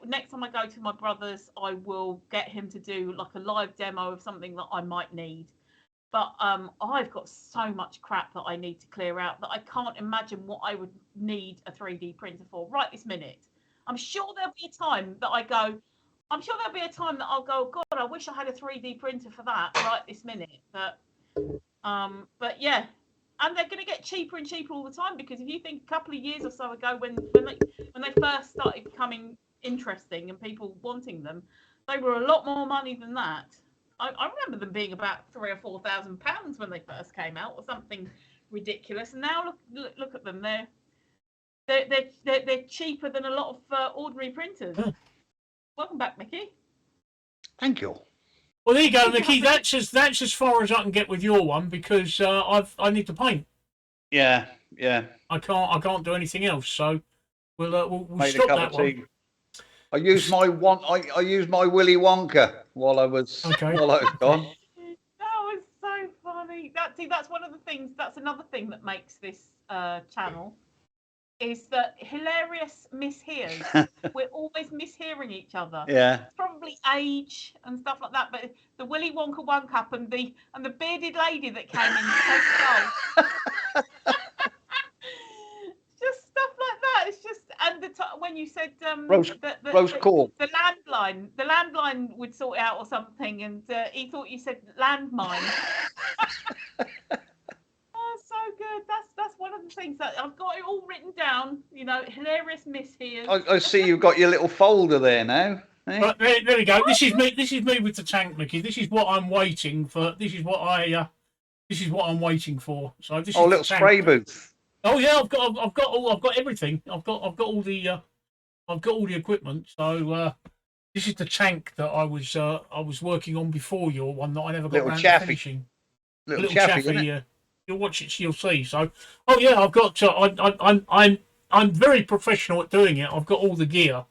next time I go to my brother's, I will get him to do like a live demo of something that I might need. But I've got so much crap that I need to clear out that I can't imagine what I would need a 3D printer for right this minute. I'm sure there'll be a time that I'll go, God, I wish I had a 3D printer for that right this minute. But yeah, and they're going to get cheaper and cheaper all the time, because if you think a couple of years or so ago when they first started becoming interesting and people wanting them, they were a lot more money than that. I remember them being about £3,000 or £4,000 when they first came out, or something ridiculous. And now look at them. They're cheaper than a lot of ordinary printers. Welcome back, Mickey. Thank you. Well, there you go, Mickey. That's as far as I can get with your one, because I need to paint. Yeah. I can't do anything else. So we'll stop that one. I used my Willy Wonka while I was gone. That was so funny. That's one of the things. That's another thing that makes this channel, is that hilarious mishears. We're always mishearing each other. Yeah. It's probably age and stuff like that, but the Willy Wonka one cup and the bearded lady that came in to take the just stuff like that. It's just, and when you said Rose Core. The landline would sort it out or something, and he thought you said landmine. So good. That's one of the things that I've got it all written down. You know, hilarious mishears. I see you've got your little folder there now. Eh? But there we go. This is me with the tank, Mickey. This is what I'm waiting for. This is what I'm waiting for. So this is little spray booth. Oh yeah, I've got everything. I've got all the equipment. So this is the tank that I was working on before your one that I never got around to finishing. Little chaffy, yeah. You'll watch it, you'll see. So, I've got. I'm very professional at doing it. I've got all the gear,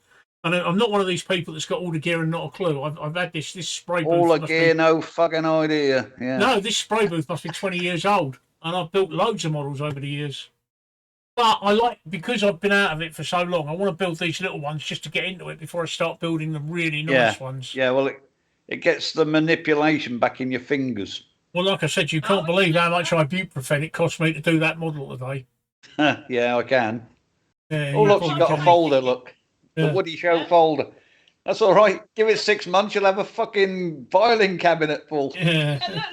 and I'm not one of these people that's got all the gear and not a clue. I've had this spray booth. All the gear, no fucking idea. Yeah. No, this spray booth must be 20 years old, and I've built loads of models over the years. But because I've been out of it for so long, I want to build these little ones just to get into it before I start building the really nice ones. Yeah, well, it gets the manipulation back in your fingers. Well, like I said, you can't believe how much ibuprofen it cost me to do that model today. Yeah, I can. Yeah, look, you've got a folder, look. The Woody Show folder. That's all right. Give it 6 months, you'll have a fucking filing cabinet full. Yeah. Look.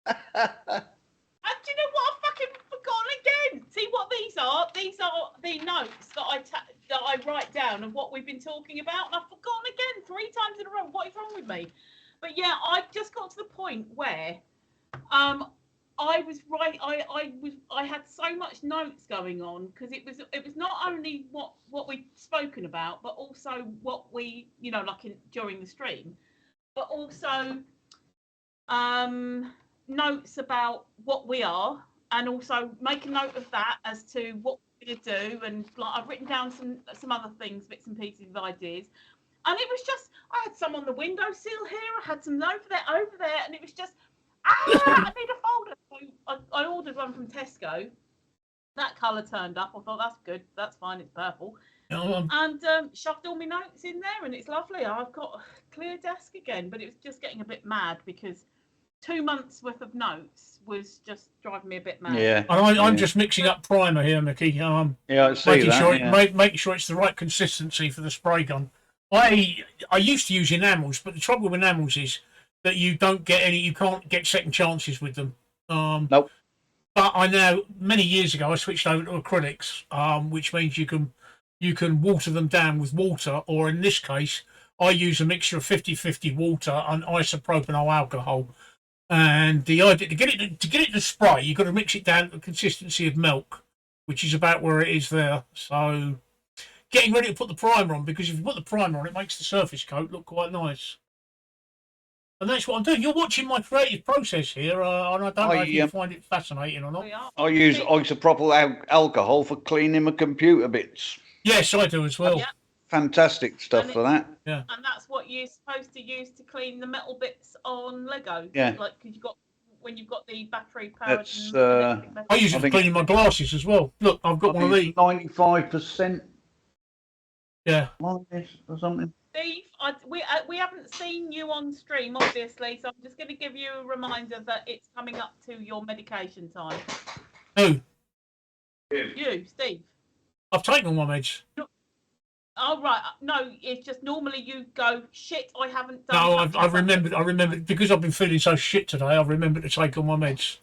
And do you know what? I've fucking forgotten again. See what these are? These are the notes that I write down of what we've been talking about, and I've forgotten again 3 times in a row. What is wrong with me? But yeah, I just got to the point where I was right. I had so much notes going on, because it was not only what we'd spoken about, but also what we, you know, like during the stream, but also notes about what we are, and also make a note of that as to what we're going to do. And like, I've written down some other things, bits and pieces of ideas. And it was just, I had some on the windowsill here, I had some over there, and it was just, I need a folder. So I ordered one from Tesco. That colour turned up. I thought, that's good, that's fine, it's purple. And shoved all my notes in there, and it's lovely. I've got a clear desk again, but it was just getting a bit mad because 2 months worth of notes was just driving me a bit mad. Yeah. And I'm just mixing up primer here, Mickey. Yeah, I see making that. sure Yeah. making sure it's the right consistency for the spray gun. I used to use enamels, but the trouble with enamels is that you can't get second chances with them. Nope. But I know many years ago I switched over to acrylics, which means you can water them down with water, or in this case, I use a mixture of 50-50 water and isopropyl alcohol. And the idea to get it to spray, you've got to mix it down to the consistency of milk, which is about where it is there. So, getting ready to put the primer on, because if you put the primer on, it makes the surface coat look quite nice. And that's what I'm doing. You're watching my creative process here, and I don't know if you find it fascinating or not. I use isopropyl alcohol for cleaning my computer bits. Yes, I do as well. Yeah. Fantastic stuff for that. Yeah. And that's what you're supposed to use to clean the metal bits on Lego. Yeah. Like, because when you've got the battery powered. That's, I use it for cleaning my glasses as well. Look, I've got one of these. 95%. Yeah. Like this or something. Steve, we haven't seen you on stream, obviously, so I'm just going to give you a reminder that it's coming up to your medication time. Who? You, Steve. I've taken all my meds. Oh, right. No, it's just normally you go, shit, I haven't done. No, I remembered because I've been feeling so shit today. I've remembered to take all my meds.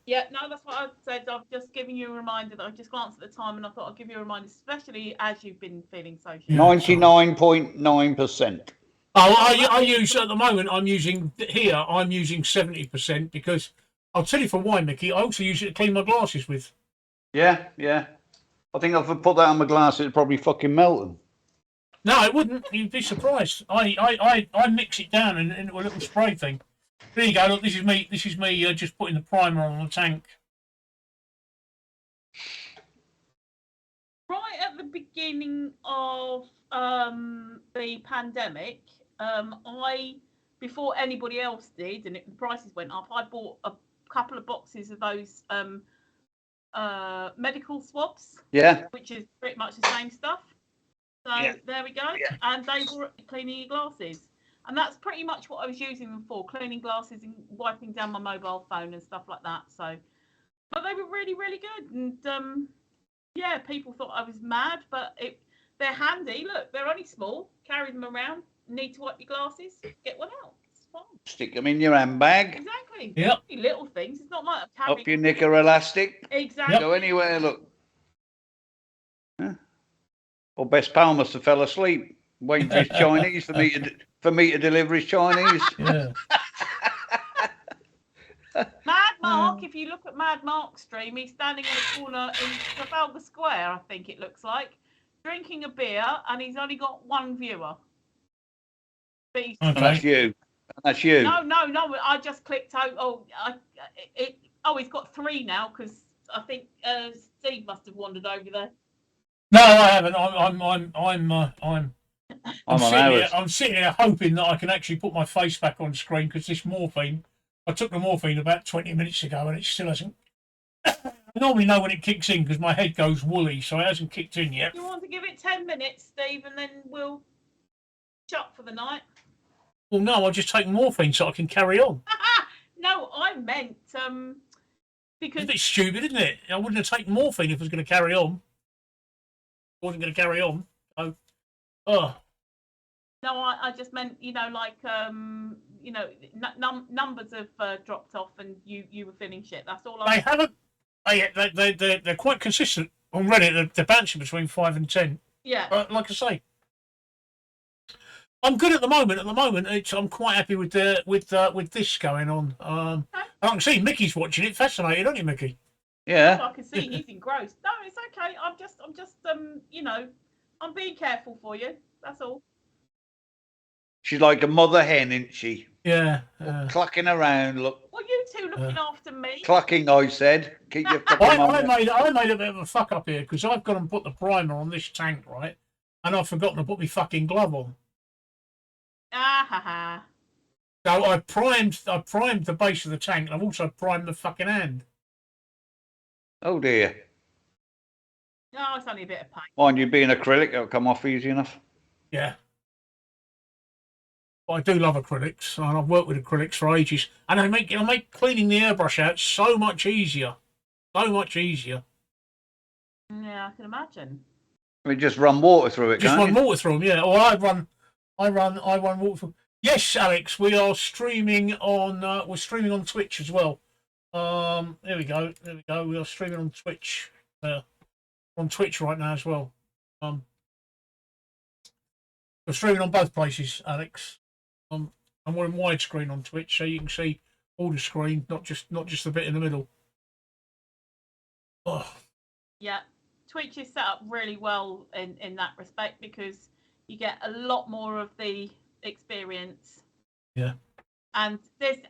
Yeah, no, that's what I said. I've just given you a reminder that I just glanced at the time and I thought I'd give you a reminder, especially as you've been feeling so shit. 99.9%. I use at the moment. I'm using 70% because I'll tell you for why, Mickey. I also use it to clean my glasses with. Yeah. I think if I put that on my glass, it'd probably fucking melt them. No, it wouldn't. You'd be surprised. I mix it down into a little spray thing. There you go. Look, this is me. This is me just putting the primer on the tank. Right at the beginning of the pandemic, before anybody else did, and the prices went up, I bought a couple of boxes of those medical swabs. Yeah. Which is pretty much the same stuff. So there we go. Yeah. And they were cleaning your glasses. And that's pretty much what I was using them for, cleaning glasses and wiping down my mobile phone and stuff like that. So, but they were really, really good. And yeah, people thought I was mad, but they're handy. Look, they're only small. Carry them around. Need to wipe your glasses? Get one out. It's fine. Stick them in your handbag. Exactly. Yep. Little things. It's not like carrying. Up your knicker elastic. Exactly. Go anywhere, look. Huh? Or Best Pal must have fell asleep waiting for his Chinese for me to deliver his Chinese. Yeah. Mad Mark, if you look at Mad Mark's stream, he's standing in a corner in Trafalgar Square, I think it looks like, drinking a beer, and he's only got one viewer. Okay. That's you. That's you. No. I just clicked out. He's got 3 now because I think Steve must have wandered over there. No, I haven't. I'm sitting here hoping that I can actually put my face back on screen because this morphine. I took the morphine about 20 minutes ago and it still hasn't. I normally know when it kicks in because my head goes woolly, so it hasn't kicked in yet. You want to give it 10 minutes, Steve, and then we'll shut for the night? Well, no, I'll just take morphine so I can carry on. No, I meant because It's a bit stupid, isn't it? I wouldn't have taken morphine if I was going to carry on. I wasn't going to carry on. So, No, I just meant, numbers have dropped off and you were feeling shit. That's all I. They haven't. They're quite consistent on Reddit. They're bouncing between 5 and 10. Yeah. But like I say, I'm good at the moment. I'm quite happy with this going on. I can see Mickey's watching it. Fascinated, aren't you, Mickey? Yeah. I can see he's engrossed. No, it's okay. I'm just I'm being careful for you. That's all. She's like a mother hen, isn't she? Yeah. Clucking around, look. Well, you two looking after me. Clucking, I said. Keep your fucking I made a bit of a fuck up here because I've got to put the primer on this tank, right? And I've forgotten to put my fucking glove on. Ah ha ha. So I primed the base of the tank and I've also primed the fucking hand. Oh dear. No, it's only a bit of pain. Mind you, being acrylic, it'll come off easy enough. Yeah. But I do love acrylics, and I've worked with acrylics for ages, and they make cleaning the airbrush out so much easier, so much easier. Yeah, I can imagine. We just run water through it. Just can't run you? water through them, yeah. Or I run water through. Yes, Alex, we are streaming on. We're streaming on Twitch as well. There we go. We are streaming on Twitch. On Twitch right now as well. We're streaming on both places, Alex. And we're in widescreen on Twitch, so you can see all the screen, not just the bit in the middle. Oh. Yeah, Twitch is set up really well in that respect because you get a lot more of the experience. Yeah. And there's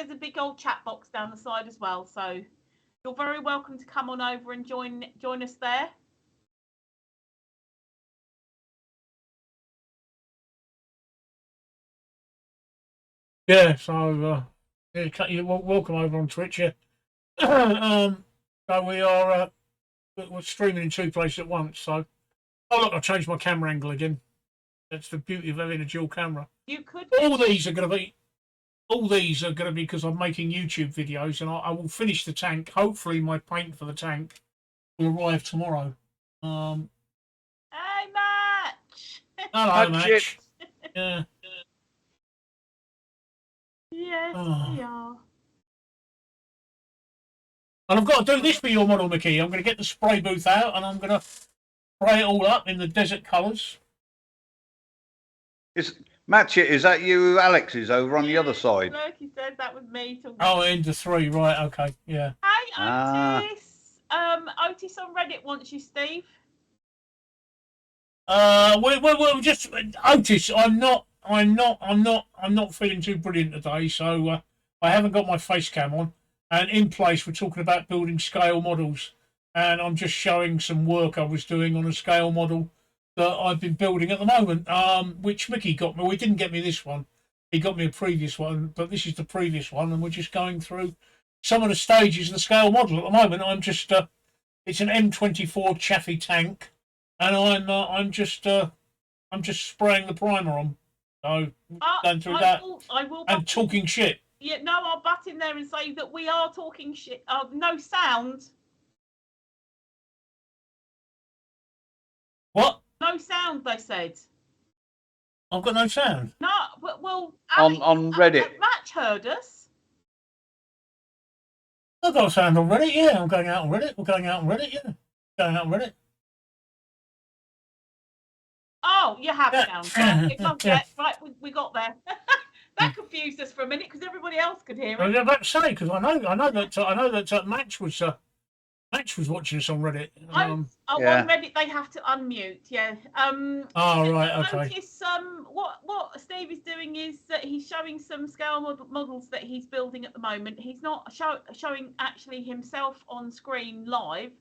a big old chat box down the side as well, so you're very welcome to come on over and join us there. Yeah, so you're welcome over on Twitch. Yeah. So we are we're streaming in two places at once. So, oh look, I changed my camera angle again. That's the beauty of having a dual camera. You could. All these are going to be because I'm making YouTube videos, and I will finish the tank. Hopefully, my paint for the tank will arrive tomorrow. Hey, Match. Hello, Match. Yeah. Yes, we are. And I've got to do this for your model, Mickey. I'm going to get the spray booth out, and I'm going to spray it all up in the desert colours. Match it. Is that you, Alex's, over on the other side? Look, he said that was me. Oh, into 3, right? Okay, yeah. Hey, Otis. Otis on Reddit wants you, Steve. We're just Otis. I'm not feeling too brilliant today, so I haven't got my face cam on. And in place, we're talking about building scale models, and I'm just showing some work I was doing on a scale model that I've been building at the moment, which Mickey got me. Well, he didn't get me this one. He got me a previous one, but this is the previous one, and we're just going through some of the stages of the scale model at the moment. I'm just it's an M24 Chaffee tank, and I'm just spraying the primer on. So going through that and talking shit. Yeah, no, I'll butt in there and say that we are talking shit. No sound. What? No sound, they said. I've got no sound. No, well, on Reddit. Match heard us. I've got a sound on Reddit, yeah. I'm going out on Reddit. We're going out on Reddit, yeah. Going out on Reddit. Oh, you have sound. Yeah. Right, we got there. That confused us for a minute because everybody else could hear it. I was about to say because I know that Match was watching us on Reddit. On Reddit they have to unmute. Yeah. Oh right, okay. Notice what Steve is doing is that he's showing some scale models that he's building at the moment. He's not showing actually himself on screen live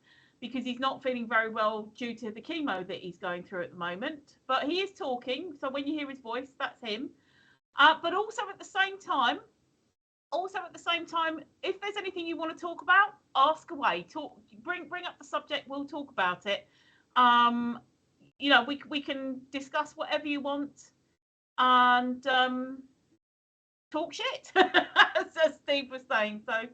because he's not feeling very well due to the chemo that he's going through at the moment. But he is talking, so when you hear his voice, that's him. But also at the same time, if there's anything you want to talk about, ask away. Bring up the subject. We'll talk about it. We can discuss whatever you want, and talk shit, as Steve was saying. So.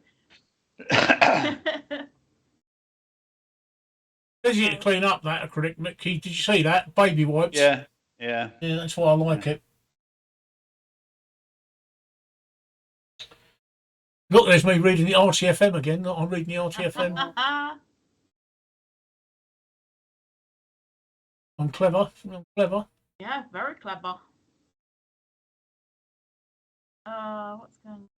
Easy to clean up that acrylic, Mickey. Did you see that? Baby wipes. Yeah. Yeah, that's why I like it. Look, there's me reading the RTFM again. I'm reading the RTFM. I'm clever. Yeah, very clever. What's going on?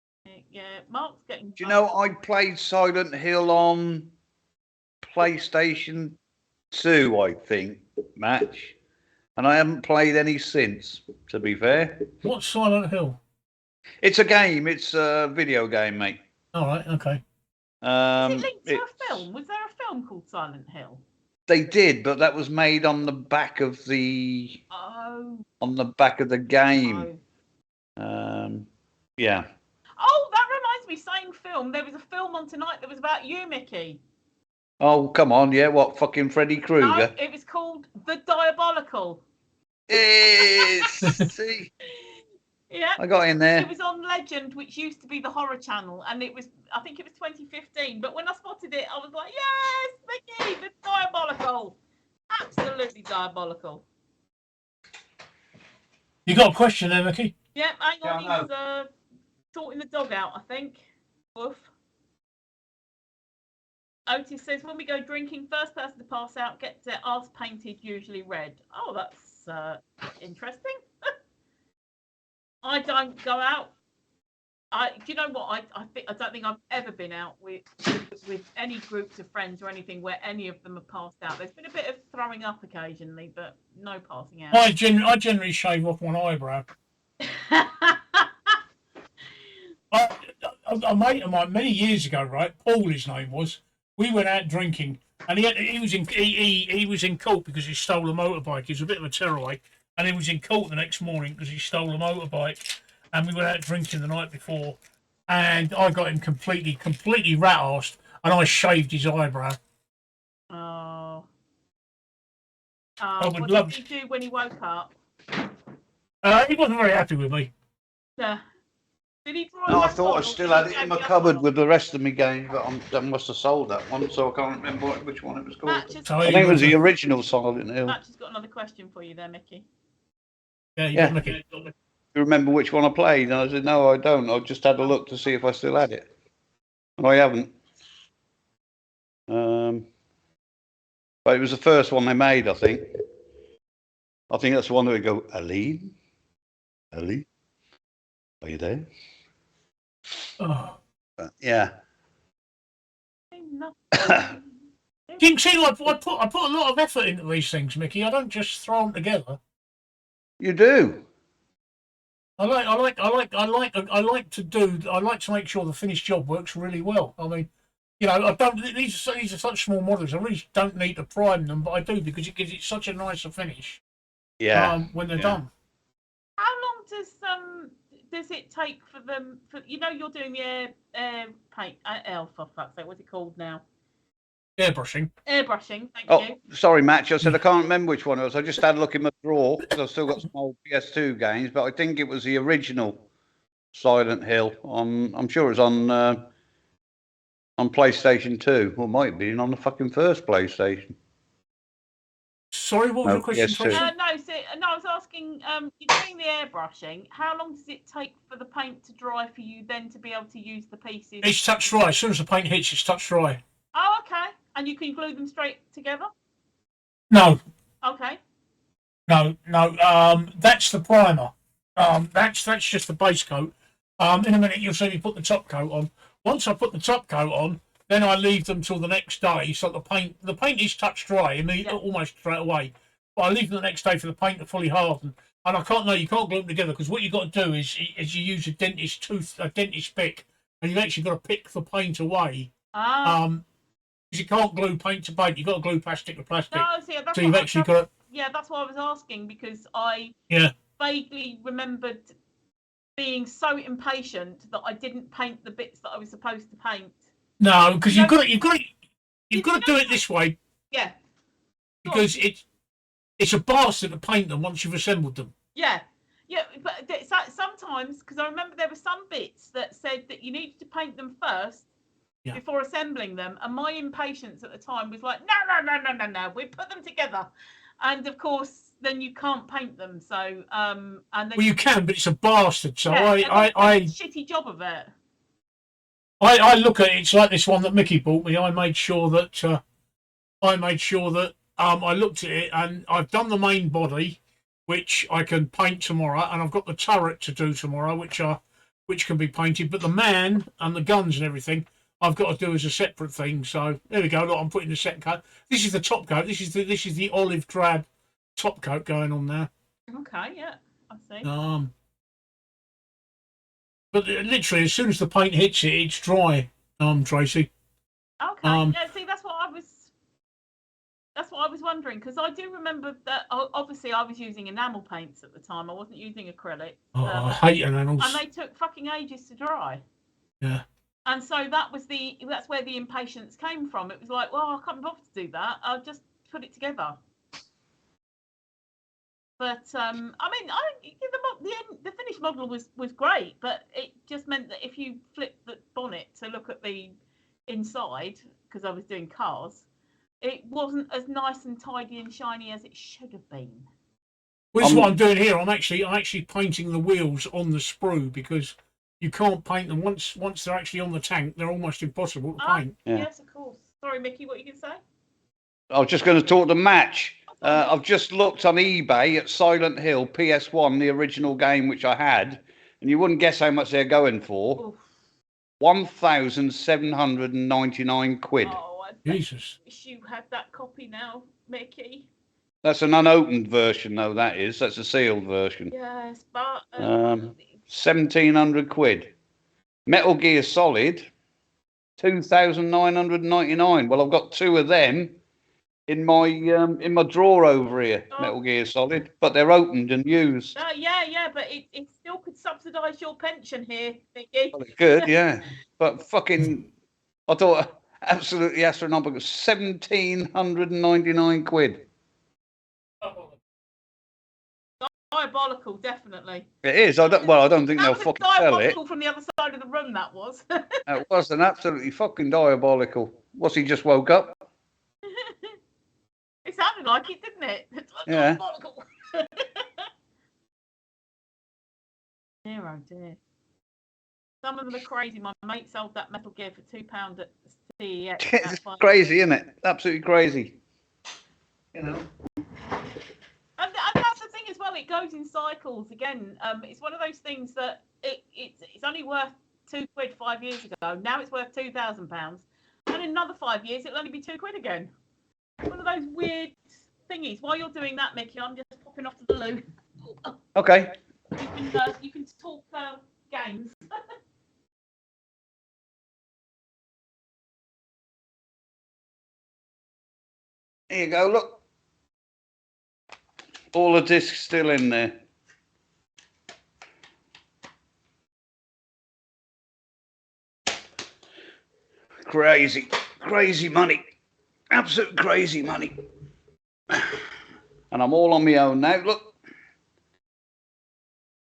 Yeah, Mark's getting. Do you know I played Silent Hill on PlayStation 2, I think, Match, and I haven't played any since, to be fair. What's Silent Hill? It's a game. It's a video game, mate. All right, okay. Is it linked to a film? Was there a film called Silent Hill? They did, but that was made on the back of the game. Yeah. Oh, that reminds me. Saying film, there was a film on tonight that was about you, Mickey. Oh, come on, yeah. What, fucking Freddy Krueger? No, it was called The Diabolical. See. Yeah. I got in there. It was on Legend, which used to be the horror channel, and I think it was 2015. But when I spotted it, I was like, yes, Mickey, it's diabolical. Absolutely diabolical. You got a question there, Mickey? Yep, hang on, Yeah, I he's sorting the dog out, I think. Woof. Otis says, when we go drinking, first person to pass out gets their arse painted, usually red. Oh, that's interesting. I don't go out. Do you know what? I don't think I've ever been out with any groups of friends or anything where any of them have passed out. There's been a bit of throwing up occasionally, but no passing out. I generally shave off one eyebrow. A mate of mine many years ago, right? Paul, his name was. We went out drinking, and he was in court because he stole a motorbike. He was a bit of a tearaway, and he was in court the next morning because he stole a motorbike. And we went out drinking the night before, and I got him completely rat-arsed, and I shaved his eyebrow. Oh. I would what love. did he do when he woke up? He wasn't very happy with me. Yeah. Did he draw? No, I thought I still had it in my cupboard with the rest of my games, but I must have sold that one, so I can't remember which one it was called. I think it was the original Silent Hill. Match has got another question for you there, Mickey. Yeah, you got Mickey. You remember which one I played? And I said, no, I don't. I just had a look to see if I still had it. And I haven't. But it was the first one they made, I think. I think that's the one that would go, Aline? Ellie? Are you there? Oh. Yeah. You can see, I put a lot of effort into these things, Mickey. I don't just throw them together. You do. I like to make sure the finished job works really well. I mean, you know, I don't. These are such small models. I really don't need to prime them, but I do because it gives it such a nicer finish. Yeah. When they're done. How long does it take for them? You're doing the air paint. For fuck's sake, what's it called now? Airbrushing. Airbrushing. Thank you. Sorry, Match. I said I can't remember which one it was. I just had a look in my drawer because I've still got some old PS2 games, but I think it was the original Silent Hill. I'm sure it was on PlayStation 2, or might be on the fucking first PlayStation. Sorry, what was your question? PS2. I was asking. You're doing the airbrushing. How long does it take for the paint to dry for you then to be able to use the pieces? It's touch dry. As soon as the paint hits, it's touch dry. Oh, okay. And you can glue them straight together? No. Okay. No. That's the primer. That's just the base coat. In a minute, you'll see me put the top coat on. Once I put the top coat on, then I leave them till the next day. So the paint is touch dry almost straight away. But I leave them the next day for the paint to fully harden. And you can't glue them together because what you've got to do is you use a dentist pick, and you've actually got to pick the paint away. You can't glue paint to paint. You've got to glue plastic to plastic. No, so you've actually got. Yeah, that's what I was asking because I vaguely remembered being so impatient that I didn't paint the bits that I was supposed to paint. No, because you've got to do it this way. Yeah. Because it's a bastard to paint them once you've assembled them. Yeah. Yeah, but sometimes, because I remember there were some bits that said that you needed to paint them first before assembling them, and my impatience at the time was like, no, we put them together, and of course, then you can't paint them. So, and then you can, but it's a bastard. So I shitty job of it. I look at it. It's like this one that Mickey bought me. I made sure that I looked at it, and I've done the main body, which I can paint tomorrow, and I've got the turret to do tomorrow, which can be painted. But the man and the guns and everything, I've got to do as a separate thing. So there we go. Look, I'm putting the set coat. This is the top coat. This is the olive drab top coat going on now. Okay, yeah, I see. But literally, as soon as the paint hits it, it's dry. Tracy. Okay. Yeah. See, that's what I was wondering, because I do remember that. Obviously, I was using enamel paints at the time. I wasn't using acrylic. I hate enamels. And they took fucking ages to dry. Yeah. And so that's where the impatience came from. It was like, well, I can't be bothered to do that. I'll just put it together. But I mean, the finished model was great, but it just meant that if you flip the bonnet to look at the inside, because I was doing cars, it wasn't as nice and tidy and shiny as it should have been. Well, this is what I'm doing here. I'm actually painting the wheels on the sprue because you can't paint them once they're actually on the tank. They're almost impossible to paint. Yeah. Yes, of course. Sorry, Mickey, what you can say? I was just going to talk to Match. I've just looked on eBay at Silent Hill PS1, the original game which I had, and you wouldn't guess how much they're going for. Oof. 1,799 quid. Oh, I Jesus. wish you had that copy now, Mickey. That's an unopened version, though. That's a sealed version. Yes, but 1,700 quid. Metal Gear Solid, 2,999. Well, I've got two of them in my drawer over here. Oh. Metal Gear Solid, but they're opened and used. yeah, but it still could subsidise your pension here, Mickey. Well, it could, yeah. But fucking, I thought absolutely astronomical. 1,799 quid. Diabolical, definitely. It is. I don't think That they'll was fucking sell it. diabolical from the other side of the room. That was. It was an absolutely fucking diabolical. Was he just woke up? It sounded like it, didn't it? Yeah. Diabolical. Dear, oh dear. Some of them are crazy. My mate sold that Metal Gear for £2 at CEX. It's crazy, isn't it? Absolutely crazy. You know. And that's the thing as well. It goes in cycles. Again, it's one of those things that it's only worth £2 5 years ago. Now it's worth £2,000, and in another 5 years it'll only be £2 again. One of those weird thingies. While you're doing that, Mickey, I'm just popping off to the loo. Okay. You can talk games. Here you go. Look. All the discs still in there. Crazy money. Absolute crazy money. And I'm all on my own now, look.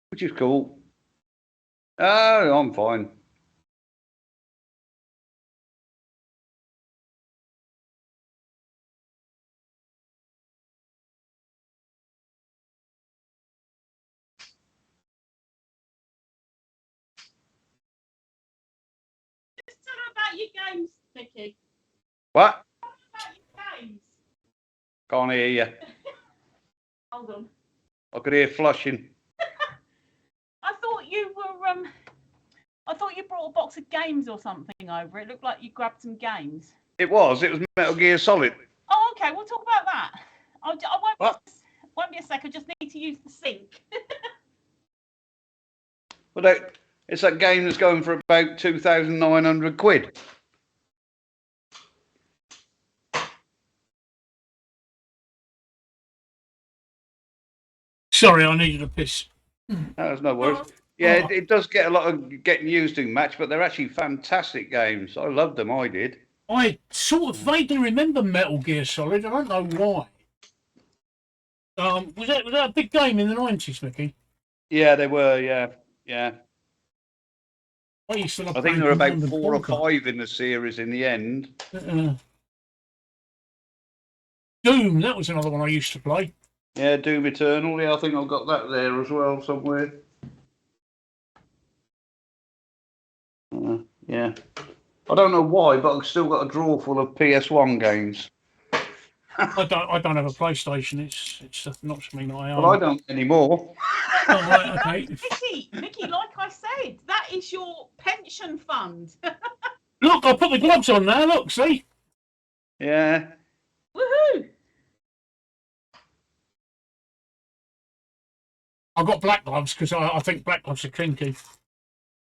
Which is cool. Oh, I'm fine. Just tell her about your games, Mickey. What? Tell her about your games. Can't hear you. Hold on. I could hear flushing. I thought you were I thought you brought a box of games or something over. It looked like you grabbed some games. It was Metal Gear Solid. Oh, okay. We'll talk about that. I won't be a sec. I just need to use the sink. Well, it's that game that's going for about 2,900 quid. Sorry, I needed a piss. There's no worries. Yeah, it does get a lot of getting used to match, but they're actually fantastic games. I loved them. I did. I sort of vaguely remember Metal Gear Solid. I don't know why. Was that a big game in the 90s, Mickey? Yeah, they were. Yeah. I used to love I think there were about 4 or 5 in the series in the end. Doom, that was another one I used to play. Yeah, Doom Eternal. Yeah, I think I've got that there as well somewhere. Yeah. I don't know why, but I've still got a drawer full of PS1 games. I don't have a PlayStation. It's just not something I own. Well, I don't anymore. Oh, right, okay. Mickey, like I said, that is your pension fund. Look, I put the gloves on now. Look, see? Yeah. Woohoo! I've got black gloves because I think black gloves are kinky.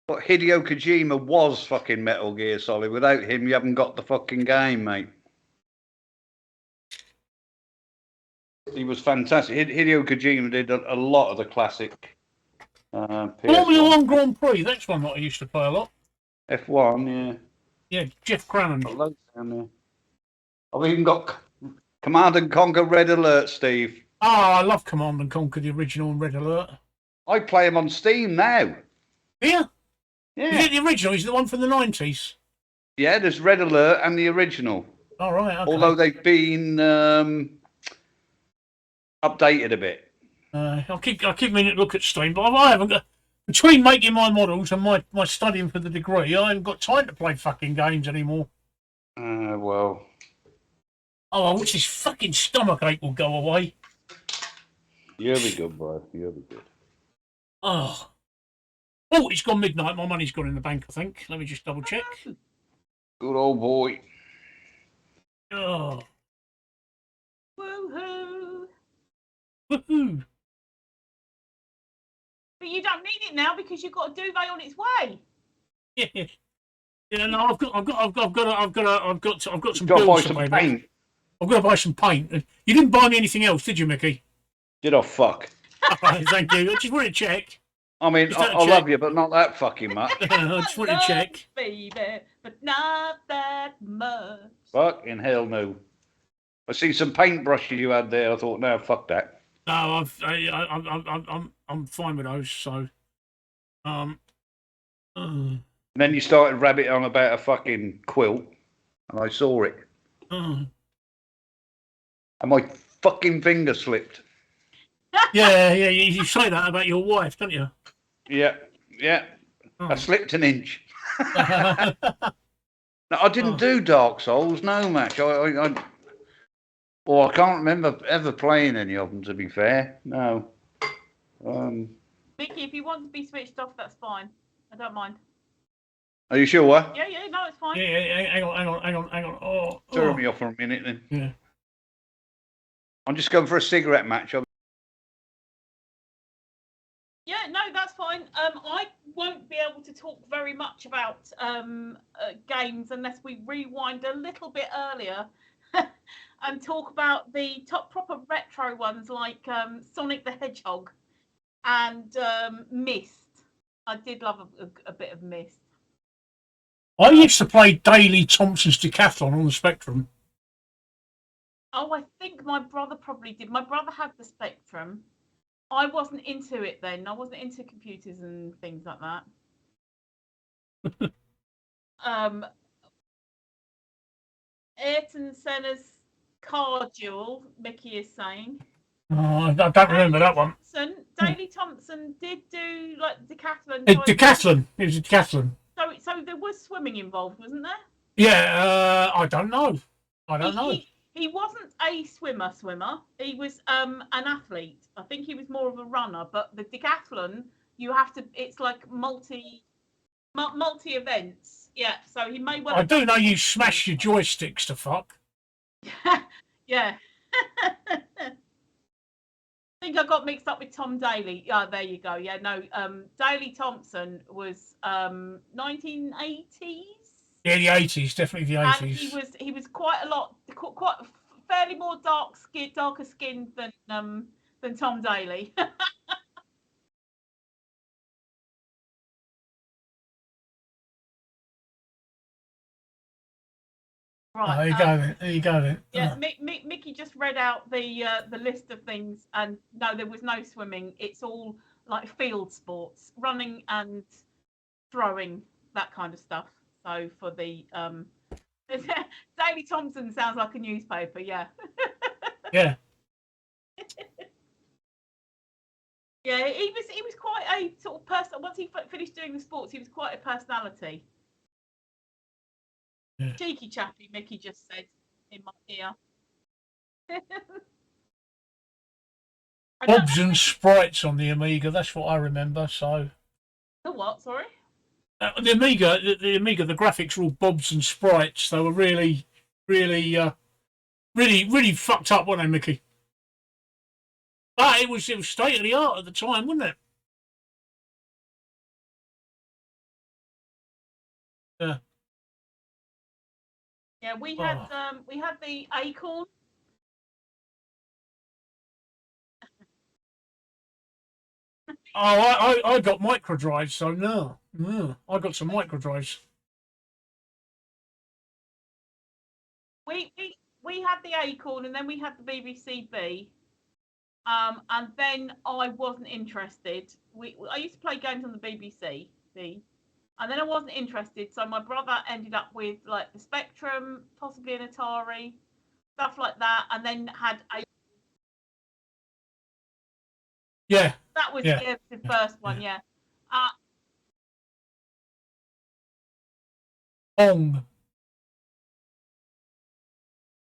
But Hideo Kojima was fucking Metal Gear Solid. Without him, you haven't got the fucking game, mate. He was fantastic. Hideo Kojima did a lot of the classic Formula One Grand Prix, that's one that I used to play a lot. F1, yeah. Yeah, Jeff Crannon. Got loads down there. I've even got Command and Conquer Red Alert, Steve. Oh, I love Command and Conquer, the original and Red Alert. I play them on Steam now. Yeah. Yeah. Is it the original? Is it the one from the 90s? Yeah, there's Red Alert and the original. All right. Okay. Although they've been updated a bit. I keep meaning to look at Steam, but I haven't got. Between making my models and my studying for the degree, I haven't got time to play fucking games anymore. Well. Oh, I wish this fucking stomachache will go away. You'll be good, bro. You'll be good. Oh, it's gone midnight. My money's gone in the bank, I think. Let me just double check. Good old boy. Oh. Woohoo! Woohoo! But you don't need it now because you've got a duvet on its way. Yeah. Yeah, no, I've got some Got to buy bills to some pay back. paint. I've got to buy some paint. You didn't buy me anything else, did you, Mickey? Did I fuck? Thank you. I just wanted to check. I mean, I love you, but not that fucking much. I just wanted to check. Baby, but not that much. Fucking hell no. I see some paintbrushes you had there. I thought, no, fuck that. No, I'm fine with those. So, And then you started rabbiting on about a fucking quilt, and I saw it, and my fucking finger slipped. yeah. You say that about your wife, don't you? Yeah. I slipped an inch. Oh. No, I didn't do Dark Souls, no, Match. I can't remember ever playing any of them, to be fair. No. Mickey, if you want to be switched off, that's fine. I don't mind. Are you sure? Yeah, no, it's fine. Yeah, hang on. Oh, Turn me off for a minute then. Yeah. I'm just going for a cigarette, Match. Yeah, no, that's fine. I won't be able to talk very much about games unless we rewind a little bit earlier and talk about the top proper retro ones like Sonic the Hedgehog and Myst. I did love a bit of Myst. I used to play Daley Thompson's Decathlon on the Spectrum. Oh, I think my brother probably did. My brother had the Spectrum. I wasn't into it then. I wasn't into computers and things like that. Ayrton Senna's Car Duel, Mickey is saying. Oh, I don't remember that one. Daley Thompson did do like decathlon. Decathlon. It was a decathlon. So there was swimming involved, wasn't there? Yeah, I don't know. He wasn't a swimmer. He was an athlete. I think he was more of a runner. But the decathlon, you have to. It's like multi events. Yeah. So he may well. I do know you smash your joysticks to fuck. Yeah. I think I got mixed up with Tom Daley. Yeah, there you go. Yeah, no. Daley Thompson was 1980s. Yeah, the 80s, definitely the 80s. And he was quite fairly more darker skinned than Tom Daley. Right. There you go then. Yeah, Mickey just read out the list of things, and no, there was no swimming. It's all like field sports, running and throwing, that kind of stuff. So for the Daley Thompson sounds like a newspaper, yeah. Yeah. Yeah, he was quite a sort of person. Once he finished doing the sports, he was quite a personality. Yeah. Cheeky chappy, Mickey just said in my ear. Bobs and sprites on the Amiga. That's what I remember. So. The what? Sorry. The Amiga, the graphics were all bobs and sprites. They were really fucked up, weren't they, Mickey? But it was state of the art at the time, wasn't it? Yeah. Yeah, we had the Acorn. Oh, I got micro drives, so no, I got some micro drives. We had the Acorn, and then we had the BBC B. And then I wasn't interested. I used to play games on the BBC, and then I wasn't interested. So my brother ended up with like the Spectrum, possibly an Atari, stuff like that, and then had a. Yeah. That was Yeah. the first one, yeah. Pong.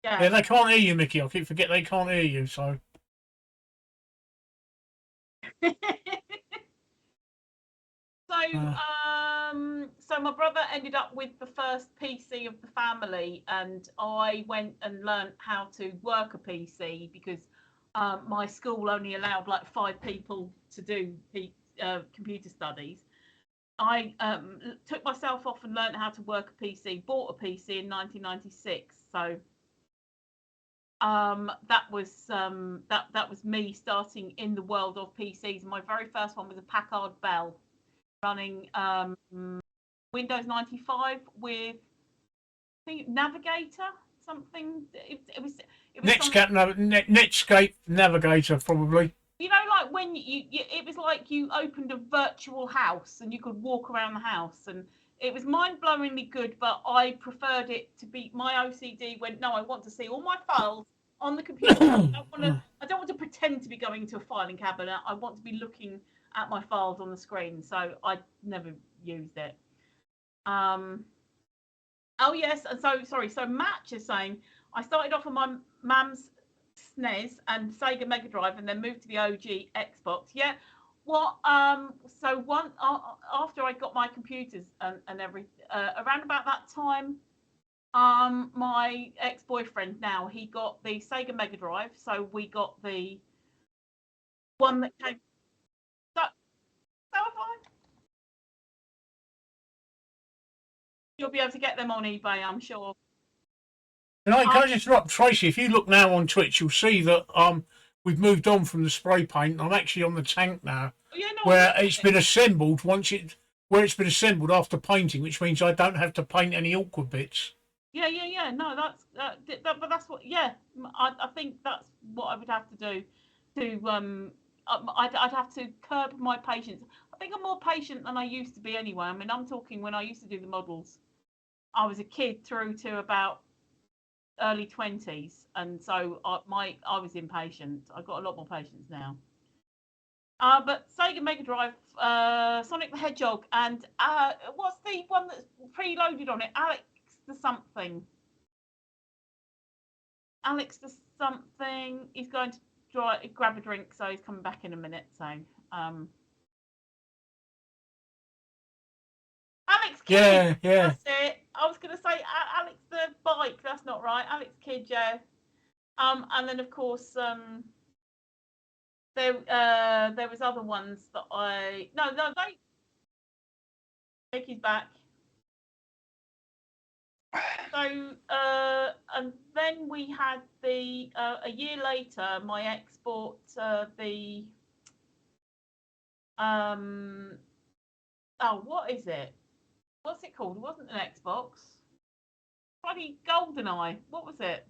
Yeah. Yeah, they can't hear you, Mickey. I keep forgetting they can't hear you, so. So my brother ended up with the first PC of the family, and I went and learned how to work a PC because my school only allowed like 5 people to do computer studies. I took myself off and learned how to work a PC, bought a PC in 1996. So that was me starting in the world of PCs. My very first one was a Packard Bell running Windows 95 with, I think, Navigator, something. It was Netscape Navigator, probably. You know, like when it was like you opened a virtual house and you could walk around the house, and it was mind-blowingly good, but I preferred it to be, my OCD went, no, I want to see all my files on the computer. I don't want to pretend to be going to a filing cabinet. I want to be looking at my files on the screen. So I never used it. Oh yes, and so Match is saying I started off on my mum's SNES and Sega Mega Drive, and then moved to the OG Xbox. Yeah, well, so one after I got my computers and everything, around about that time, my ex-boyfriend, now he got the Sega Mega Drive, so we got the one that came. So fine. You'll be able to get them on eBay, I'm sure. Can I just interrupt, Tracy? If you look now on Twitch, you'll see that we've moved on from the spray paint. I'm actually on the tank now, where it's been assembled where it's been assembled after painting, which means I don't have to paint any awkward bits. Yeah. No, that's but that's what. Yeah, I think that's what I would have to do. I'd have to curb my patience. I think I'm more patient than I used to be anyway. I mean, I'm talking when I used to do the models, I was a kid through to about early 20s, and so I was impatient. I've got a lot more patience now. But Sega Mega Drive, Sonic the Hedgehog, and what's the one that's preloaded on it? Alex the something. He's going to grab a drink, so he's coming back in a minute. So, Alex Kidd. Yeah. That's it. I was going to say Alex the bike. That's not right. Alex Kidd, yeah. And then of course, there was other ones that Mickey's back. So and then we had the a year later, my ex bought the what is it? What's it called? It wasn't an Xbox. Bloody GoldenEye. What was it?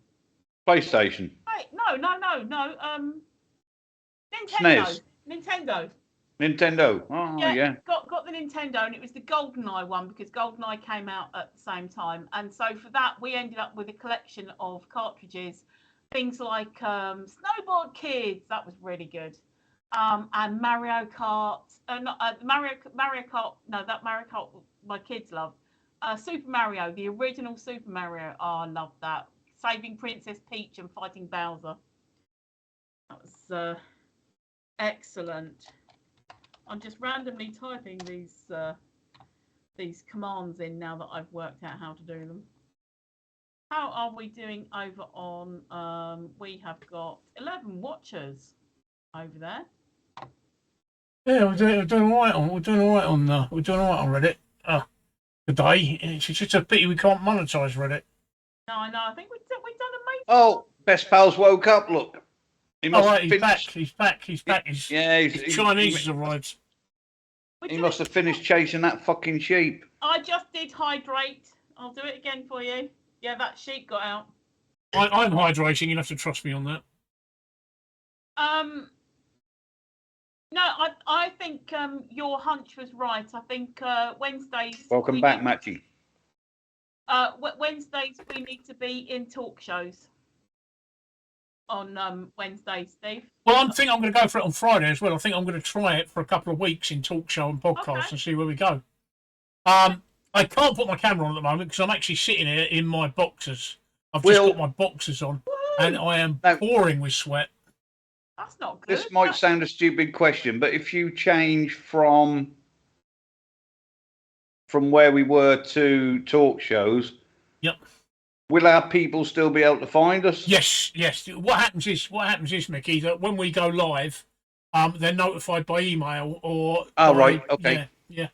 PlayStation. Wait, no. Nintendo. SNES. Nintendo. Oh yeah. Got the Nintendo, and it was the GoldenEye one because GoldenEye came out at the same time, and so for that we ended up with a collection of cartridges, things like Snowboard Kids, that was really good, and Mario Kart, Mario Kart, no, that Mario Kart my kids love, Super Mario, the original Super Mario. Oh, I love that. Saving Princess Peach and fighting Bowser. That was excellent. I'm just randomly typing these commands in now that I've worked out how to do them. How are we doing over on? We have got 11 watchers over there. Yeah, we're doing all right on Reddit today. It's just a pity we can't monetize Reddit. No, I know. I think we've done amazing. Oh, Best Pals woke up. Look. He's back. He's back. His Chinese has arrived. He must have finished chasing that fucking sheep. I just did hydrate. I'll do it again for you. Yeah, that sheep got out. I'm hydrating. You'll have to trust me on that. No, I think your hunch was right. I think Wednesdays. Welcome back, Matchy. Wednesdays we need to be in talk shows on Wednesdays, Steve. Well, I'm going to go for it on Friday as well. I think I'm going to try it for a couple of weeks in talk show and podcast and see where we go. I can't put my camera on at the moment because I'm actually sitting here in my boxers. I've just got my boxers on, and I am pouring with sweat. That's not good. This might sound a stupid question, but if you change from where we were to talk shows, yep, will our people still be able to find us? Yes. What happens is, Mickey, that when we go live, they're notified by email or. Oh, right. Okay. Yeah.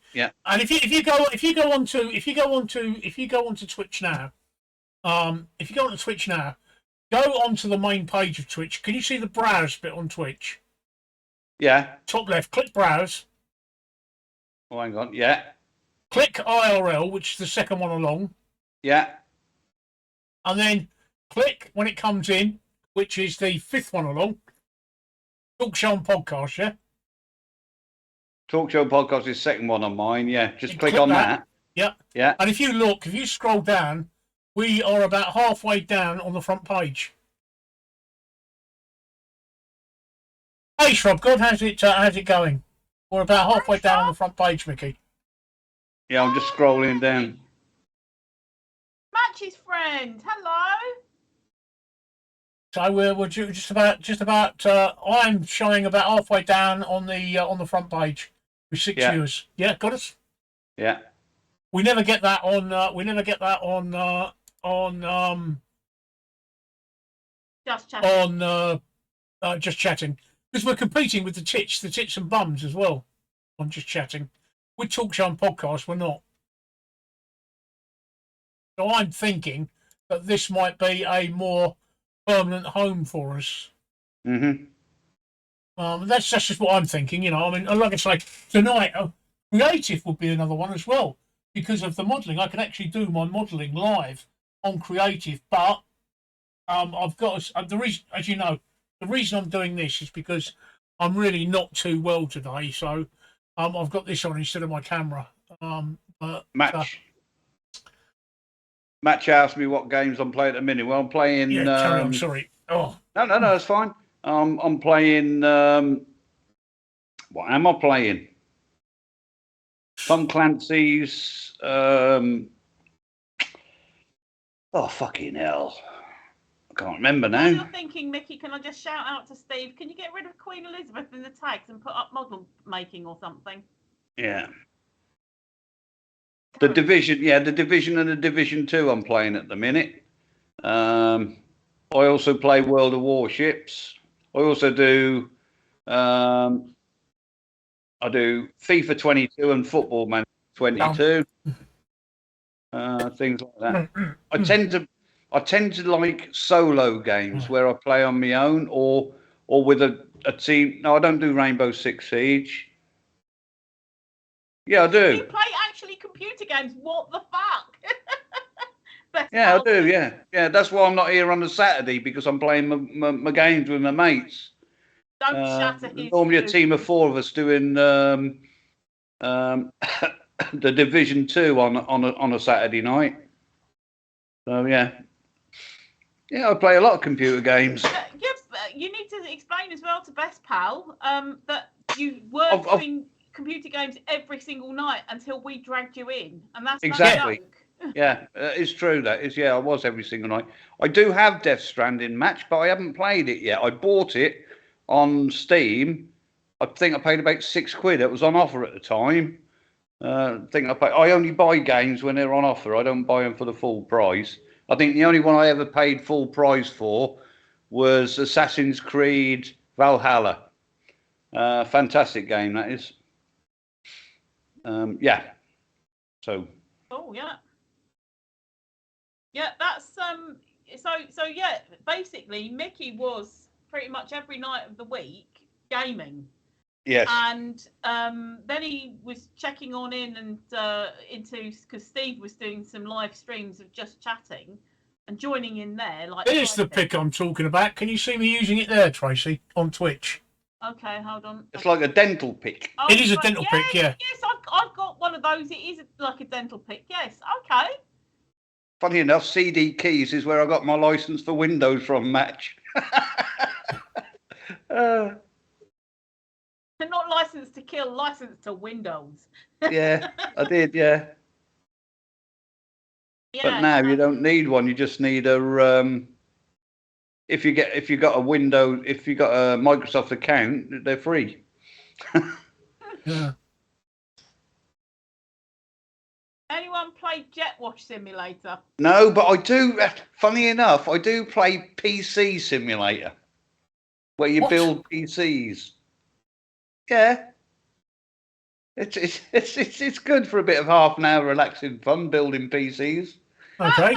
And if you go onto Twitch now, go onto the main page of Twitch. Can you see the browse bit on Twitch? Yeah. Top left, click browse. Oh, hang on. Yeah. Click IRL, which is the second one along. Yeah. And then click when it comes in, which is the fifth one along. Talk show and podcast, yeah? Talk show and podcast is the second one on mine, yeah. Just click on that. Yep. Yeah. And if you scroll down, we are about halfway down on the front page. Hey, Shrub God, how's it going? We're about halfway down on the front page, Mickey. Yeah, I'm just scrolling down. Matchy's friend, hello. So we're just about. I'm showing about halfway down on the front page with 6 viewers. Yeah, got us. Yeah. We never get that on. Just chatting. On just chatting, because we're competing with the tits and bums as well. On just chatting, with talk show and podcast, we're not. So I'm thinking that this might be a more permanent home for us. Mm-hmm. That's just what I'm thinking. You know, I mean, like I say, tonight, creative would be another one as well because of the modelling. I can actually do my modelling live on creative, but I've got the reason, as you know, the reason I'm doing this is because I'm really not too well today, so I've got this on instead of my camera. Match asked me what games I'm playing at the minute. Well, I'm playing. Yeah, carry on, sorry. Oh. No, it's fine. I'm playing. What am I playing? Tom Clancy's. Oh, fucking hell. I can't remember now. While you're thinking, Mickey, can I just shout out to Steve? Can you get rid of Queen Elizabeth in the tags and put up model making or something? Yeah. The Division and the Division 2 I'm playing at the minute. I also play World of Warships. I also do I do FIFA 22 and Football Manager 22. Things like that. I tend to like solo games where I play on my own or with a team. No, I don't do Rainbow Six Siege. Yeah, I do. You play actually computer games? What the fuck? Yeah, I do. Yeah. That's why I'm not here on a Saturday because I'm playing my games with my mates. Don't shatter his. Normally a team of 4 of us doing the Division 2 on a Saturday night. So yeah, I play a lot of computer games. You need to explain as well to Best Pal that you were doing computer games every single night until we dragged you in, and that's exactly. Yeah, it's true. That is, I was every single night. I do have Death Stranding Match, but I haven't played it yet. I bought it on Steam. I think I paid about £6. It was on offer at the time. I only buy games when they're on offer. I don't buy them for the full price. I think the only one I ever paid full price for was Assassin's Creed Valhalla. Fantastic game that is. So. Oh yeah. Yeah, that's So yeah, basically Mickey was pretty much every night of the week gaming. Yes. And then he was checking on in and into because Steve was doing some live streams of just chatting. and joining in there. Like There's the typing. pic I'm talking about. Can you see me using it there, Tracy, on Twitch? Okay, hold on. It's like a dental pick. Oh, It is a right. dental pic, yeah. Yes, I've got one of those. It is like a dental pick. Yes, okay. Funny enough, CD Keys is where I got my license for Windows from, Match. They're not licensed to kill, licensed to Windows. Yeah, I did, yeah. Yeah, But now you don't need one. You just need a if you got a Microsoft account, they're free. Yeah. Anyone play Jet Wash Simulator? No, but I do. Funny enough, I do play PC Simulator, where you What? build PCs. Yeah, it's good for a bit of half an hour relaxing fun building PCs. Okay.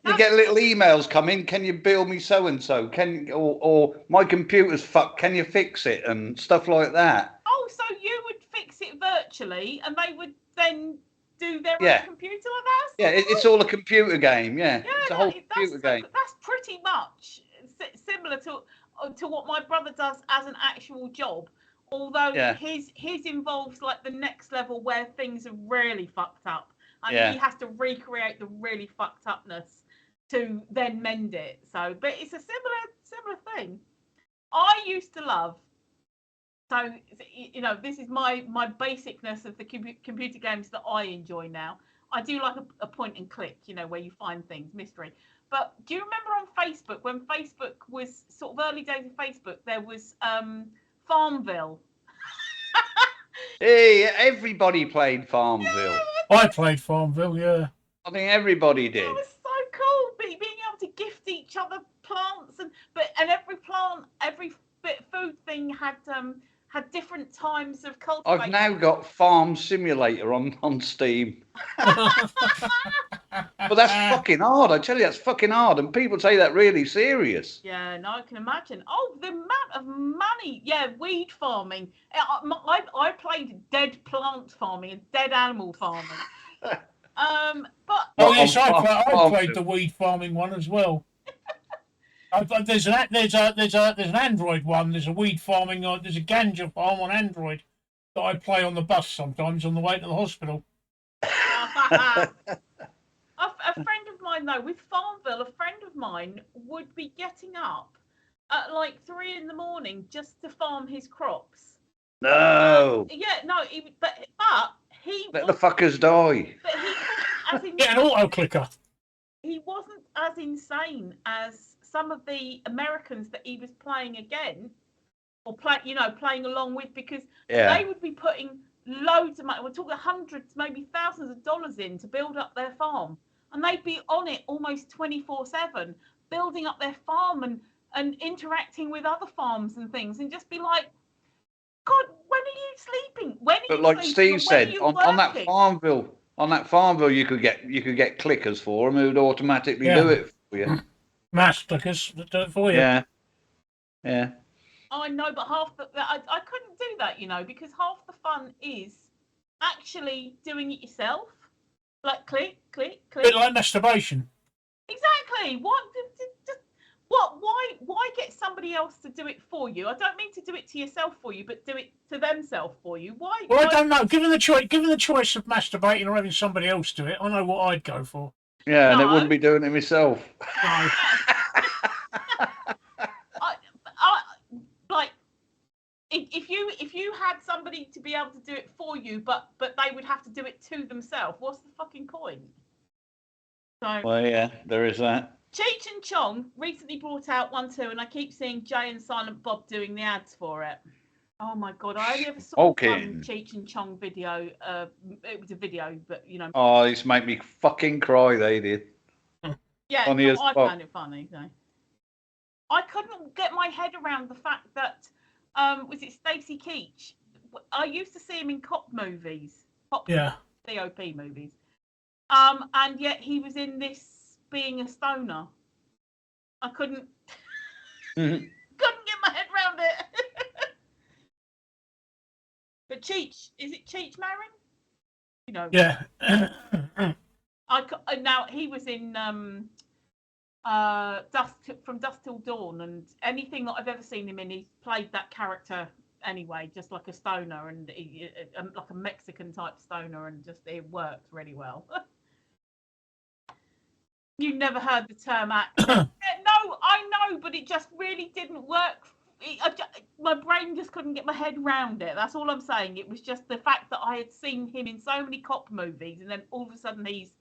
You get little emails coming. Can you build me so and so? Or my computer's fucked. Can you fix it and stuff like that? Oh, so you would fix it virtually, and they would then do their Yeah. own computer with that? Yeah, it's all a computer game. Yeah, Yeah, it's a whole computer game. That's pretty much similar to what my brother does as an actual job. Although Yeah. his involves like the next level where things are really fucked up, and Yeah. he has to recreate the really fucked upness to then mend it. So, but it's a similar thing. I used to love. So you know, this is my basicness of the computer games that I enjoy now. I do like a point and click, you know, where you find things, mystery. But do you remember on Facebook, when Facebook was sort of early days of Facebook, there was Farmville? Hey, everybody played Farmville. I played Farmville, yeah. I think everybody did. It was so cool, being able to gift each other plants, and every plant, every bit of food thing had different times of cultivation. I've now got Farm Simulator on Steam. But that's fucking hard. I tell you, that's fucking hard. And people say that really serious. Yeah, no, I can imagine. Oh, the amount of money. Yeah, weed farming. I played dead plant farming and dead animal farming. But Oh yes, I Farmville. played the weed farming one as well. There's an Android one. There's a weed farming. There's a ganja farm on Android that I play on the bus sometimes on the way to the hospital. a friend of mine, though, with Farmville, a friend of mine would be getting up at like 3 a.m. just to farm his crops. No. Yeah, no, but he. Let the fuckers die. But he wasn't as Get an auto clicker. He wasn't as insane as some of the Americans that he was playing again, or playing along with, because Yeah. they would be putting loads of money. We're talking hundreds, maybe thousands of dollars in to build up their farm, and they'd be on it almost 24/7, building up their farm and interacting with other farms and things, and just be like, God, when are you sleeping? When are But you like sleeping? Steve said, on that Farmville, you could get clickers for them who'd automatically do it for you. Mass clickers that do it for you. Yeah. Yeah. I know, but I couldn't do that, because half the fun is actually doing it yourself. Like click, click, A click. bit like masturbation. Exactly. Why get somebody else to do it for you? I don't mean to do it to yourself for you, but do it to themselves for you. Why? Well, I don't know. Given the choice of masturbating or having somebody else do it, I know what I'd go for. Yeah, and it No. wouldn't be doing it myself. No. Like if you had somebody to be able to do it for you, but they would have to do it to themselves. What's the fucking point? So Well, yeah, there is that. Cheech and Chong recently brought out one too, and I keep seeing Jay and Silent Bob doing the ads for it. Oh my god, I only ever saw one Cheech and Chong video. It was a video, but Oh, this made me fucking cry. They did. yeah, Funny as I fuck. found it funny. So. I couldn't get my head around the fact that was it Stacy Keach? I used to see him in cop movies, COP movies, and yet he was in this being a stoner. I couldn't couldn't get my head around it. But Cheech, is it Cheech Marin? Yeah. Now he was in Dusk Till Dawn, and anything that I've ever seen him in, he's played that character anyway, just like a stoner, and like a Mexican type stoner, and just it worked really well. You never heard the term accent? No, I know, but it just really didn't work. My brain just couldn't get my head round it. That's all I'm saying. It was just the fact that I had seen him in so many cop movies, and then all of a sudden he's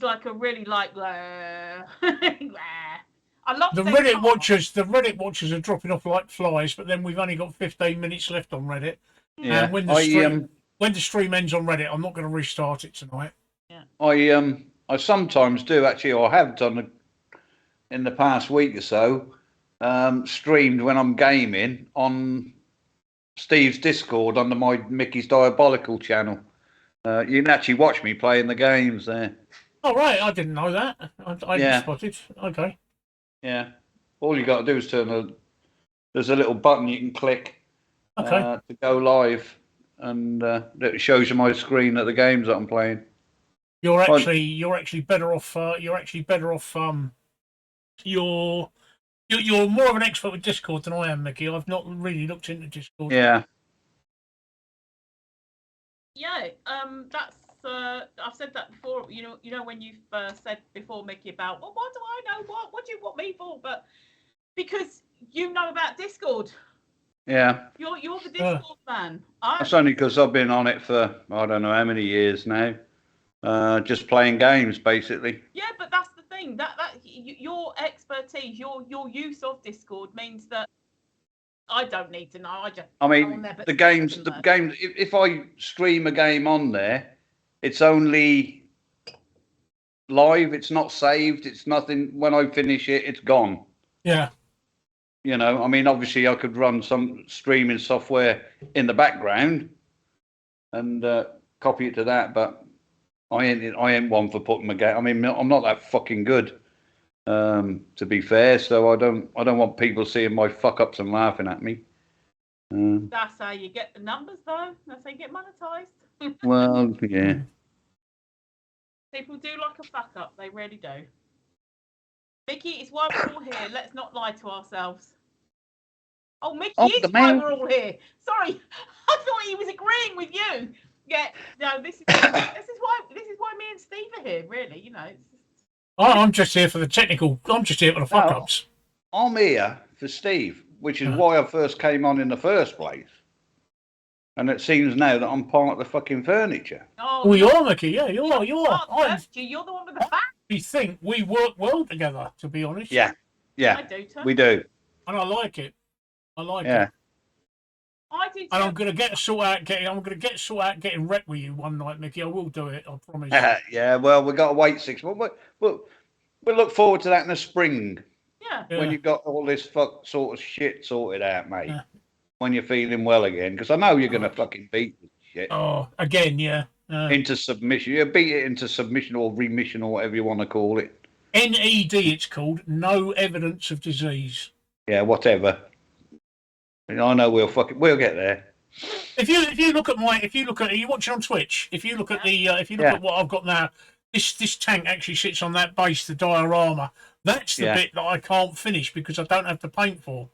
like a really like. I love the Reddit watchers. The Reddit watchers are dropping off like flies, but then we've only got 15 minutes left on Reddit. Yeah. And when the stream ends on Reddit, I'm not going to restart it tonight. Yeah. I sometimes do actually, or have done in the past week or so, streamed when I'm gaming on Steve's Discord under my Mickey's Diabolical channel. You can actually watch me playing the games there. Oh, right. I didn't know that. I hadn't spotted. Okay. Yeah. All you got to do is there's a little button you can click to go live, and it shows you my screen at the games that I'm playing. You're actually better off. You're more of an expert with Discord than I am, Mickey. I've not really looked into Discord. Yeah. Yeah. That's. I've said that before. You know when you've said before, Mickey, about what do I know? What do you want me for? But because you know about Discord. Yeah. You're the Discord man. That's only because I've been on it for I don't know how many years now. Just playing games, basically. Yeah, but that's the thing. That your expertise, your use of Discord means that I don't need to know. The games. If I stream a game on there, it's only live. It's not saved. It's nothing. When I finish it, it's gone. Yeah. You know, I mean, obviously, I could run some streaming software in the background and copy it to that, but I ain't one for putting my game. I mean, I'm not that fucking good, to be fair. So I don't want people seeing my fuck ups and laughing at me. That's how you get the numbers, though. That's how you get monetized. Well, yeah. People do like a fuck up. They really do. Mickey, it's why we're all here. Let's not lie to ourselves. Oh, Mickey is why we're all here. Sorry, I thought he was agreeing with you. Yeah, no, this is why me and Steve are here. Really, you know. I'm just here for the technical. I'm just here for the fuck ups. I'm here for Steve, which is why I first came on in the first place. And it seems now that I'm part of the fucking furniture. Oh, you are, Mickey. Yeah, you are. You're the one with the back. We think we work well together, to be honest. Yeah. I do too. We do. And I like it. I like it. I do too. And I'm gonna get sort out getting wrecked with you one night, Mickey. I will do it. I promise. Yeah. Well, we've got to wait 6 months. We'll look forward to that in the spring. Yeah. When you've got all this sort of shit sorted out, mate. Yeah. When you're feeling well again, because I know you're gonna fucking beat this shit. Oh, again, yeah. Into submission. You beat it into submission or remission or whatever you want to call it. NED, it's called. No evidence of disease. Yeah, whatever. I know we'll get there. If you look at are you watching on Twitch? If you look at at what I've got now, this tank actually sits on that base, the diorama. That's the bit that I can't finish because I don't have the paint for.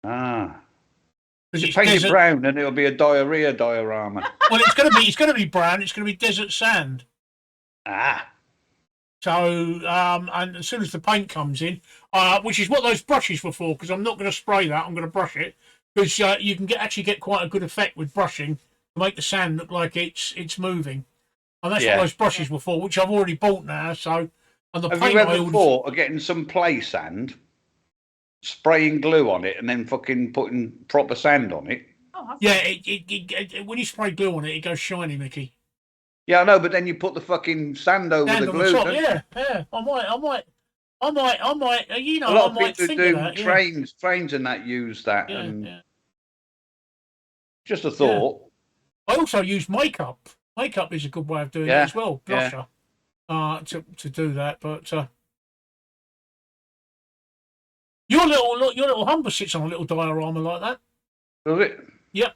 Because you paint it brown and it'll be a diarrhea diorama. Well, it's gonna be brown. It's gonna be desert sand. So, and as soon as the paint comes in, which is what those brushes were for, because I'm not going to spray that. I'm going to brush it because you can actually get quite a good effect with brushing to make the sand look like it's moving. And that's what those brushes were for, which I've already bought now. So, and the have paint you ever thought of getting some play sand, spraying glue on it, and then fucking putting proper sand on it? Yeah, when you spray glue on it, it goes shiny, Mickey. Yeah, I know, but then you put the fucking sand over the glue. Yeah. I might. You know, a lot I might of people think do of that, trains and that use that. Just a thought. I also use makeup. Makeup is a good way of doing it as well. Blusher, to do that. But your little Humber sits on a little diorama like that. Does it? Yep.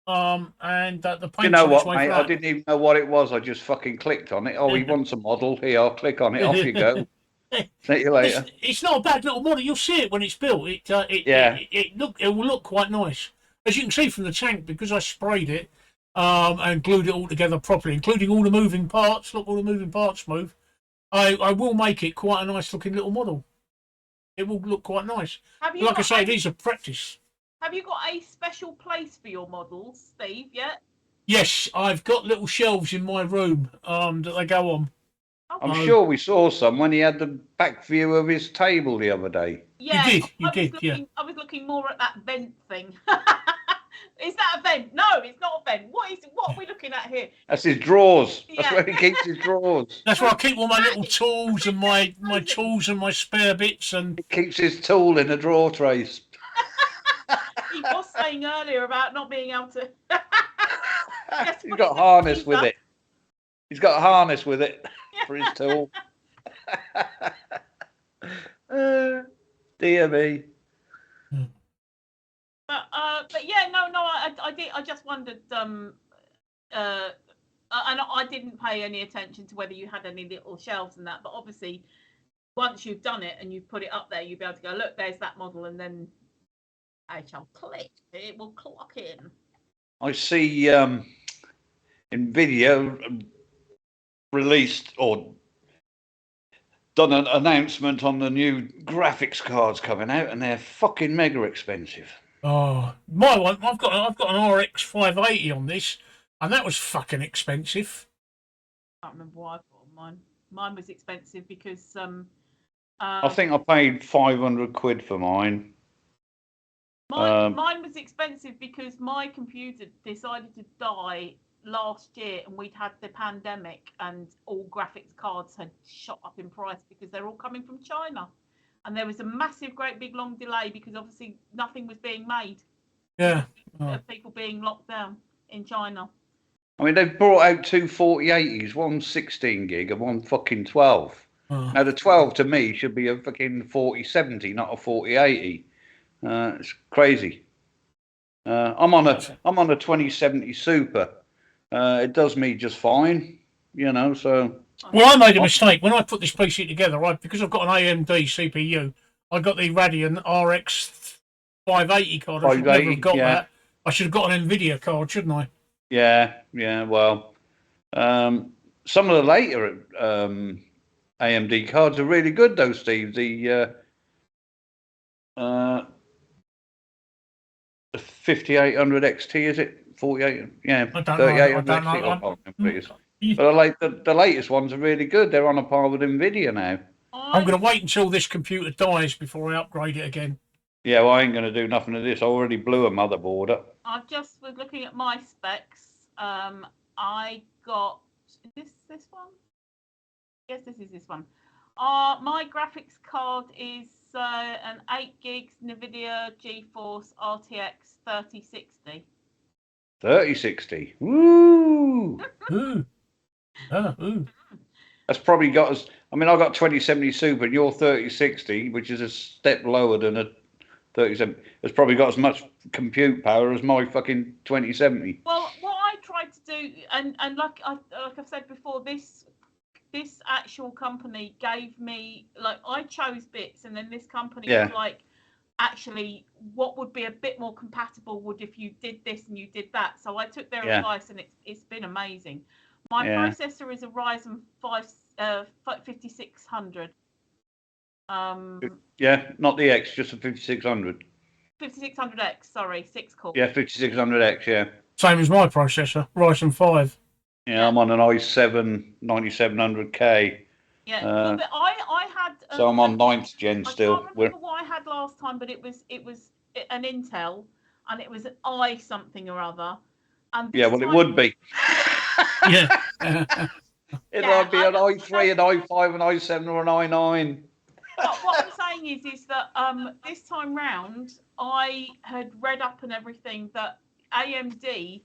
And the paint. You know what, mate? I didn't even know what it was. I just fucking clicked on it. Oh, he wants a model. Here, I'll click on it. Off you go. See you later. It's not a bad little model. You'll see it when it's built. It will look quite nice. As you can see from the tank, because I sprayed it and glued it all together properly, including all the moving parts. Look, all the moving parts move. I will make it quite a nice looking little model. It will look quite nice. Like I say, these are practice. Have you got a special place for your models, Steve, yet? Yes, I've got little shelves in my room that they go on. I'm sure we saw some when he had the back view of his table the other day. Yeah, you did. I was looking more at that vent thing. Is that a vent? No, it's not a vent. What are we looking at here? That's his drawers. Yeah. That's where he keeps his drawers. That's where I keep all my little tools and my tools and my spare bits. And he keeps his tool in a drawer trace. He was saying earlier about not being able to. He's got a harness with it. He's got a harness with it for his tool. Dear me. But yeah, no, I did. I just wondered, and I didn't pay any attention to whether you had any little shelves and that. But obviously, once you've done it and you've put it up there, you'll be able to go, look, there's that model, and then I shall click. It will clock in. I see NVIDIA released or done an announcement on the new graphics cards coming out, and they're fucking mega expensive. Oh, my one! I've got an RX 580 on this, and that was fucking expensive. I can't remember why I bought mine. Mine was expensive because I think I paid 500 quid for mine. Mine was expensive because my computer decided to die last year, and we'd had the pandemic, and all graphics cards had shot up in price because they're all coming from China, and there was a massive, great big long delay because obviously nothing was being made. Yeah, people being locked down in China. I mean, they've brought out two 4080s, one 16 gig and one fucking 12. Now the 12 to me should be a fucking 4070, not a 4080. It's crazy. I'm on a 2070 Super. It does me just fine, you know. So. Well, I made a mistake when I put this PC together. Because I've got an AMD CPU, I got the Radeon RX 580 card. I should never have got that. I should have got an NVIDIA card, shouldn't I? Yeah. Well, some of the later AMD cards are really good, though, Steve. The 5800 XT, is it? 48? Yeah, 3800 XT. But the latest ones are really good. They're on a par with NVIDIA now. I'm going to wait until this computer dies before I upgrade it again. Yeah, well, I ain't going to do nothing to this. I already blew a motherboard up. I just was looking at my specs. I got this one. Yes, this is this one. My graphics card is an 8 gigs NVIDIA GeForce RTX 3060. 3060. Woo! Ooh. Ooh. That's probably got us. I mean, I got 2070 Super, and your 3060, which is a step lower than a 3070. It's probably got as much compute power as my fucking 2070. Well, what I tried to do, and like I've said before, this actual company gave me, like, I chose bits, and then this company was like, actually, what would be a bit more compatible would if you did this and you did that. So I took their advice, and it's been amazing. My processor is a Ryzen 5600. Yeah, not the X, just a 5600. 5600X, sorry, 6 core. Yeah, 5600X, yeah. Same as my processor, Ryzen 5. Yeah, I'm on an i7 9700K. Yeah, but I had. So I'm on 9th gen still. I can't remember what I had last time, but it was an Intel, and it was an i something or other. And yeah, well, it would be. Yeah. It'd either be an i3, an i5, an i7, or an i9. What I'm saying is that this time round, I had read up and everything that AMD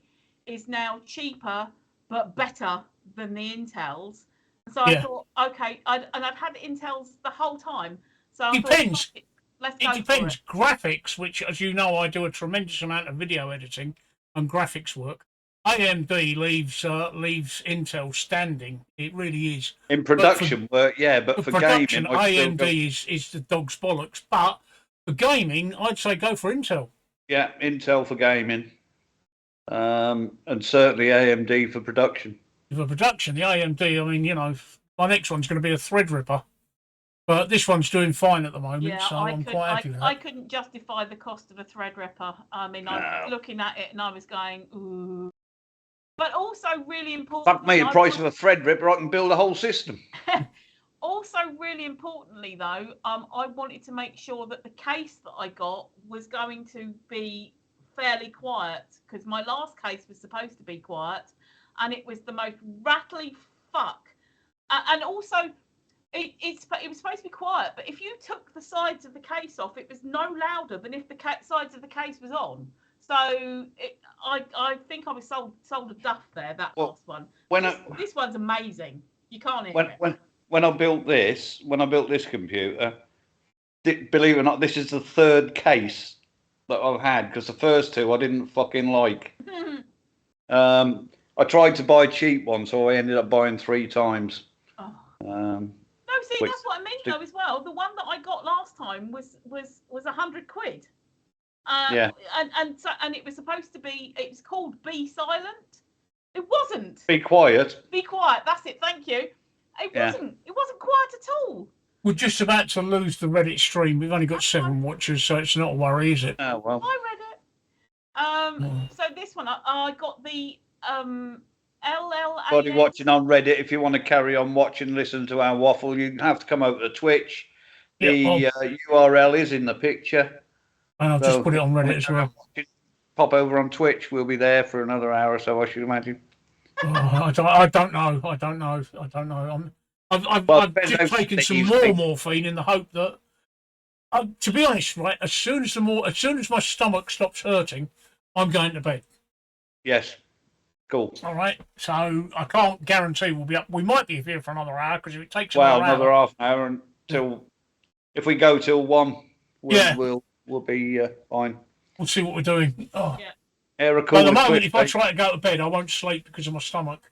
is now cheaper but better than the Intels. So I thought, okay, and I've had Intels the whole time. So I depends. Thought, let's go. It depends. Graphics, which, as you know, I do a tremendous amount of video editing and graphics work. AMD leaves Intel standing. It really is. In production work, yeah, but for production, gaming, I'd still AMD go, is the dog's bollocks. But for gaming, I'd say go for Intel. yeah, Intel for gaming, and certainly AMD for production. For production, the AMD, I mean, you know, my next one's going to be a Threadripper, but this one's doing fine at the moment, Yeah, so I'm quite happy with that. I couldn't justify the cost of a Threadripper. I mean, I was looking at it and I was going, ooh. But also really important. Fuck me, the price of a Threadripper, I can build a whole system. Also, really importantly, though, I wanted to make sure that the case that I got was going to be fairly quiet, because my last case was supposed to be quiet, and it was the most rattly fuck. And also, it was supposed to be quiet, but if you took the sides of the case off, it was no louder than if the sides of the case was on. So I think I was sold a duff there, that last one. This one's amazing. You can't hear it. When I built this computer, believe it or not, this is the third case that I've had, because the first two I didn't fucking like. I tried to buy a cheap one, so I ended up buying 3 times. Oh. No, see, that's what I mean though as well. The one that I got last time was 100 quid. Yeah. And it was supposed to be. It was called Be Silent. It wasn't. Be quiet. Be quiet. That's it. Thank you. It wasn't quiet at all. We're just about to lose the Reddit stream. We've only got 7 watchers, so it's not a worry, is it? Oh well. I read it. So this one, I got the LLAS. Anybody watching on Reddit, if you want to carry on watching, listen to our waffle, you have to come over to Twitch. The URL is in the picture. And I'll just put it on Reddit as well. Pop over on Twitch. We'll be there for another hour or so, I should imagine. I don't know. I've just taken some more morphine in the hope that, to be honest, right, as soon as my stomach stops hurting, I'm going to bed. Yes. Cool. All right. So I can't guarantee we'll be up. We might be here for another hour, because if it takes another half an hour until, if we go till 1, we'll be fine. We'll see what we're doing. Oh. Yeah. At the moment, if I try to go to bed, I won't sleep because of my stomach.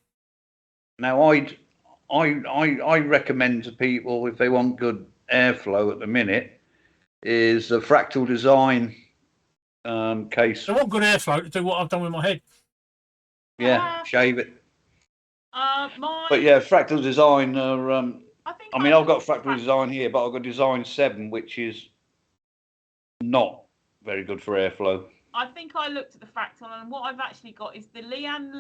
Now, I recommend to people, if they want good airflow at the minute, is a Fractal Design case. I want good airflow to do what I've done with my head. Yeah, shave it. But yeah, Fractal Design are. I've got Fractal Design here, but I've got Design 7, which is not very good for airflow. I think I looked at the Fractal, and what I've actually got is the Lian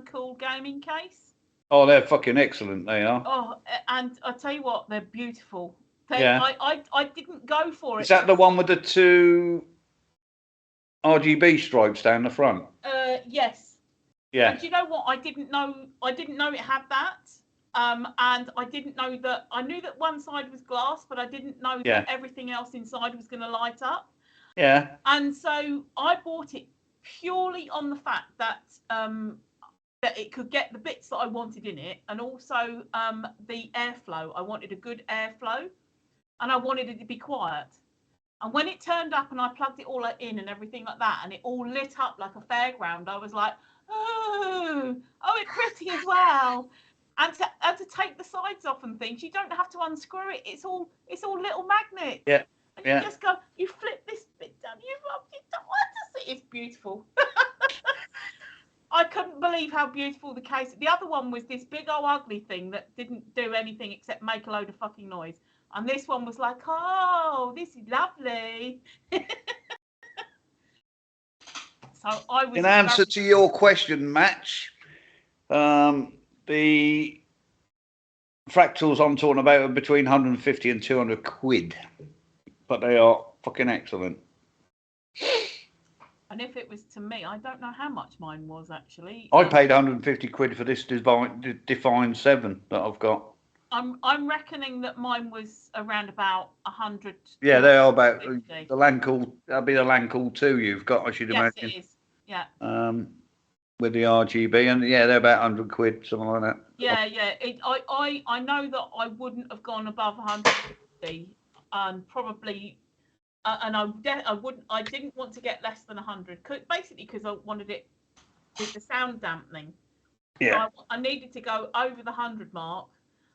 Cool gaming case. Oh, they're fucking excellent, they are. Oh, and I tell you what, they're beautiful. I didn't go for it. Is that the one with the 2 RGB stripes down the front? Yes. Yeah. And do you know what? I didn't know it had that. And I didn't know that. I knew that one side was glass, but I didn't know that everything else inside was going to light up. Yeah. And so I bought it purely on the fact that that it could get the bits that I wanted in it, and also the airflow. I wanted a good airflow, and I wanted it to be quiet. And when it turned up and I plugged it all in and everything like that, and it all lit up like a fairground, I was like, oh, it's pretty as well. And to take the sides off and things, you don't have to unscrew it. It's all little magnets. Yeah. And you just go, you flip this bit down, you don't want to see. It's beautiful. I couldn't believe how beautiful the case. The other one was this big old ugly thing that didn't do anything except make a load of fucking noise. And this one was like, oh, this is lovely. So I was. In answer to your question, Match, the Fractals I'm talking about are between 150 and 200 quid, but they are fucking excellent. And if it was to me, I don't know how much mine was actually. I paid 150 quid for this Define 7 that I've got. I'm reckoning that mine was around about 100. Yeah, they are about the Lancool. That'll be the Lancool 2 you've got, I should imagine. Yes, it is. Yeah. With the RGB, and yeah, they're about 100 quid, something like that. Yeah. I know that I wouldn't have gone above 150, and probably, and I didn't want to get less than 100, basically because I wanted it with the sound dampening. Yeah. So I needed to go over the 100 mark,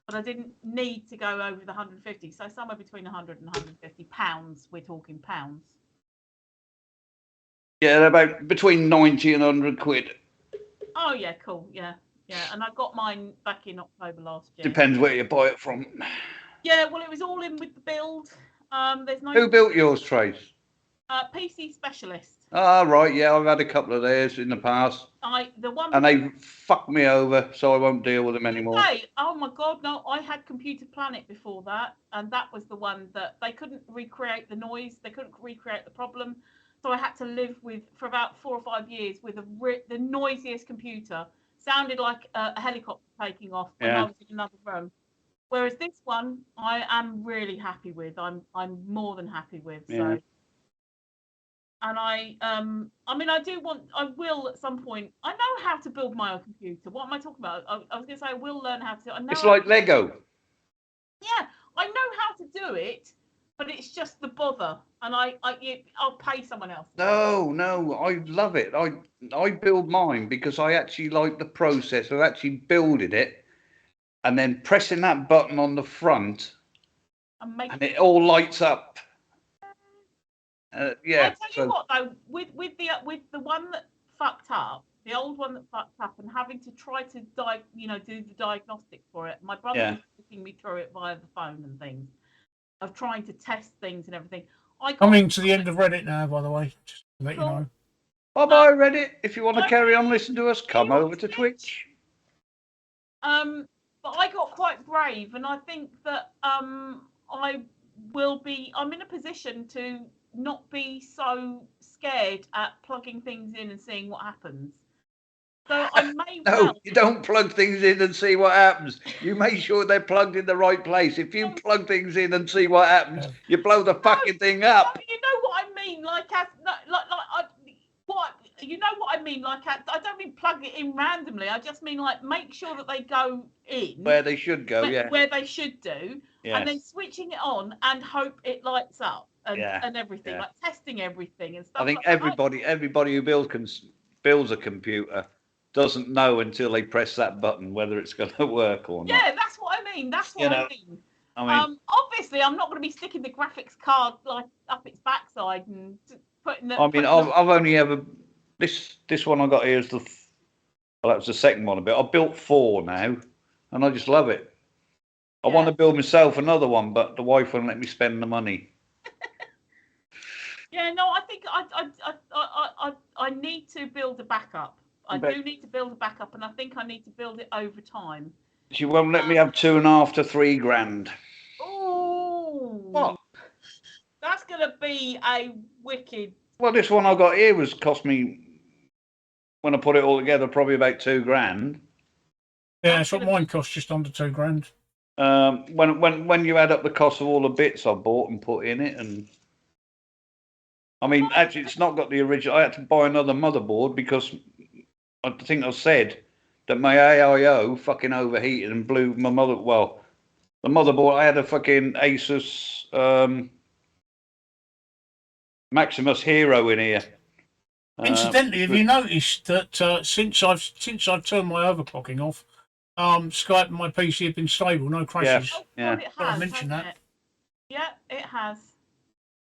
but I didn't need to go over the 150. So somewhere between 100 and 150 pounds. We're talking pounds. Yeah, they're about between 90 and 100 quid. Oh yeah, cool. Yeah. And I got mine back in October last year. Depends where you buy it from. Yeah, well, it was all in with the build. There's no. Who built yours, Trace? PC Specialist. Ah, right. Yeah, I've had a couple of theirs in the past. The one. And they fucked me over, so I won't deal with them anymore. Hey, oh my God, no! I had Computer Planet before that, and that was the one that they couldn't recreate the noise. They couldn't recreate the problem, so I had to live with for about 4 or 5 years with the noisiest computer. Sounded like a helicopter taking off when I was in another room. Whereas this one, I am really happy with. I'm more than happy with. Yeah. So. And I mean, I will at some point. I know how to build my own computer. What am I talking about? I was going to say I will learn how to. I know It's like Lego. Yeah, I know how to do it, but it's just the bother, and I'll pay someone else. No, I love it. I build mine because I actually like the process of actually building it, and then pressing that button on the front, and it all lights up. Yeah. I tell you what though, with the one that fucked up, the old one that fucked up, and having to try to do the diagnostic for it. My brother was talking me through it via the phone and things, of trying to test things and everything. Coming to the end of Reddit now, by the way, just to let you know. Bye-bye, Reddit. If you want to carry on listening to us, come over to Twitch. But I got quite brave, and I think that I'm in a position to not be so scared at plugging things in and seeing what happens. So I may you don't plug things in and see what happens. You make sure they're plugged in the right place. If you plug things in and see what happens, you blow the fucking thing up. No, you know what I mean? You know what I mean? I don't mean plug it in randomly. I just mean make sure that they go in where they should go. Where they should do, and then switching it on and hope it lights up and everything, like testing everything and stuff. I think everybody who builds a computer doesn't know until they press that button whether it's going to work or not. Yeah, that's what I mean. I mean, obviously, I'm not going to be sticking the graphics card up its backside and putting the. I've only ever this one I got here is that was the second one. I've built 4 now, and I just love it. I want to build myself another one, but the wife won't let me spend the money. Yeah, no, I think I need to build a backup. I do need to build a backup, and I think I need to build it over time. She won't let me have 2.5 to 3 grand. Oh, what? That's gonna be a wicked. Well, this one I got here cost me, when I put it all together, probably about 2 grand. Yeah, that's what mine cost, just under 2 grand. When you add up the cost of all the bits I bought and put in it, and I mean, actually, it's not got the original. I had to buy another motherboard because I think I said that my AIO fucking overheated and blew my the motherboard. I had a fucking Asus Maximus Hero in here. Incidentally, have you noticed that since I've turned my overclocking off, Skype and my PC have been stable, no crashes. Yeah. It has, I mentioned that. Yeah, it has.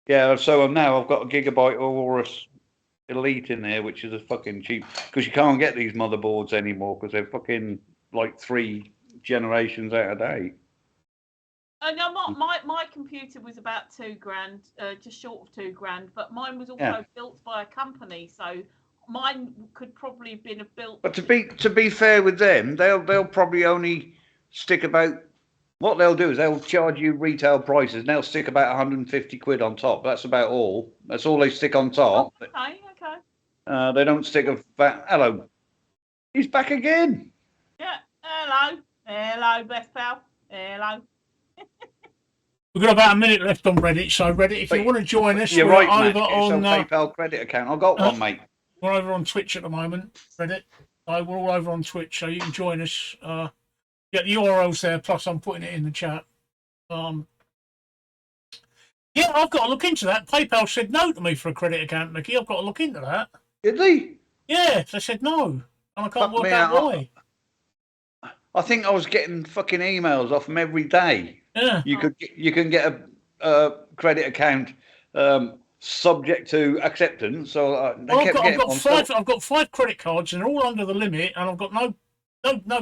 Yeah, so now I've got a Gigabyte Aorus Elite in there, which is a fucking cheap, because you can't get these motherboards anymore because they're fucking like 3 generations out of date. No, my computer was about 2 grand, just short of 2 grand, but mine was also built by a company, so mine could probably have been built. But to be fair with them, they'll probably only stick about. What they'll do is they'll charge you retail prices, and they'll stick about 150 quid on top. That's about all. That's all they stick on top. Okay. They don't stick a VAT. Hello, he's back again. Yeah. Hello, best pal. Hello. We've got about a minute left on Reddit, so Reddit, if you want to join us, you're we're right, over Matt. on PayPal credit account. I've got one, mate. We're over on Twitch at the moment, Reddit. So we're all over on Twitch, so you can join us. Get the URLs there, plus I'm putting it in the chat. Yeah, I've got to look into that. PayPal said no to me for a credit account, Nicky. I've got to look into that. Did he? Yeah, so I said no, and I can't Fuck work me out out. why. I think I was getting fucking emails off them every day. Yeah. You can get a credit account subject to acceptance. So they Well, kept I've getting got on. five. I've got 5 credit cards, and they're all under the limit, and I've got no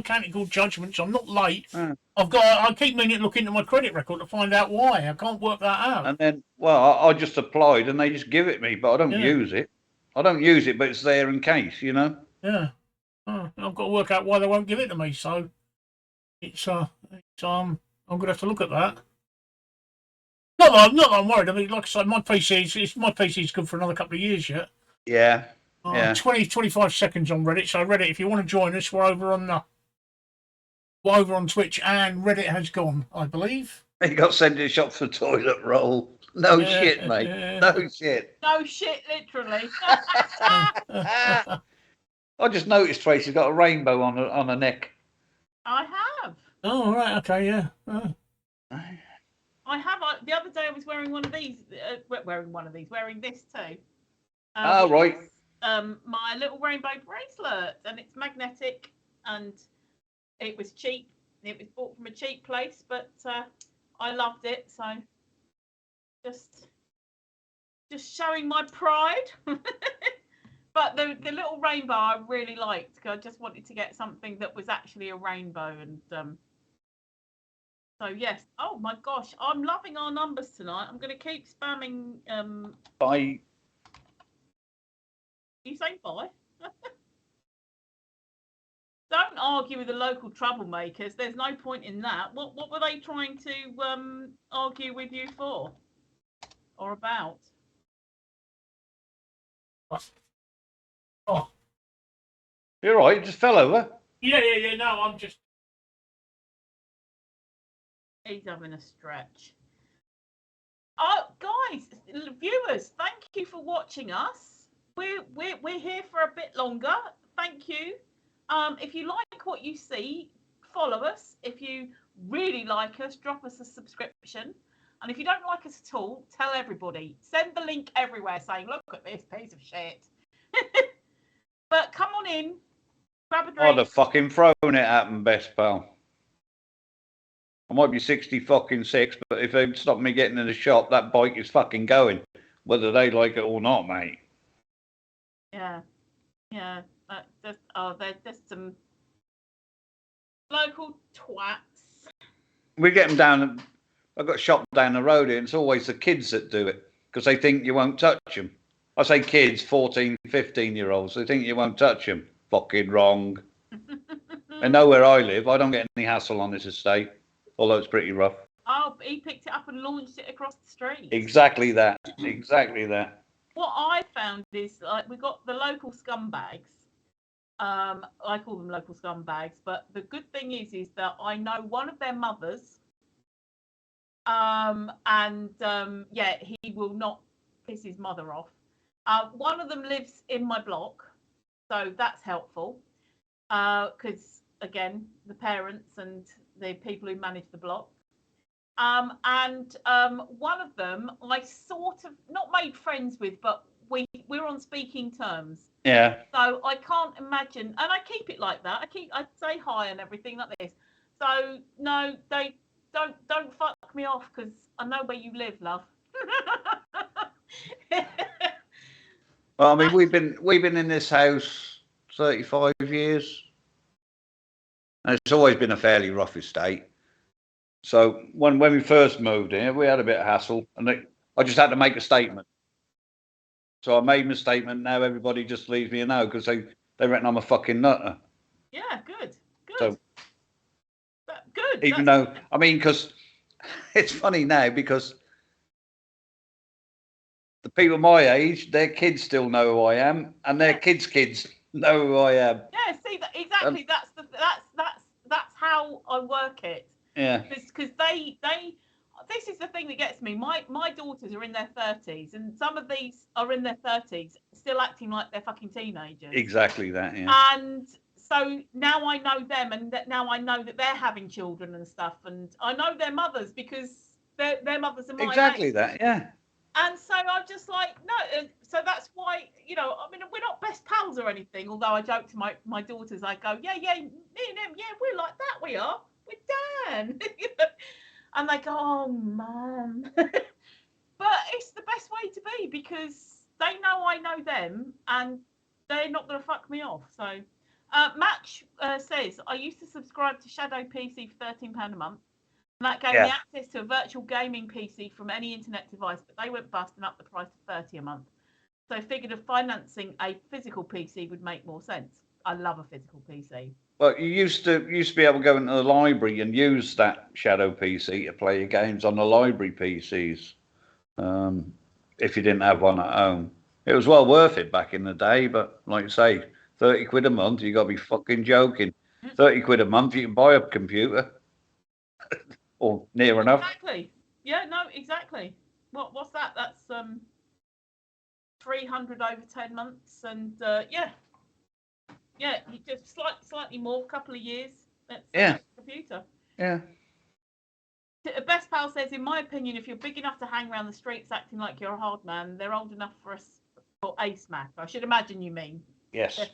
technical judgments. I'm not late. I keep meaning to look into my credit record to find out why. I can't work that out. And then, well, I just applied, and they just give it me, but I don't use it. I don't use it, but it's there in case, you know. Yeah. I've got to work out why they won't give it to me. So it's I'm gonna have to look at that. Not that I'm worried. I mean, like I say, my PC's good for another couple of years yet. Yeah. 25 seconds on Reddit. So Reddit, if you want to join us, we're over on Twitch, and Reddit has gone, I believe. He got sent to the shop for toilet roll. No shit, mate. No shit. No shit, literally. I just noticed Tracy's got a rainbow on her neck. I have. Oh, right. Okay, yeah. I have. The other day I was wearing one of these. Wearing this too. Right. My little rainbow bracelet, and it's magnetic, and it was cheap. It was bought from a cheap place, but I loved it. So just showing my pride. But the little rainbow I really liked, because I just wanted to get something that was actually a rainbow, and so yes. Oh my gosh, I'm loving our numbers tonight. I'm going to keep spamming. Bye. You say bye? Don't argue with the local troublemakers. There's no point in that. What were they trying to argue with you for, or about? Oh, You're right. Just fell over. yeah. No, I'm just. He's having a stretch. Oh, guys, viewers, thank you for watching us. We're here for a bit longer. Thank you. If you like what you see, follow us. If you really like us, drop us a subscription. And if you don't like us at all, tell everybody. Send the link everywhere saying, look at this piece of shit. But come on in, grab a drink. I'd have fucking thrown it at them, best pal. I might be 66, but if they stop me getting in the shop, that bike is fucking going, whether they like it or not, mate. Yeah. There's just some local twats. We get them down. I've got a shop down the road here, and it's always the kids that do it because they think you won't touch them. I say kids, 14, 15-year-olds. They think you won't touch them. Fucking wrong. They know where I live. I don't get any hassle on this estate, although it's pretty rough. Oh, he picked it up and launched it across the street. Exactly that. Exactly that. What I found is, like, we got the local scumbags. I call them local scumbags, but the good thing is that I know one of their mothers. He will not piss his mother off. One of them lives in my block, so that's helpful. Because again, the parents and the people who manage the block. One of them I sort of not made friends with, but we're on speaking terms. Yeah. So I can't imagine, and I keep it like that. I say hi and everything like this. So no, they don't fuck me off, because I know where you live, love. Well, I mean, we've been in this house 35 years, and it's always been a fairly rough estate. So when we first moved in, we had a bit of hassle, and I just had to make a statement. So I made my statement. Now everybody just leaves me a no because they reckon I'm a fucking nutter. Yeah, good. So, good. Even though, I mean, because it's funny now because the people my age, their kids still know who I am, and their kids know who I am. Yeah, see, exactly. That's how I work it. Yeah. Because they this is the thing that gets me. My daughters are in their 30s, and some of these are in their 30s, still acting like they're fucking teenagers. Exactly that. Yeah. And so now I know them, and now I know that they're having children and stuff, and I know their mothers because their mothers are my exactly age. that. Yeah. And so I'm just like, no. So that's why, I mean, we're not best pals pals or anything. Although I joke to my daughters, I go, yeah, me and him, yeah, we're like that. We are. We're Dan. And they go, oh man. But it's the best way to be because they know I know them and they're not going to fuck me off. So, Match says, I used to subscribe to Shadow PC for £13 a month. And that gave me access to a virtual gaming PC from any internet device, but they went bust and up the price to £30 a month. So I figured of financing a physical PC would make more sense. I love a physical PC. Well, you used to be able to go into the library and use that Shadow PC to play your games on the library PCs. If you didn't have one at home, it was well worth it back in the day. But like you say, 30 quid a month, you got to be fucking joking. 30 quid a month, you can buy a computer, or near enough. Exactly. Yeah. No. Exactly. What's that? That's 300 over 10 months, and yeah, you just slightly more, couple of years. That's a computer. Yeah. Best Pal says, in my opinion, if you're big enough to hang around the streets acting like you're a hard man, they're old enough for a smack. I should imagine you mean. Yes. They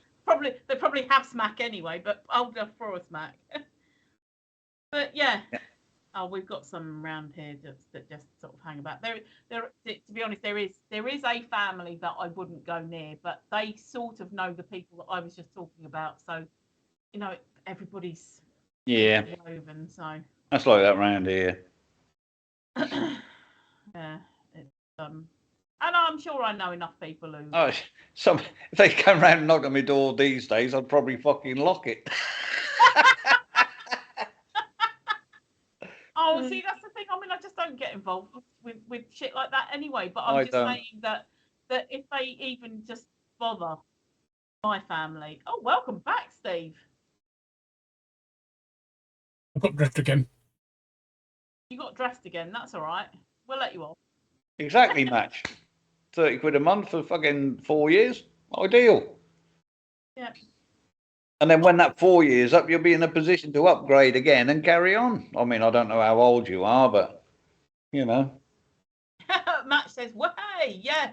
probably have smack anyway, but old enough for a smack. But yeah. Oh, we've got some around here that just sort of hang about. There. To be honest, there is a family that I wouldn't go near, but they sort of know the people that I was just talking about. So, everybody's woven. So that's like that round here. Yeah, it's and I'm sure I know enough people who. Oh, if they come round and knock on my door these days, I'd probably fucking lock it. Oh, see, that's the thing. I mean, I just don't get involved with shit like that anyway. But I'm just saying that if they even just bother my family. Oh, welcome back, Steve. I got dressed again. You got dressed again. That's all right. We'll let you off. Exactly, Match. 30 quid a month for fucking 4 years. Ideal. Yeah. And then when that 4 years up, you'll be in a position to upgrade again and carry on. I mean, I don't know how old you are, but, Matt says, "Wahey, yeah."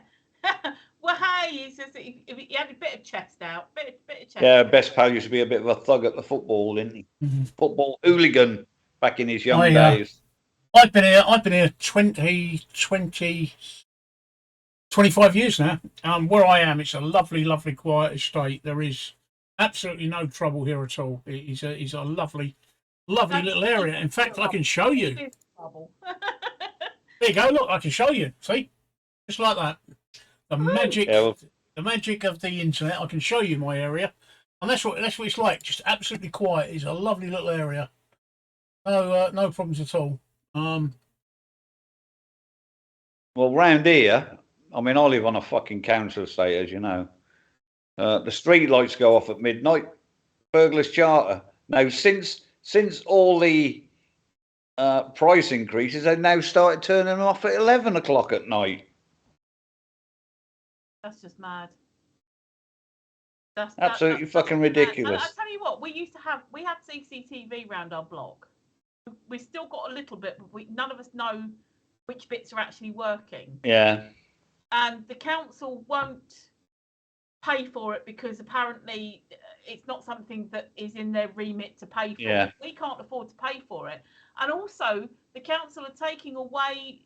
Wahey, he says he had a bit of chest out. Bit of chest. Yeah, Best Pal used to be a bit of a thug at the football, didn't he? Mm-hmm. Football hooligan back in his young days. I've been here 25 years now. Where I am, it's a lovely, lovely, quiet estate. There is absolutely no trouble here at all. It's a lovely little area. In fact, I can show you. There you go. Look, I can show you. See, just like that. The magic of the internet. I can show you my area, and that's what it's like. Just absolutely quiet. It's a lovely little area. No problems at all. Well, round here, I mean, I live on a fucking council estate, as you know. The street lights go off at midnight. Burglars charter. Now, since all the price increases, they've now started turning them off at 11 o'clock at night. That's just mad. Absolutely fucking ridiculous. I tell you what, we had CCTV around our block. We've still got a little bit, but none of us know which bits are actually working. Yeah. And the council won't pay for it because apparently it's not something that is in their remit to pay for. Yeah. We can't afford to pay for it. And also, the council are taking away,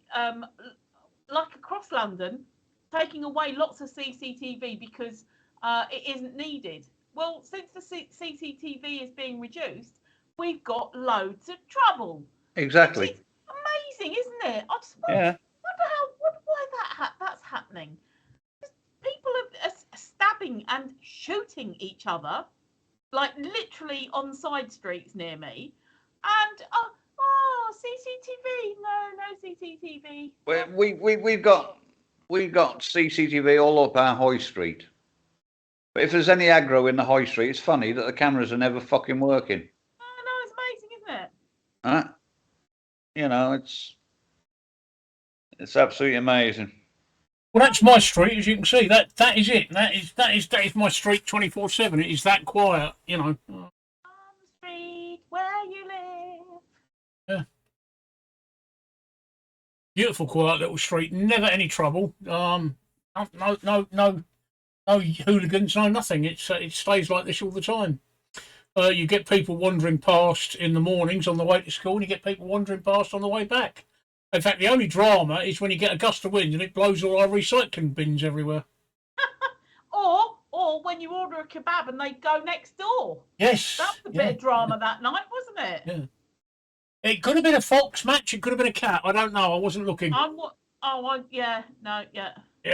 like across London, taking away lots of CCTV because it isn't needed. Well, since the CCTV is being reduced, we've got loads of trouble. Exactly. It's amazing, isn't it? I just why that's happening. People are stabbing and shooting each other, like literally on side streets near me, and CCTV, no CCTV. Well, we've got CCTV all up our high street. But if there's any aggro in the high street, it's funny that the cameras are never fucking working. Oh no, it's amazing, isn't it? It's absolutely amazing. Well, that's my street, as you can see. That is it. That is my street 24/7. It is that quiet, On the street where you live. Yeah. Beautiful, quiet little street. Never any trouble. No No hooligans, no nothing. It stays like this all the time. You get people wandering past in the mornings on the way to school, and you get people wandering past on the way back. In fact, the only drama is when you get a gust of wind and it blows all our recycling bins everywhere. Or when you order a kebab and they go next door. Yes. That was a bit of drama that night, wasn't it? Yeah. It could have been a fox match. It could have been a cat. I don't know. I wasn't looking. Yeah,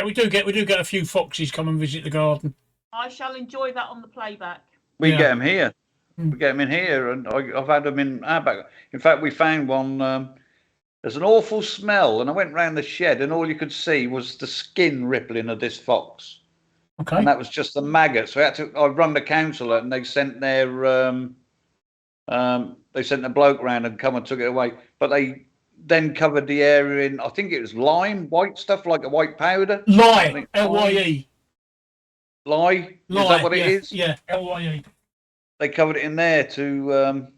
we do get a few foxes come and visit the garden. I shall enjoy that on the playback. We get them here. We get them in here, and I've had them in our back. In fact, we found one. There's an awful smell, and I went round the shed, and all you could see was the skin rippling of this fox. Okay. And that was just the maggots. So I rung the council, and they sent their they sent a bloke round and come and took it away. But they then covered the area in, I think it was lime, white stuff like a white powder. Lye, Lye. Lye? Is that what it is? Yeah, Lye. They covered it in there to.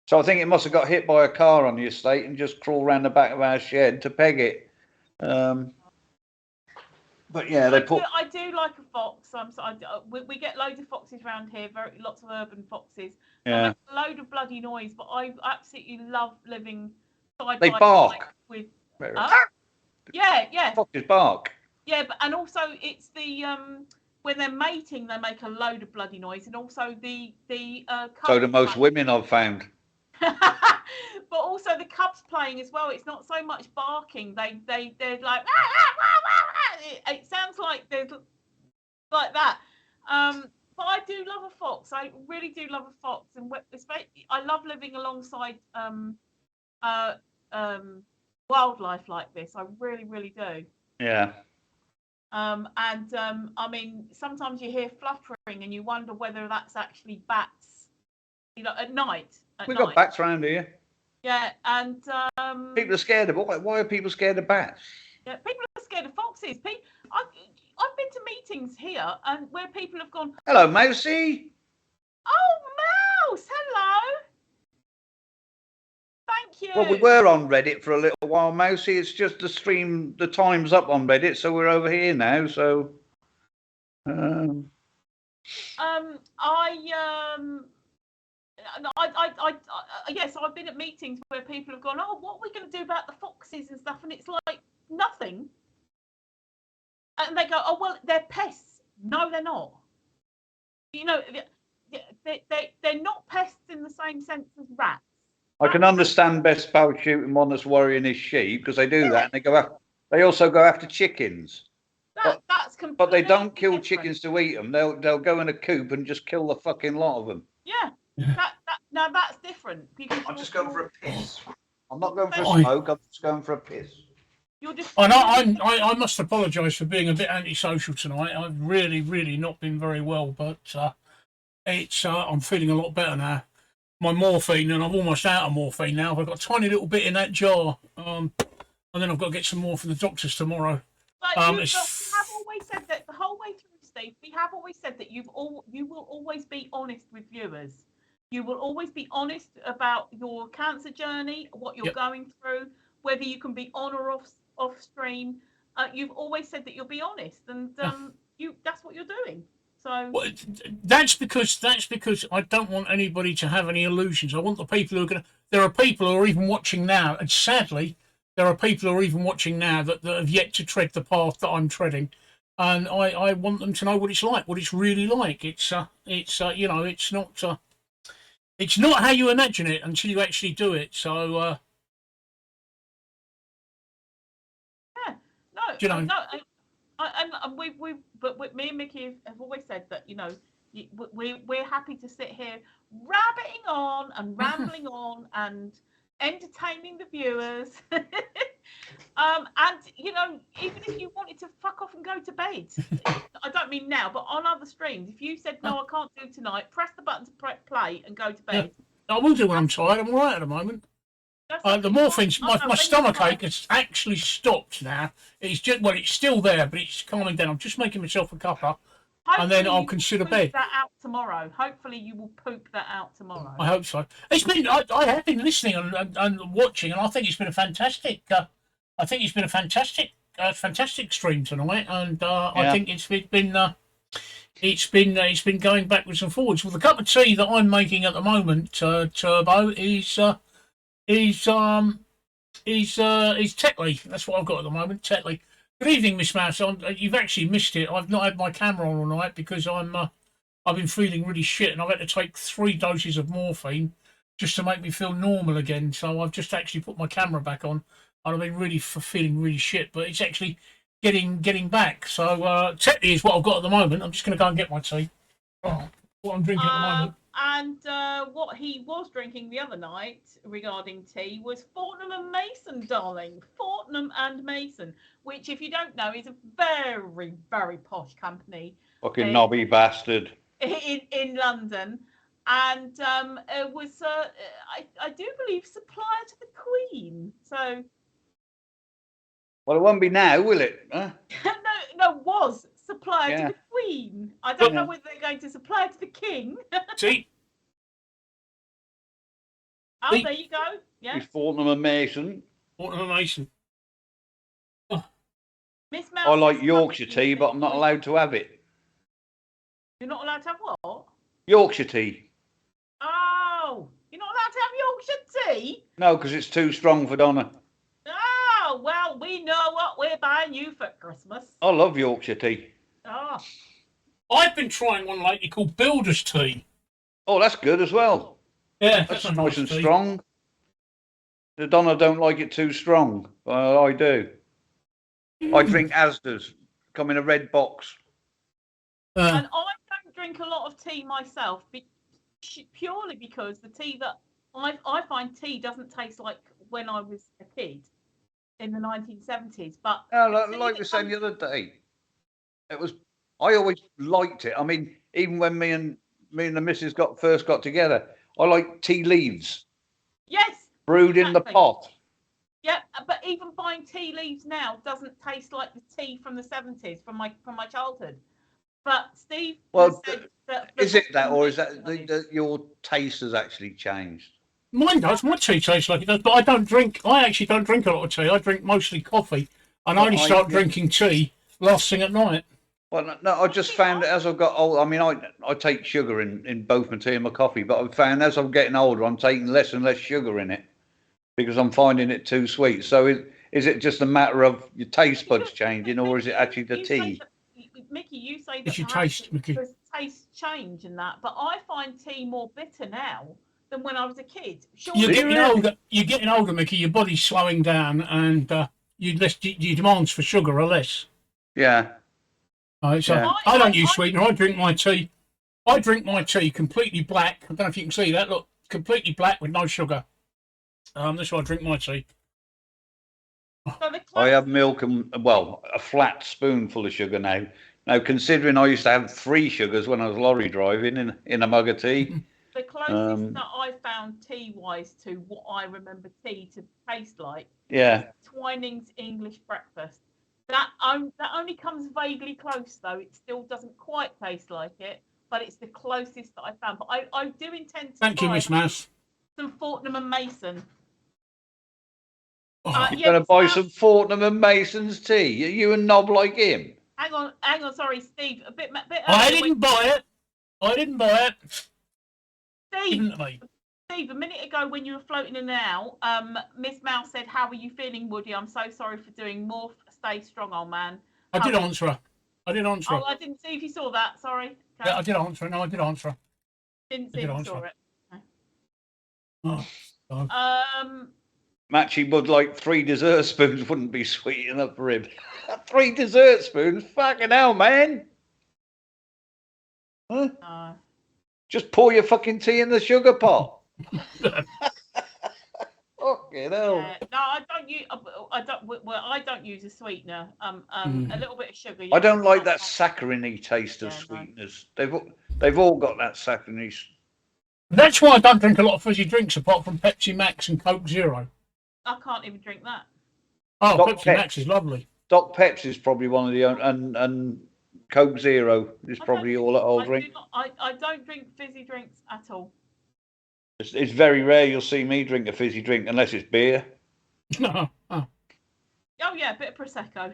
So I think it must have got hit by a car on the estate and just crawled around the back of our shed to peg it. But yeah, I do like a fox. We get loads of foxes around here. Lots of urban foxes. Yeah. They make a load of bloody noise, but I absolutely love living side they by bark. side with. Yeah. Foxes bark. Yeah, and also it's the when they're mating, they make a load of bloody noise, and also the so do most women I've found. But also the cubs playing as well. It's not so much barking. They're like it sounds like there's like that. But I do love a fox. I really do love a fox, and I love living alongside wildlife like this. I really, really do. Yeah. I mean, sometimes you hear fluttering, and you wonder whether that's actually bats. You know, at night. We've got bats around here. Yeah, and people are scared of why are people scared of bats? Yeah, people are scared of foxes. I've been to meetings here and where people have gone. Hello, Mousy. Oh, Mouse! Hello. Thank you. Well, we were on Reddit for a little while, Mousy. It's just the time's up on Reddit, so we're over here now. So, yes, I've been at meetings where people have gone, oh, what are we going to do about the foxes and stuff? And it's like, nothing. And they go, oh, well, they're pests. No, they're not. You know, they're not pests in the same sense as rats. I can understand best pal shooting one that's worrying his sheep, because they do that, and they also go after chickens. That's completely but they don't kill different. Chickens to eat them. They'll go in a coop and just kill the fucking lot of them. Yeah. Now that's different. I'm just going for a piss. I'm not going for a smoke. I'm just going for a piss. I must apologise for being a bit antisocial tonight. I've really, really not been very well, but I'm feeling a lot better now. My morphine, and I'm almost out of morphine now. I've got a tiny little bit in that jar, and then I've got to get some more from the doctors tomorrow. But we have always said that the whole way through, Steve. We have always said that you will always be honest with viewers. You will always be honest about your cancer journey, what you're going through, whether you can be on or off stream. You've always said that you'll be honest, and that's what you're doing. So that's because I don't want anybody to have any illusions. I want the people who are going to. There are people who are even watching now, and sadly, there are people who are even watching now that have yet to tread the path that I'm treading, and I want them to know what it's like, what it's really like. It's not. It's not how you imagine it until you actually do it. So. Me and Mickey have always said that we're happy to sit here rabbiting on and rambling on and entertaining the viewers, and even if you wanted to fuck off and go to bed, I don't mean now, but on other streams, if you said no, I can't do tonight, press the button to play and go to bed. I will do when I'm tired. I'm all right at the moment. The morphine, my stomach ache has actually stopped now. It's still there, but it's calming down. I'm just making myself a cuppa, and then I'll consider bed. That out tomorrow. Hopefully, you will poop that out tomorrow. I hope so. It's been. I have been listening and watching, and I think it's been a fantastic. Fantastic stream tonight, and I think it's been it's been going backwards and forwards. Well, the cup of tea that I'm making at the moment, Turbo, is Tetley. That's what I've got at the moment, Tetley. Good evening, Miss Mouse. You've actually missed it. I've not had my camera on all night because I've been feeling really shit, and I've had to take 3 doses of morphine just to make me feel normal again. So I've just actually put my camera back on, and I've been really feeling really shit. But it's actually getting back. So Tetley is what I've got at the moment. I'm just going to go and get my tea. Oh, what I'm drinking at the moment. And what he was drinking the other night regarding tea was Fortnum and Mason, darling. Fortnum and Mason, which, if you don't know, is a very, very posh company. Fucking knobby bastard. In London. And it was, I do believe, supplier to the Queen. So. Well, it won't be now, will it? Huh? no, was supplier to the Queen. I don't know whether they're going to supply to the King. See? Oh, there you go. Yeah. It's Fortnum and Mason. Fortnum and Mason. Oh. Miss Mouse, I like Yorkshire tea, but I'm not allowed to have it. You're not allowed to have what? Yorkshire tea. Oh, you're not allowed to have Yorkshire tea? No, because it's too strong for Donna. Oh, well, we know what we're buying you for Christmas. I love Yorkshire tea. Oh. I've been trying one lately called Builder's Tea. Oh, that's good as well. Yeah, that's nice and strong. The Donna don't like it too strong. I do. I drink Asda's. Come in a red box. And I don't drink a lot of tea myself, purely because the tea that I find tea doesn't taste like when I was a kid in the 1970s. But like we said the other day, it was. I always liked it. I mean, even when me and the missus first got together, I like tea leaves. Yes. Brewed in the pot. Yeah, but even buying tea leaves now doesn't taste like the tea from the 70s from my childhood. But Steve, well, said that is it that, or is that your taste has actually changed? Mine does. My tea tastes like it does, but I don't drink. I actually don't drink a lot of tea. I drink mostly coffee, and I only start drinking tea last thing at night. Well, no, I just found that as I've got older. I mean, I take sugar in both my tea and my coffee, but I've found as I'm getting older, I'm taking less and less sugar in it because I'm finding it too sweet. So is it just a matter of your taste buds changing, or is it actually the tea? Mickey, you say that there's taste change in that, but I find tea more bitter now than when I was a kid. You're getting older. You're getting older, Mickey. Your body's slowing down, and your demands for sugar are less. Yeah. So I don't use sweetener. I drink my tea. I drink my tea completely black. I don't know if you can see that. Look, completely black with no sugar. That's why I drink my tea. I have milk and a flat spoonful of sugar now. Now, considering I used to have 3 sugars when I was lorry driving in a mug of tea. The closest that I found tea-wise to what I remember tea to taste like. Yeah. Twining's English breakfast. That only comes vaguely close, though. It still doesn't quite taste like it, but it's the closest that I found. But I do intend to Thank you, Miss Mouse. Some Fortnum and Mason. You're going to buy some Fortnum and Mason's tea? Are you a knob like him? Hang on. Sorry, Steve. A bit I didn't buy it. Steve, a minute ago when you were floating in and out, Miss Mouse said, "How are you feeling, Woody? I'm so sorry for doing more. Stay strong, old man." I did answer her. Oh, I didn't see if you saw that. Sorry. Okay. Yeah, I did answer her. No, I did answer her. Didn't see if you saw it. Okay. Oh. Matchy would like 3 dessert spoons wouldn't be sweet enough for him. 3 dessert spoons? Fucking hell, man. Huh? Just pour your fucking tea in the sugar pot. Fucking hell. No, I don't use a sweetener. A little bit of sugar. I don't like that saccharine taste of sweeteners. No. They've all got that saccharine. That's why I don't drink a lot of fizzy drinks apart from Pepsi Max and Coke Zero. I can't even drink that. Oh, Pepsi Max is lovely. Doc Peps is probably one of the and Coke Zero is probably all that I'll drink. I don't drink fizzy drinks at all. It's very rare you'll see me drink a fizzy drink unless it's beer. No. Oh yeah, a bit of Prosecco.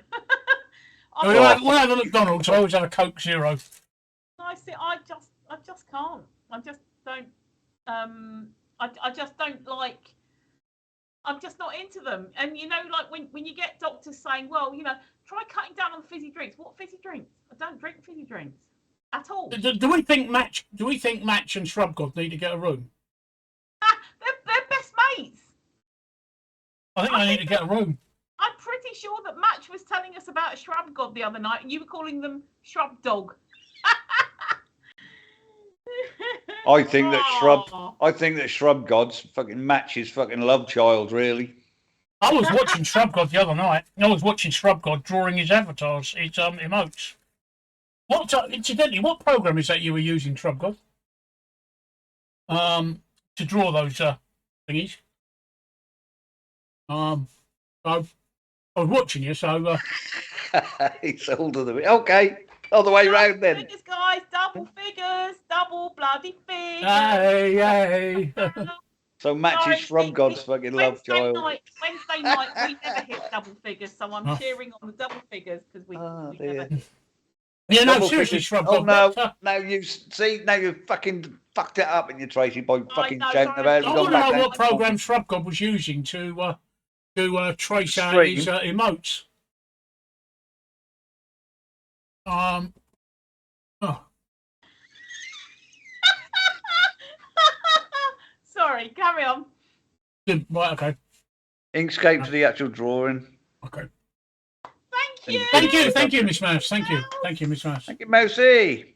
When I have a McDonald's, I always have a Coke Zero. I see. I just can't. I just don't. I just don't like. I'm just not into them. And you know, like when you get doctors saying, well, you know, try cutting down on fizzy drinks. What fizzy drinks? I don't drink fizzy drinks at all. Do we think Match? Do we think Match and Shrub God need to get a room? They're best mates. I think they need to get a room. I'm pretty sure that Match was telling us about a shrub god the other night, and you were calling them shrub dog. I think that Shrub God's fucking Match's fucking love child, really. I was watching Shrub God the other night. I was watching Shrub God drawing his avatars, his emotes. Incidentally, what program is that you were using, Shrub God? To draw those thingies. I was watching you, so He's older than me. Okay. All the way round then. Figures, guys, double figures, double bloody figures. Hey. So Match's Shrub God's fucking love child. Wednesday night, we never hit double figures, so I'm cheering on the double figures because we never hit. Yeah, no, Double seriously, figures. Shrub Oh God. no, now you see, now you fucking fucked it up in your Tracy by fucking know, shouting sorry. about. I want to know what program Shrub God was using to trace out his emotes. Oh. Sorry, carry on. Right, okay. Inkscape to the actual drawing. Okay. Thank you. Thank you, Miss Mouse. Thank you, Miss Mouse. Thank you, Mousy.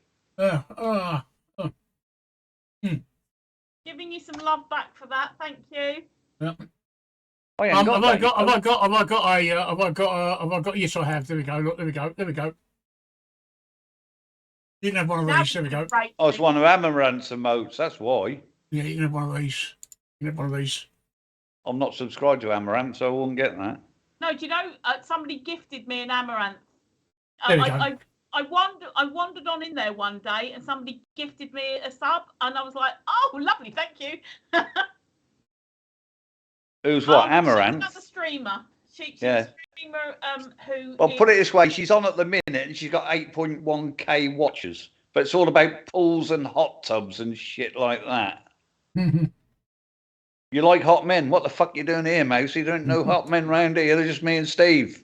Giving you some love back for that. Thank you. Yeah. Have I got? Yes, I have. There we go. Look, there we go. You can have one of these. There we go. Oh, it's one of Amaranth's emotes. That's why. Yeah, you can have one of these. I'm not subscribed to Amaranth, so I won't get that. No, do you know, somebody gifted me an amaranth. There we go. I wandered on in there one day and somebody gifted me a sub and I was like, oh, lovely, thank you. Who's what? Amaranth? She's a streamer. She's Yeah. a streamer who Well, put it this way, she's on at the minute and she's got 8.1k watchers. But it's all about pools and hot tubs and shit like that. You like hot men? What the fuck you doing here, Mouse? You don't know hot men round here. They're just me and Steve.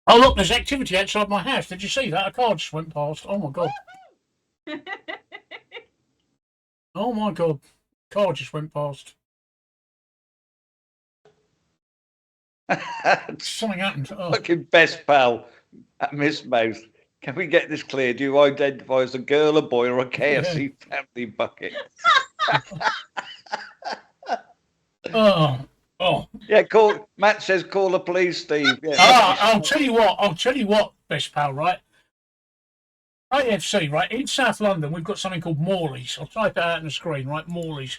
Oh, look, there's activity outside my house. Did you see that? A car just went past. Oh, my God. Oh, my God. Car just went past. Something happened. Oh. Fucking best pal, Miss Mouse. Can we get this clear? Do you identify as a girl, a boy, or a KFC family bucket? Oh. Yeah, Matt says call the police, Steve. Yeah, I'll tell you what, best pal, right? KFC, right? In South London, we've got something called Morley's. I'll type it out on the screen, right? Morley's.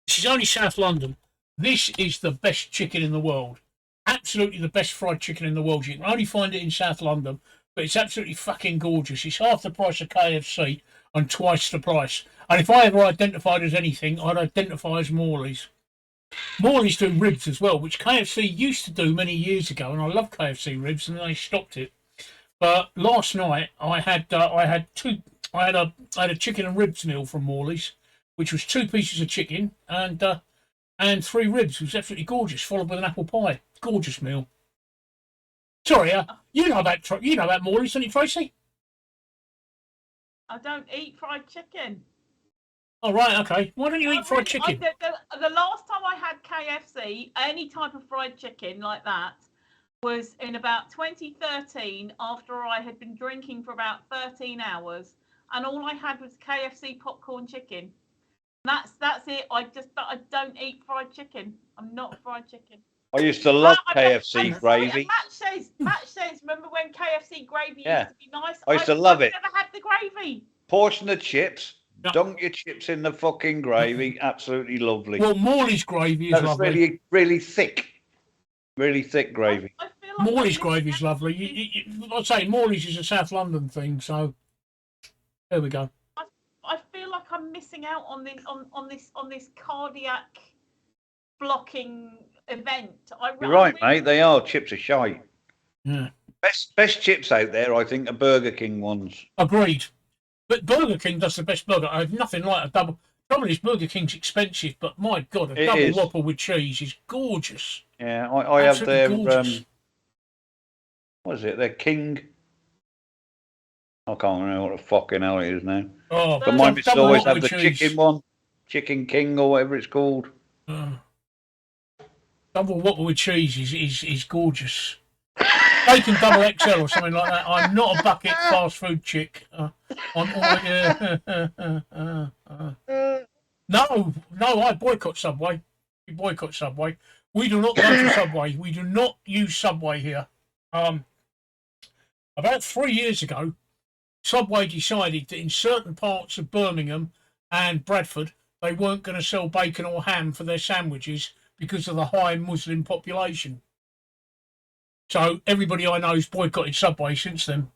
This is only South London. This is the best chicken in the world. Absolutely the best fried chicken in the world. You can only find it in South London, but it's absolutely fucking gorgeous. It's half the price of KFC and twice the price. And if I ever identified as anything, I'd identify as Morley's. Morley's do ribs as well, which KFC used to do many years ago, and I love KFC ribs, and they stopped it. But last night I had a chicken and ribs meal from Morley's, which was 2 pieces of chicken and 3 ribs. It was absolutely gorgeous, followed with an apple pie. Gorgeous meal. Sorry, you know about Morley's, don't you, Tracy? I don't eat fried chicken. Oh, right, okay. Why don't you eat fried chicken? The last time I had KFC, any type of fried chicken like that, was in about 2013 after I had been drinking for about 13 hours. And all I had was KFC popcorn chicken. That's it. I don't eat fried chicken. I'm not fried chicken. I used to love KFC gravy. Matt says, remember when KFC gravy used to be nice? I used to love it. I've never had the gravy. Portion of chips. Dunk your chips in the fucking gravy. Absolutely lovely. Well, Morley's gravy is lovely. Really, really thick. Really thick gravy. I feel like Morley's gravy is lovely. I'd say Morley's is a South London thing, so there we go. I feel like I'm missing out on this cardiac blocking event. You're right, mate. They are. Chips are shite. Yeah. Best chips out there, I think, are Burger King ones. Agreed. But Burger King does the best burger. I have nothing like a double. Trouble is, Burger King's expensive, but my God, a It double is. Whopper with cheese is gorgeous. Yeah, I have Absolutely their gorgeous. what is it? Their King. I can't remember what the fucking hell it is now. Oh, But my missus double always Whopper have the with cheese. chicken one, Chicken King or whatever it's called. Double Whopper with cheese is gorgeous. Bacon double XL or something like that. I'm not a bucket fast food chick. I'm all, No, I boycott Subway. We boycott Subway. We do not go to Subway. We do not use Subway here. About 3 years ago, Subway decided that in certain parts of Birmingham and Bradford, they weren't going to sell bacon or ham for their sandwiches because of the high Muslim population. So everybody I know has boycotted Subway since then.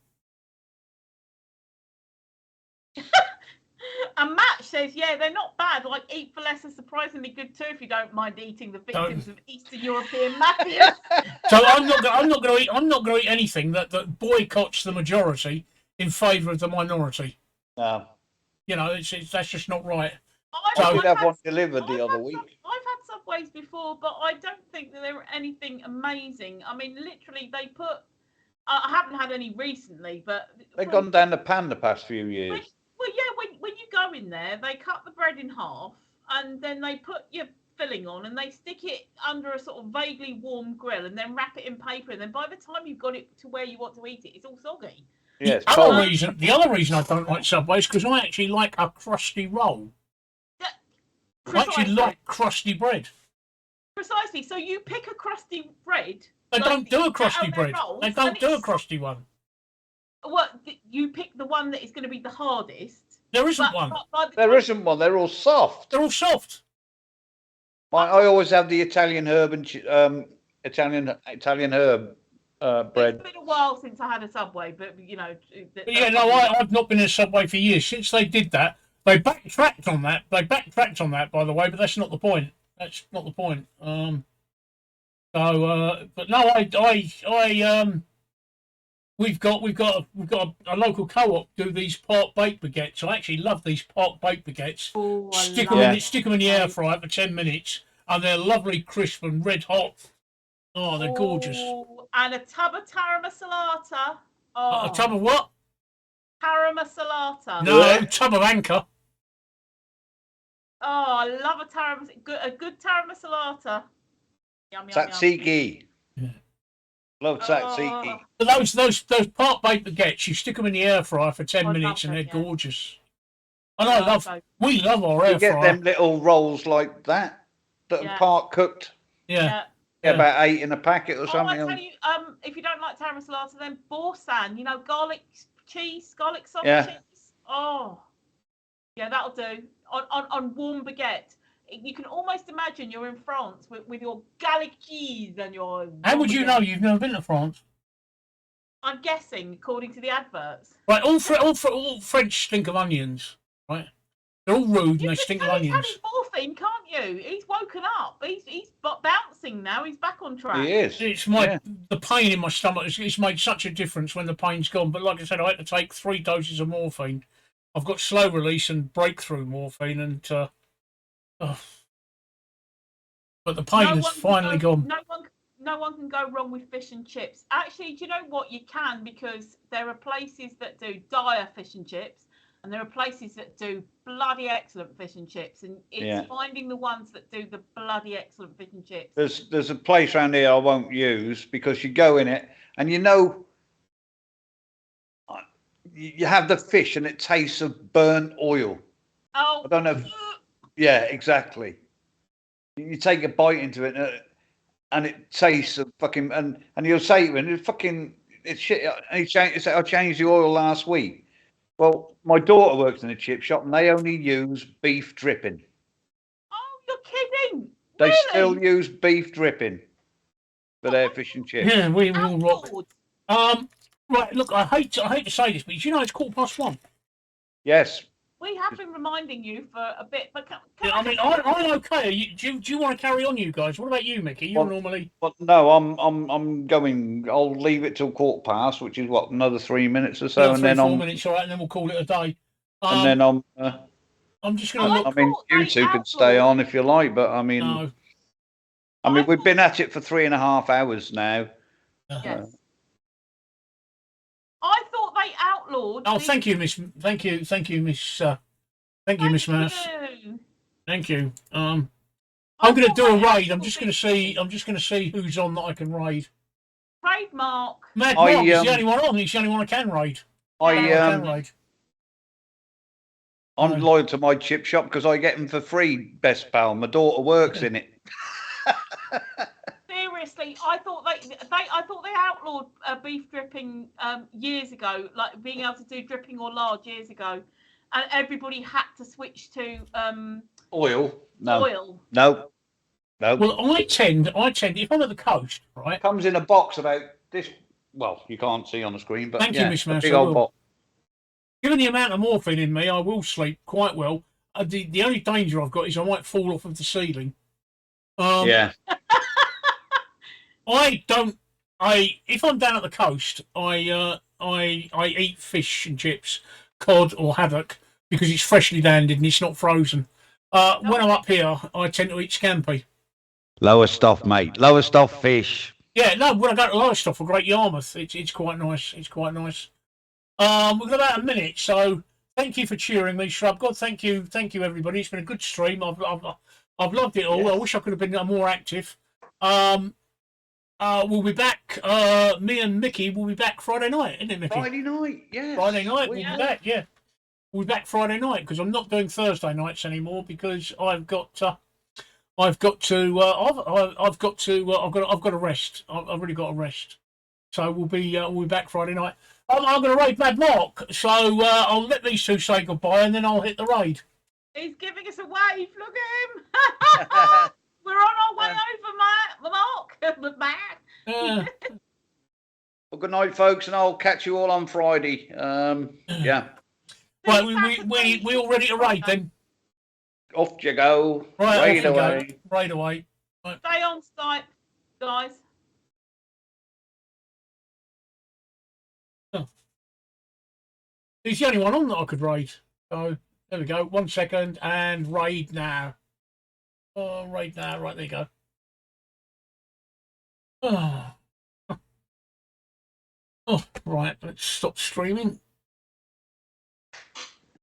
And Matt says, yeah, they're not bad. Like, Eat for Less is surprisingly good too if you don't mind eating the victims of Eastern European mafia. So I'm not going to eat anything that boycotts the majority in favour of the minority. No. You know, that's just not right. I did have one delivered the other week. I've had Subways before, but I don't think that they were anything amazing. I mean, literally, they put. I haven't had any recently, but They've gone down the pan the past few years. Well, yeah, when you go in there, they cut the bread in half, and then they put your filling on, and they stick it under a sort of vaguely warm grill, and then wrap it in paper, and then by the time you've got it to where you want to eat it, it's all soggy. Yeah, it's The cold. other reason I don't like Subway is because I actually like a crusty roll. I actually like crusty bread. Precisely. So you pick a crusty bread. They don't do a crusty bread. They don't do a crusty one. Well, you pick the one that is going to be the hardest. There isn't one. There isn't one. They're all soft. They're all soft. I always have the Italian herb and Italian herb bread. It's been a while since I had a Subway, but you know. But yeah, no, I've not been in a Subway for years. Since they did that, they backtracked on that. By the way, but that's not the point. That's not the point. But no, we've got a local co-op do these pork baked baguettes. I actually love these pork baked baguettes. Oh, Stick them in the air fryer for 10 minutes, and they're lovely, crisp and red hot. Oh, they're gorgeous. And a tub of taramasalata. Oh. A tub of what? Taramasalata. No, tub of Anchor. Oh, I love a good taramasalata. Yum, yum, Tzatziki. Yeah. Love tzatziki. But those pork baked baguettes, you stick them in the air fryer for 10 minutes, and they're gorgeous. And we love our air fryer. You get them little rolls like that are part cooked. Yeah. About 8 in a packet or something. I tell you, if you don't like taramasalata, then Borsan, garlic sausage cheese. Oh, yeah, that'll do. On warm baguette, you can almost imagine you're in France with your garlic cheese and your. How would you know you've never been to France? I'm guessing, according to the adverts. Right, all French stink of onions, right? They're all rude and they stink of onions. He's had his morphine, can't you? He's woken up. He's bouncing now. He's back on track. He is. It's the pain in my stomach. It's made such a difference when the pain's gone. But like I said, I had to take 3 doses of morphine. I've got slow release and breakthrough morphine, and but the pain has finally gone. No one can go wrong with fish and chips. Actually, do you know what? You can, because there are places that do dire fish and chips, and there are places that do bloody excellent fish and chips, and it's finding the ones that do the bloody excellent fish and chips. There's a place around here I won't use, because you go in it and you have the fish and it tastes of burnt oil. Oh, I don't know. Yeah, exactly. You take a bite into it and it tastes of fucking and you'll say to him, it's shit. And he said, I changed the oil last week. Well, my daughter works in a chip shop and they only use beef dripping. Oh, you're kidding! They really? still use beef dripping for their fish and chips. Yeah, we all rock. Right, look, I hate to say this, but you know it's 1:15. Yes. We have been reminding you for a bit, but I'm okay. Do you want to carry on, you guys? What about you, Mickey? You're normally. But no, I'm going. I'll leave it till 1:15, which is what, another 3 minutes or so, and then 4 minutes, all right, and then we'll call it a day. And then I'm just going to look. I mean, you two can stay on if you like, but I mean, No. I mean, we've been at it for 3.5 hours now. Yes. I thought they outlawed. Oh, thank you, Miss. Thank you, Miss. Thank you, Miss Mouse. Thank you. I'm going to do a raid. I'm just going to see who's on that I can raid. Trademark. Mad Mark is the only one on. He's the only one I can raid. I'm loyal to my chip shop because I get them for free, best pal. My daughter works in it. Seriously, I thought they outlawed beef dripping years ago, like being able to do dripping or lard years ago, and everybody had to switch to oil. Oil. No. Well, I tend if I'm at the coast, right? Comes in a box about this. Well, you can't see on the screen, but thank you, Miss Mouse. Big old box. Given the amount of morphine in me, I will sleep quite well. The only danger I've got is I might fall off of the ceiling. Yeah. If I'm down at the coast, I eat fish and chips, cod or haddock because it's freshly landed and it's not frozen. When I'm up here, I tend to eat scampi. Lower stuff, mate. Lower stuff fish. Yeah, no. When I go to Lowestoft for Great Yarmouth, it's quite nice. It's quite nice. We've got about a minute, so thank you for cheering me, Shrub God. Thank you, everybody. It's been a good stream. I've loved it all. Yes. I wish I could have been more active. We'll be back. Me and Mickey will be back Friday night, isn't it, Mickey? Friday night, yes. Friday night, we'll be back. Yeah, we'll be back Friday night because I'm not doing Thursday nights anymore because I've got to rest. I've really got to rest. So we'll be back Friday night. I'm going to raid Mad Mark, so I'll let these two say goodbye and then I'll hit the raid. He's giving us a wave. Look at him. We're on our way over, Mark. Well, good night, folks, and I'll catch you all on Friday. Yeah. Right, we all ready to raid then? Off you go. Right, raid away. Go. Raid away. Right. Stay on Skype, guys. Oh. He's the only one on that I could raid. So there we go. 1 second and raid now. Oh, raid now. Right, there you go. Oh. Oh, right. Let's stop streaming.